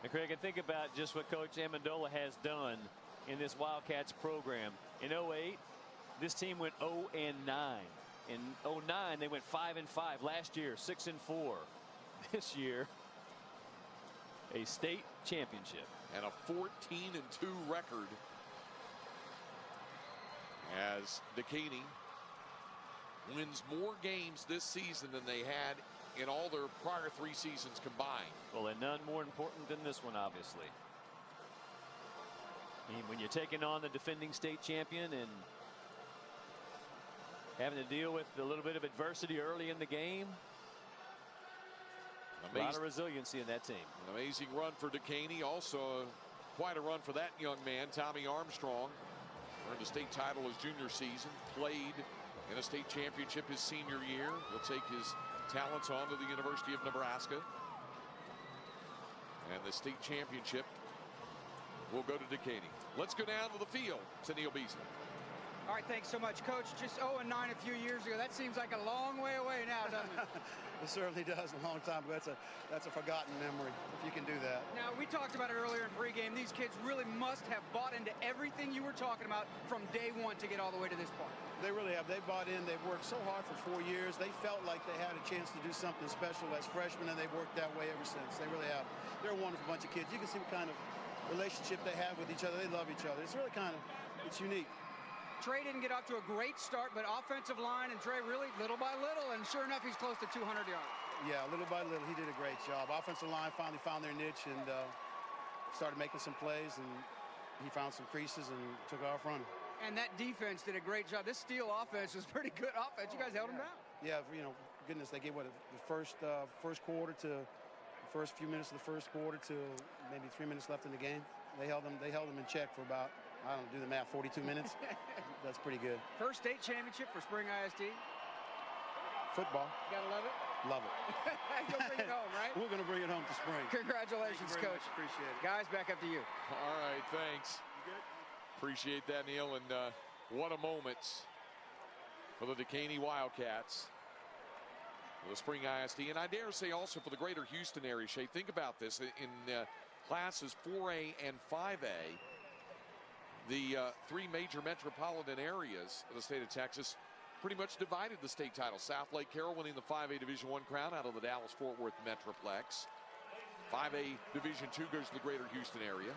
And Craig, and think about just what Coach Amendola has done in this Wildcats program. In 08, this team went 0-9. In 09, they went 5-5. Last year, 6-4. This year, a state championship. And a 14-2 record as Dekaney wins more games this season than they had in all their prior 3 seasons combined. Well, and none more important than this one, obviously. I mean, when you're taking on the defending state champion and having to deal with a little bit of adversity early in the game, a lot of resiliency in that team. An amazing run for Dekaney. Also quite a run for that young man, Tommy Armstrong. Earned a state title his junior season. Played in a state championship his senior year. He'll take his talents on to the University of Nebraska. And the state championship will go to Dekaney. Let's go down to the field to Neil Beasley. All right, thanks so much, Coach. Just 0-9 a few years ago. That seems like a long way away now, doesn't it? It certainly does. A long time ago. That's a forgotten memory, if you can do that. Now, we talked about it earlier in pregame. These kids really must have bought into everything you were talking about from day one to get all the way to this point. They really have. They've bought in. They've worked so hard for 4 years. They felt like they had a chance to do something special as freshmen, and they've worked that way ever since. They really have. They're a wonderful bunch of kids. You can see what kind of relationship they have with each other. They love each other. It's really it's unique. Trey didn't get off to a great start, but offensive line and Trey really little by little, and sure enough, he's close to 200 yards. Yeah, little by little, he did a great job. Offensive line finally found their niche and started making some plays, and he found some creases and took off running. And that defense did a great job. This Steele offense was pretty good offense. You guys held them down. Yeah, goodness, they gave the first quarter to the first few minutes of the first quarter to maybe 3 minutes left in the game. They held them in check for about, I don't do the math, 42 minutes. That's pretty good. First state championship for Spring ISD. Football. You gotta love it? Love it. You'll bring it home, right? We're going to bring it home to Spring. Congratulations, Coach. Much. Appreciate it. Guys, back up to you. All right, thanks. Appreciate that, Neil. And what a moment for the Dekaney Wildcats, for the Spring ISD, and I dare say also for the greater Houston area. Shay, think about this. In classes 4A and 5A, the three major metropolitan areas of the state of Texas pretty much divided the state title. South Lake Carroll winning the 5A Division I crown out of the Dallas-Fort Worth Metroplex. 5A Division II goes to the greater Houston area.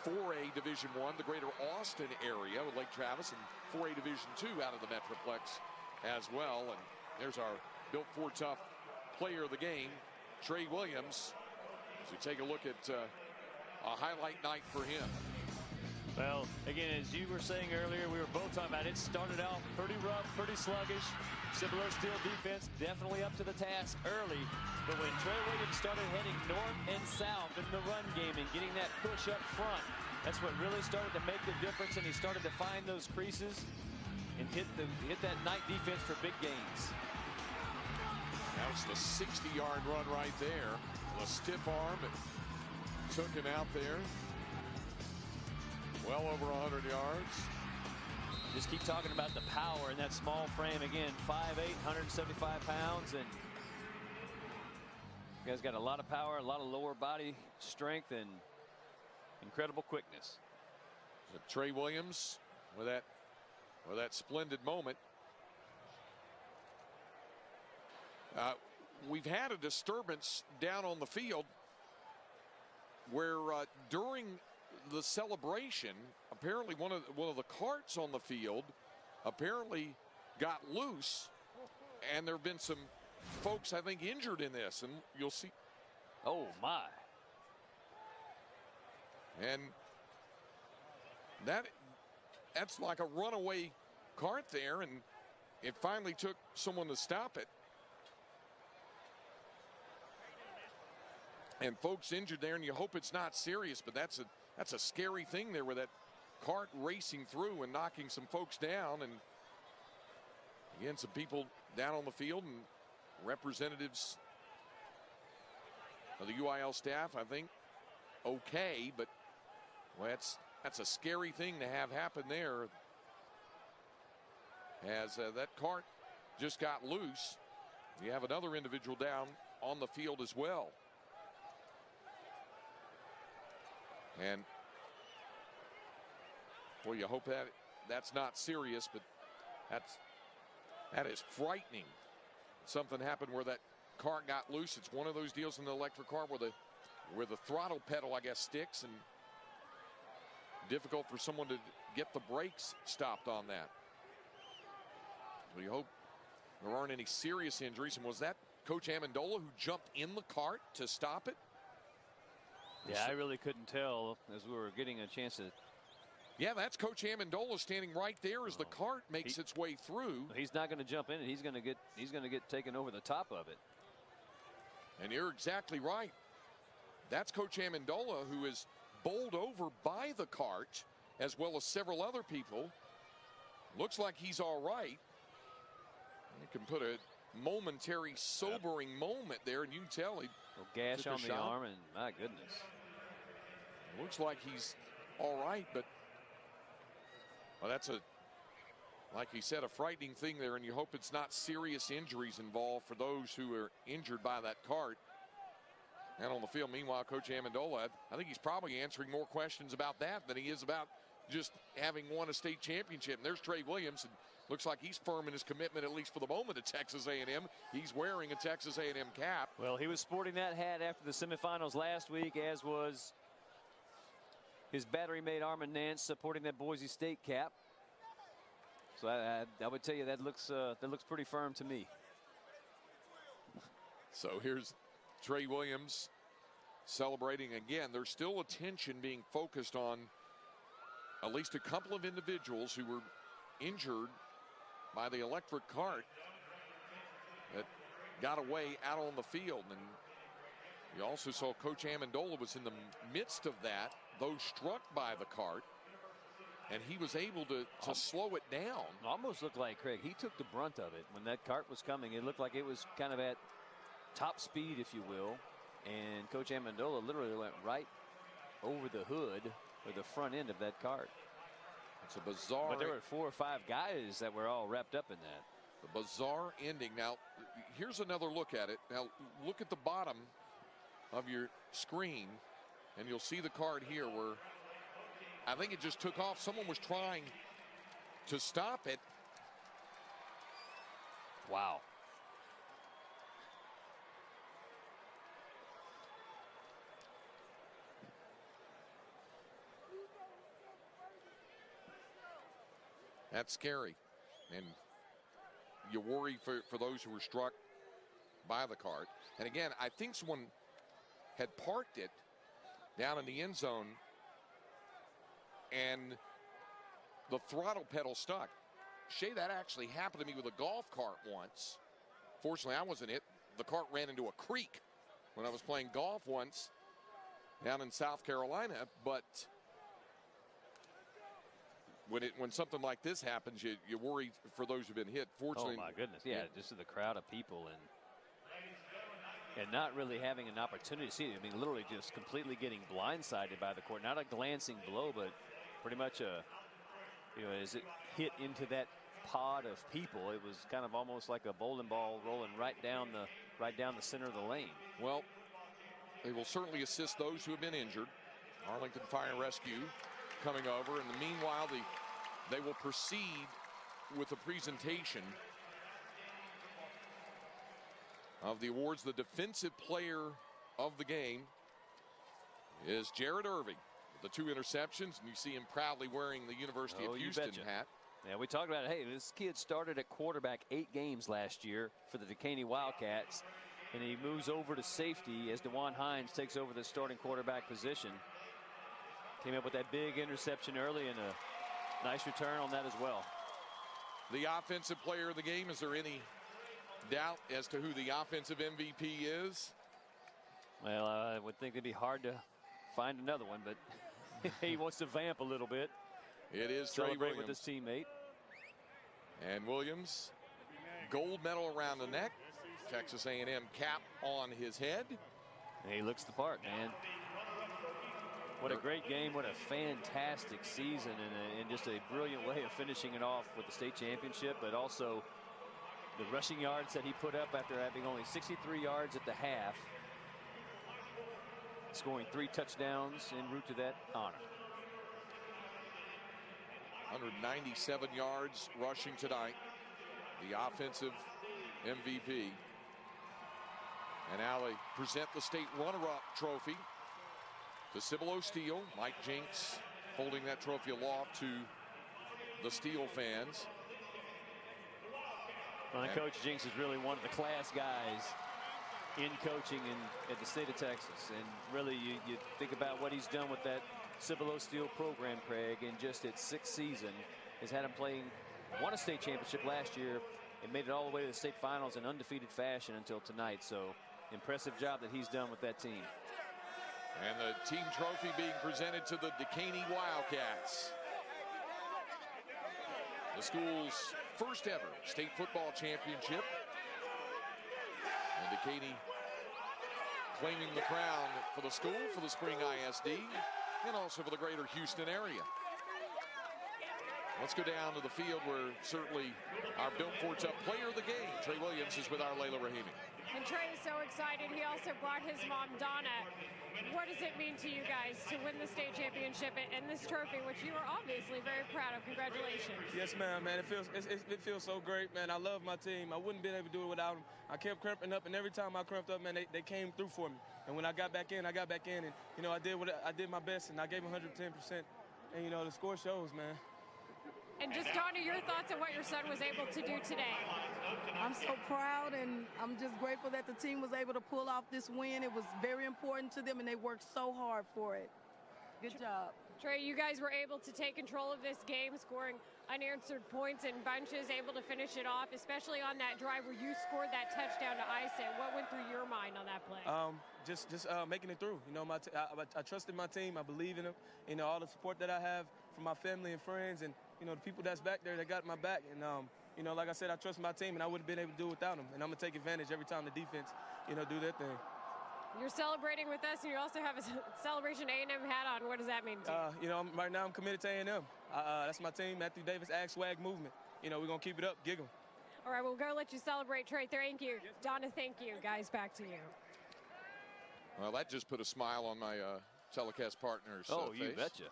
4A Division I, the greater Austin area with Lake Travis, and 4A Division II out of the Metroplex as well. And there's our Built Ford Tough player of the game, Trey Williams. So take a look at a highlight night for him. Well, again, as you were saying earlier, we were both talking about it. Started out pretty rough, pretty sluggish. Cibilo Steele defense definitely up to the task early. But when Trey Williams started heading north and south in the run game and getting that push up front, that's what really started to make the difference. And he started to find those creases and hit that night defense for big gains. That was the 60-yard run right there. A stiff arm that took him out there. Well over 100 yards. Just keep talking about the power in that small frame. Again, 5'8", 175 pounds. And you guys got a lot of power, a lot of lower body strength, and incredible quickness. So Trey Williams with that splendid moment. We've had a disturbance down on the field where during the celebration, apparently one of the carts on the field apparently got loose, and there have been some folks, I think, injured in this, and you'll see. Oh my. And that's like a runaway cart there, and it finally took someone to stop it. And folks injured there, and you hope it's not serious, but that's a scary thing there with that cart racing through and knocking some folks down. And again, some people down on the field and representatives of the UIL staff, I think, okay, but well, that's a scary thing to have happen there, as that cart just got loose. You have another individual down on the field as well. And well, you hope that that's not serious, but that is frightening. Something happened where that cart got loose. It's one of those deals in the electric car where the throttle pedal, I guess, sticks, and difficult for someone to get the brakes stopped on that. We hope there aren't any serious injuries. And was that Coach Amendola who jumped in the cart to stop it? Yeah, I really couldn't tell as we were getting a chance to. Yeah, that's Coach Amendola standing right there as the cart makes its way through. He's not going to jump in, and he's going to get taken over the top of it. And you're exactly right. That's Coach Amendola, who is bowled over by the cart, as well as several other people. Looks like he's all right. You can put a momentary sobering moment there, and you can tell he gash took on the arm, and my goodness. Looks like he's all right, but well, like he said, a frightening thing there, and you hope it's not serious injuries involved for those who are injured by that cart. And on the field, meanwhile, Coach Amendola, I think he's probably answering more questions about that than he is about just having won a state championship. And there's Trey Williams, and looks like he's firm in his commitment, at least for the moment, to Texas A&M. He's wearing a Texas A&M cap. Well, he was sporting that hat after the semifinals last week, as was his battery mate Armin Nance supporting that Boise State cap. So I would tell you that looks pretty firm to me. So here's Trey Williams celebrating again. There's still attention being focused on at least a couple of individuals who were injured by the electric cart that got away out on the field. And you also saw Coach Amendola was in the midst of that, those struck by the cart, and he was able to slow it down. Almost looked like, Craig, he took the brunt of it. When that cart was coming, it looked like it was kind of at top speed, if you will. And Coach Amendola literally went right over the hood or the front end of that cart. It's a bizarre. But there were 4 or 5 guys that were all wrapped up in that. The bizarre ending. Now, here's another look at it. Now, look at the bottom of your screen, and you'll see the cart here where I think it just took off. Someone was trying to stop it. Wow. That's scary. And you worry for those who were struck by the cart. And again, I think someone had parked it down in the end zone, and the throttle pedal stuck. Shay, that actually happened to me with a golf cart once. Fortunately, I wasn't it. The cart ran into a creek when I was playing golf once down in South Carolina. But when something like this happens, you worry for those who've been hit. Fortunately, oh my goodness, yeah, just the crowd of people and not really having an opportunity to see it. I mean, literally just completely getting blindsided by the court. Not a glancing blow, but pretty much as it hit into that pod of people, it was kind of almost like a bowling ball rolling right down the center of the lane. Well, they will certainly assist those who have been injured. Arlington Fire and Rescue coming over, and meanwhile they will proceed with the presentation of the awards. The defensive player of the game is Jared Irving with the 2 interceptions, and you see him proudly wearing the University of Houston hat. Yeah, we talked about it. Hey, this kid started at quarterback 8 games last year for the Dekaney Wildcats, and he moves over to safety as DeJuan Hines takes over the starting quarterback position. Came up with that big interception early and a nice return on that as well. The offensive player of the game, is there any doubt as to who the offensive MVP is? Well, I would think it'd be hard to find another one, but he wants to vamp a little bit. It is Trey Williams with his teammate. And Williams, gold medal around the neck, Texas A&M cap on his head. And he looks the part, man. What a great game, what a fantastic season, and just a brilliant way of finishing it off with the state championship, but also the rushing yards that he put up after having only 63 yards at the half, scoring 3 touchdowns en route to that honor. 197 yards rushing tonight, the offensive MVP. And now they present the state runner-up trophy to Cibilo Steele. Mike Jinks holding that trophy aloft to the Steele fans. Well, Coach Jinks is really one of the class guys in coaching at the state of Texas. And really, you think about what he's done with that Cibilo Steele program, Craig, in just its 6th season. Has had him playing, won a state championship last year, and made it all the way to the state finals in undefeated fashion until tonight. So impressive job that he's done with that team. And the team trophy being presented to the Dekaney Wildcats. The school's first ever state football championship. And Dekaney claiming the crown for the school, for the Spring ISD, and also for the greater Houston area. Let's go down to the field where certainly our Built Ford Tough player of the game, Trey Williams, is with our Layla Rahimi. And Trey is so excited. He also brought his mom, Donna. What does it mean to you guys to win the state championship and this trophy, which you are obviously very proud of? Congratulations. Yes, ma'am, man. It feels so great, man. I love my team. I wouldn't been able to do it without them. I kept cramping up, and every time I cramped up, man, they came through for me. And when I got back in, and you know, I did my best, and I gave 110%. And you know, the score shows, man. And just, Donna, your thoughts on what your son was able to do today? I'm so proud, and I'm just grateful that the team was able to pull off this win. It was very important to them, and they worked so hard for it. Good job. Trey, you guys were able to take control of this game, scoring unanswered points and bunches, able to finish it off, especially on that drive where you scored that touchdown to ice it. What went through your mind on that play? Just making it through. You know, I trusted my team. I believe in them. You know, all the support that I have from my family and friends, and you know, the people that's back there that got my back. And you know, like I said, I trust my team, and I wouldn't have been able to do it without them. And I'm gonna take advantage every time the defense, you know, do their thing. You're celebrating with us, and you also have a Celebration A&M hat on. What does that mean to you? You know, right now I'm committed to A&M. That's my team, Matthew Davis, Ag Swag Movement. You know, we're going to keep it up, giggle. All right, we'll go let you celebrate, Trey. Thank you. Donna, thank you. Guys, back to you. Well, that just put a smile on my telecast partner's face. You betcha.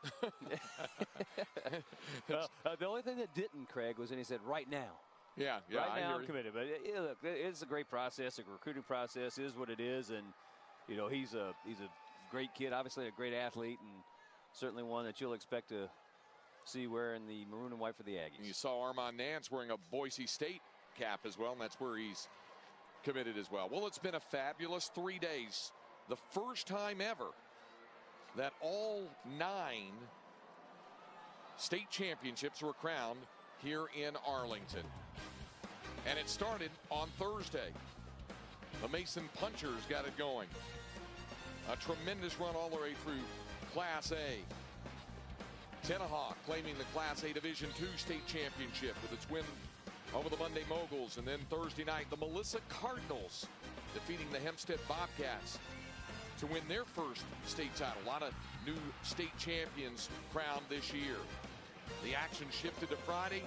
The only thing that didn't, Craig, was when he said, right now. Yeah, right now I'm committed. But look, it's a great process. The recruiting process is what it is, and you know, he's a great kid, obviously a great athlete, and certainly one that you'll expect to see wearing the maroon and white for the Aggies. And you saw Armand Nance wearing a Boise State cap as well, and that's where he's committed as well. Well, it's been a fabulous 3 days. The first time ever that all 9 state championships were crowned here in Arlington. And it started on Thursday. The Mason Punchers got it going. A tremendous run all the way through Class A. Tenahawk claiming the Class A Division II state championship with its win over the Monday Moguls. And then Thursday night, the Melissa Cardinals defeating the Hempstead Bobcats to win their first state title. A lot of new state champions crowned this year. The action shifted to Friday.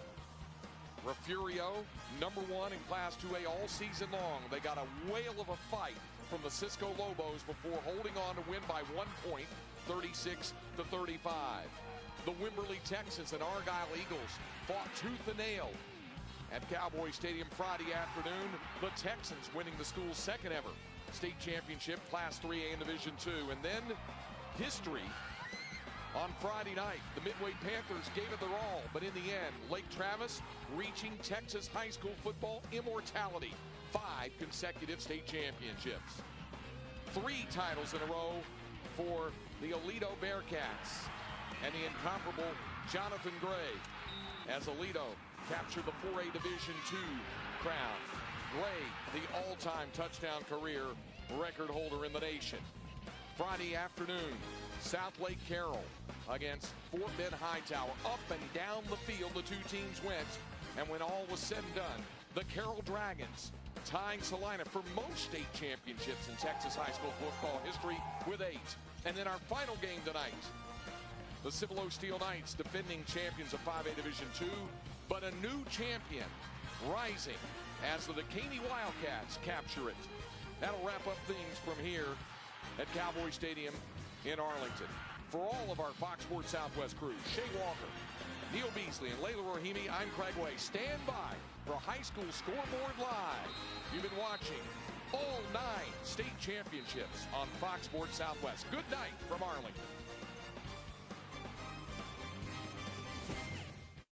Refugio, #1 in Class 2A all season long. They got a whale of a fight from the Cisco Lobos before holding on to win by 1 point, 36-35. The Wimberley Texans and Argyle Eagles fought tooth and nail at Cowboy Stadium Friday afternoon. The Texans winning the school's second ever state championship, Class 3A in Division II. And then history on Friday night. The Midway Panthers gave it their all, but in the end, Lake Travis reaching Texas high school football immortality. 5 consecutive state championships. 3 titles in a row for the Aledo Bearcats and the incomparable Jonathan Gray as Aledo captured the 4A Division II crown. Gray, the all-time touchdown career record holder in the nation. Friday afternoon, South Lake Carroll against Fort Bend Hightower. Up and down the field, the two teams went. And when all was said and done, the Carroll Dragons tying Salina for most state championships in Texas high school football history with 8. And then our final game tonight, the Cibilo Steele Knights defending champions of 5A Division II, but a new champion rising as the Dekaney Wildcats capture it. That'll wrap up things from here at Cowboy Stadium in Arlington. For all of our Fox Sports Southwest crew, Shay Walker, Neil Beasley, and Layla Rahimi, I'm Craig Way. Stand by for High School Scoreboard Live. You've been watching all 9 state championships on Fox Sports Southwest. Good night from Arlington.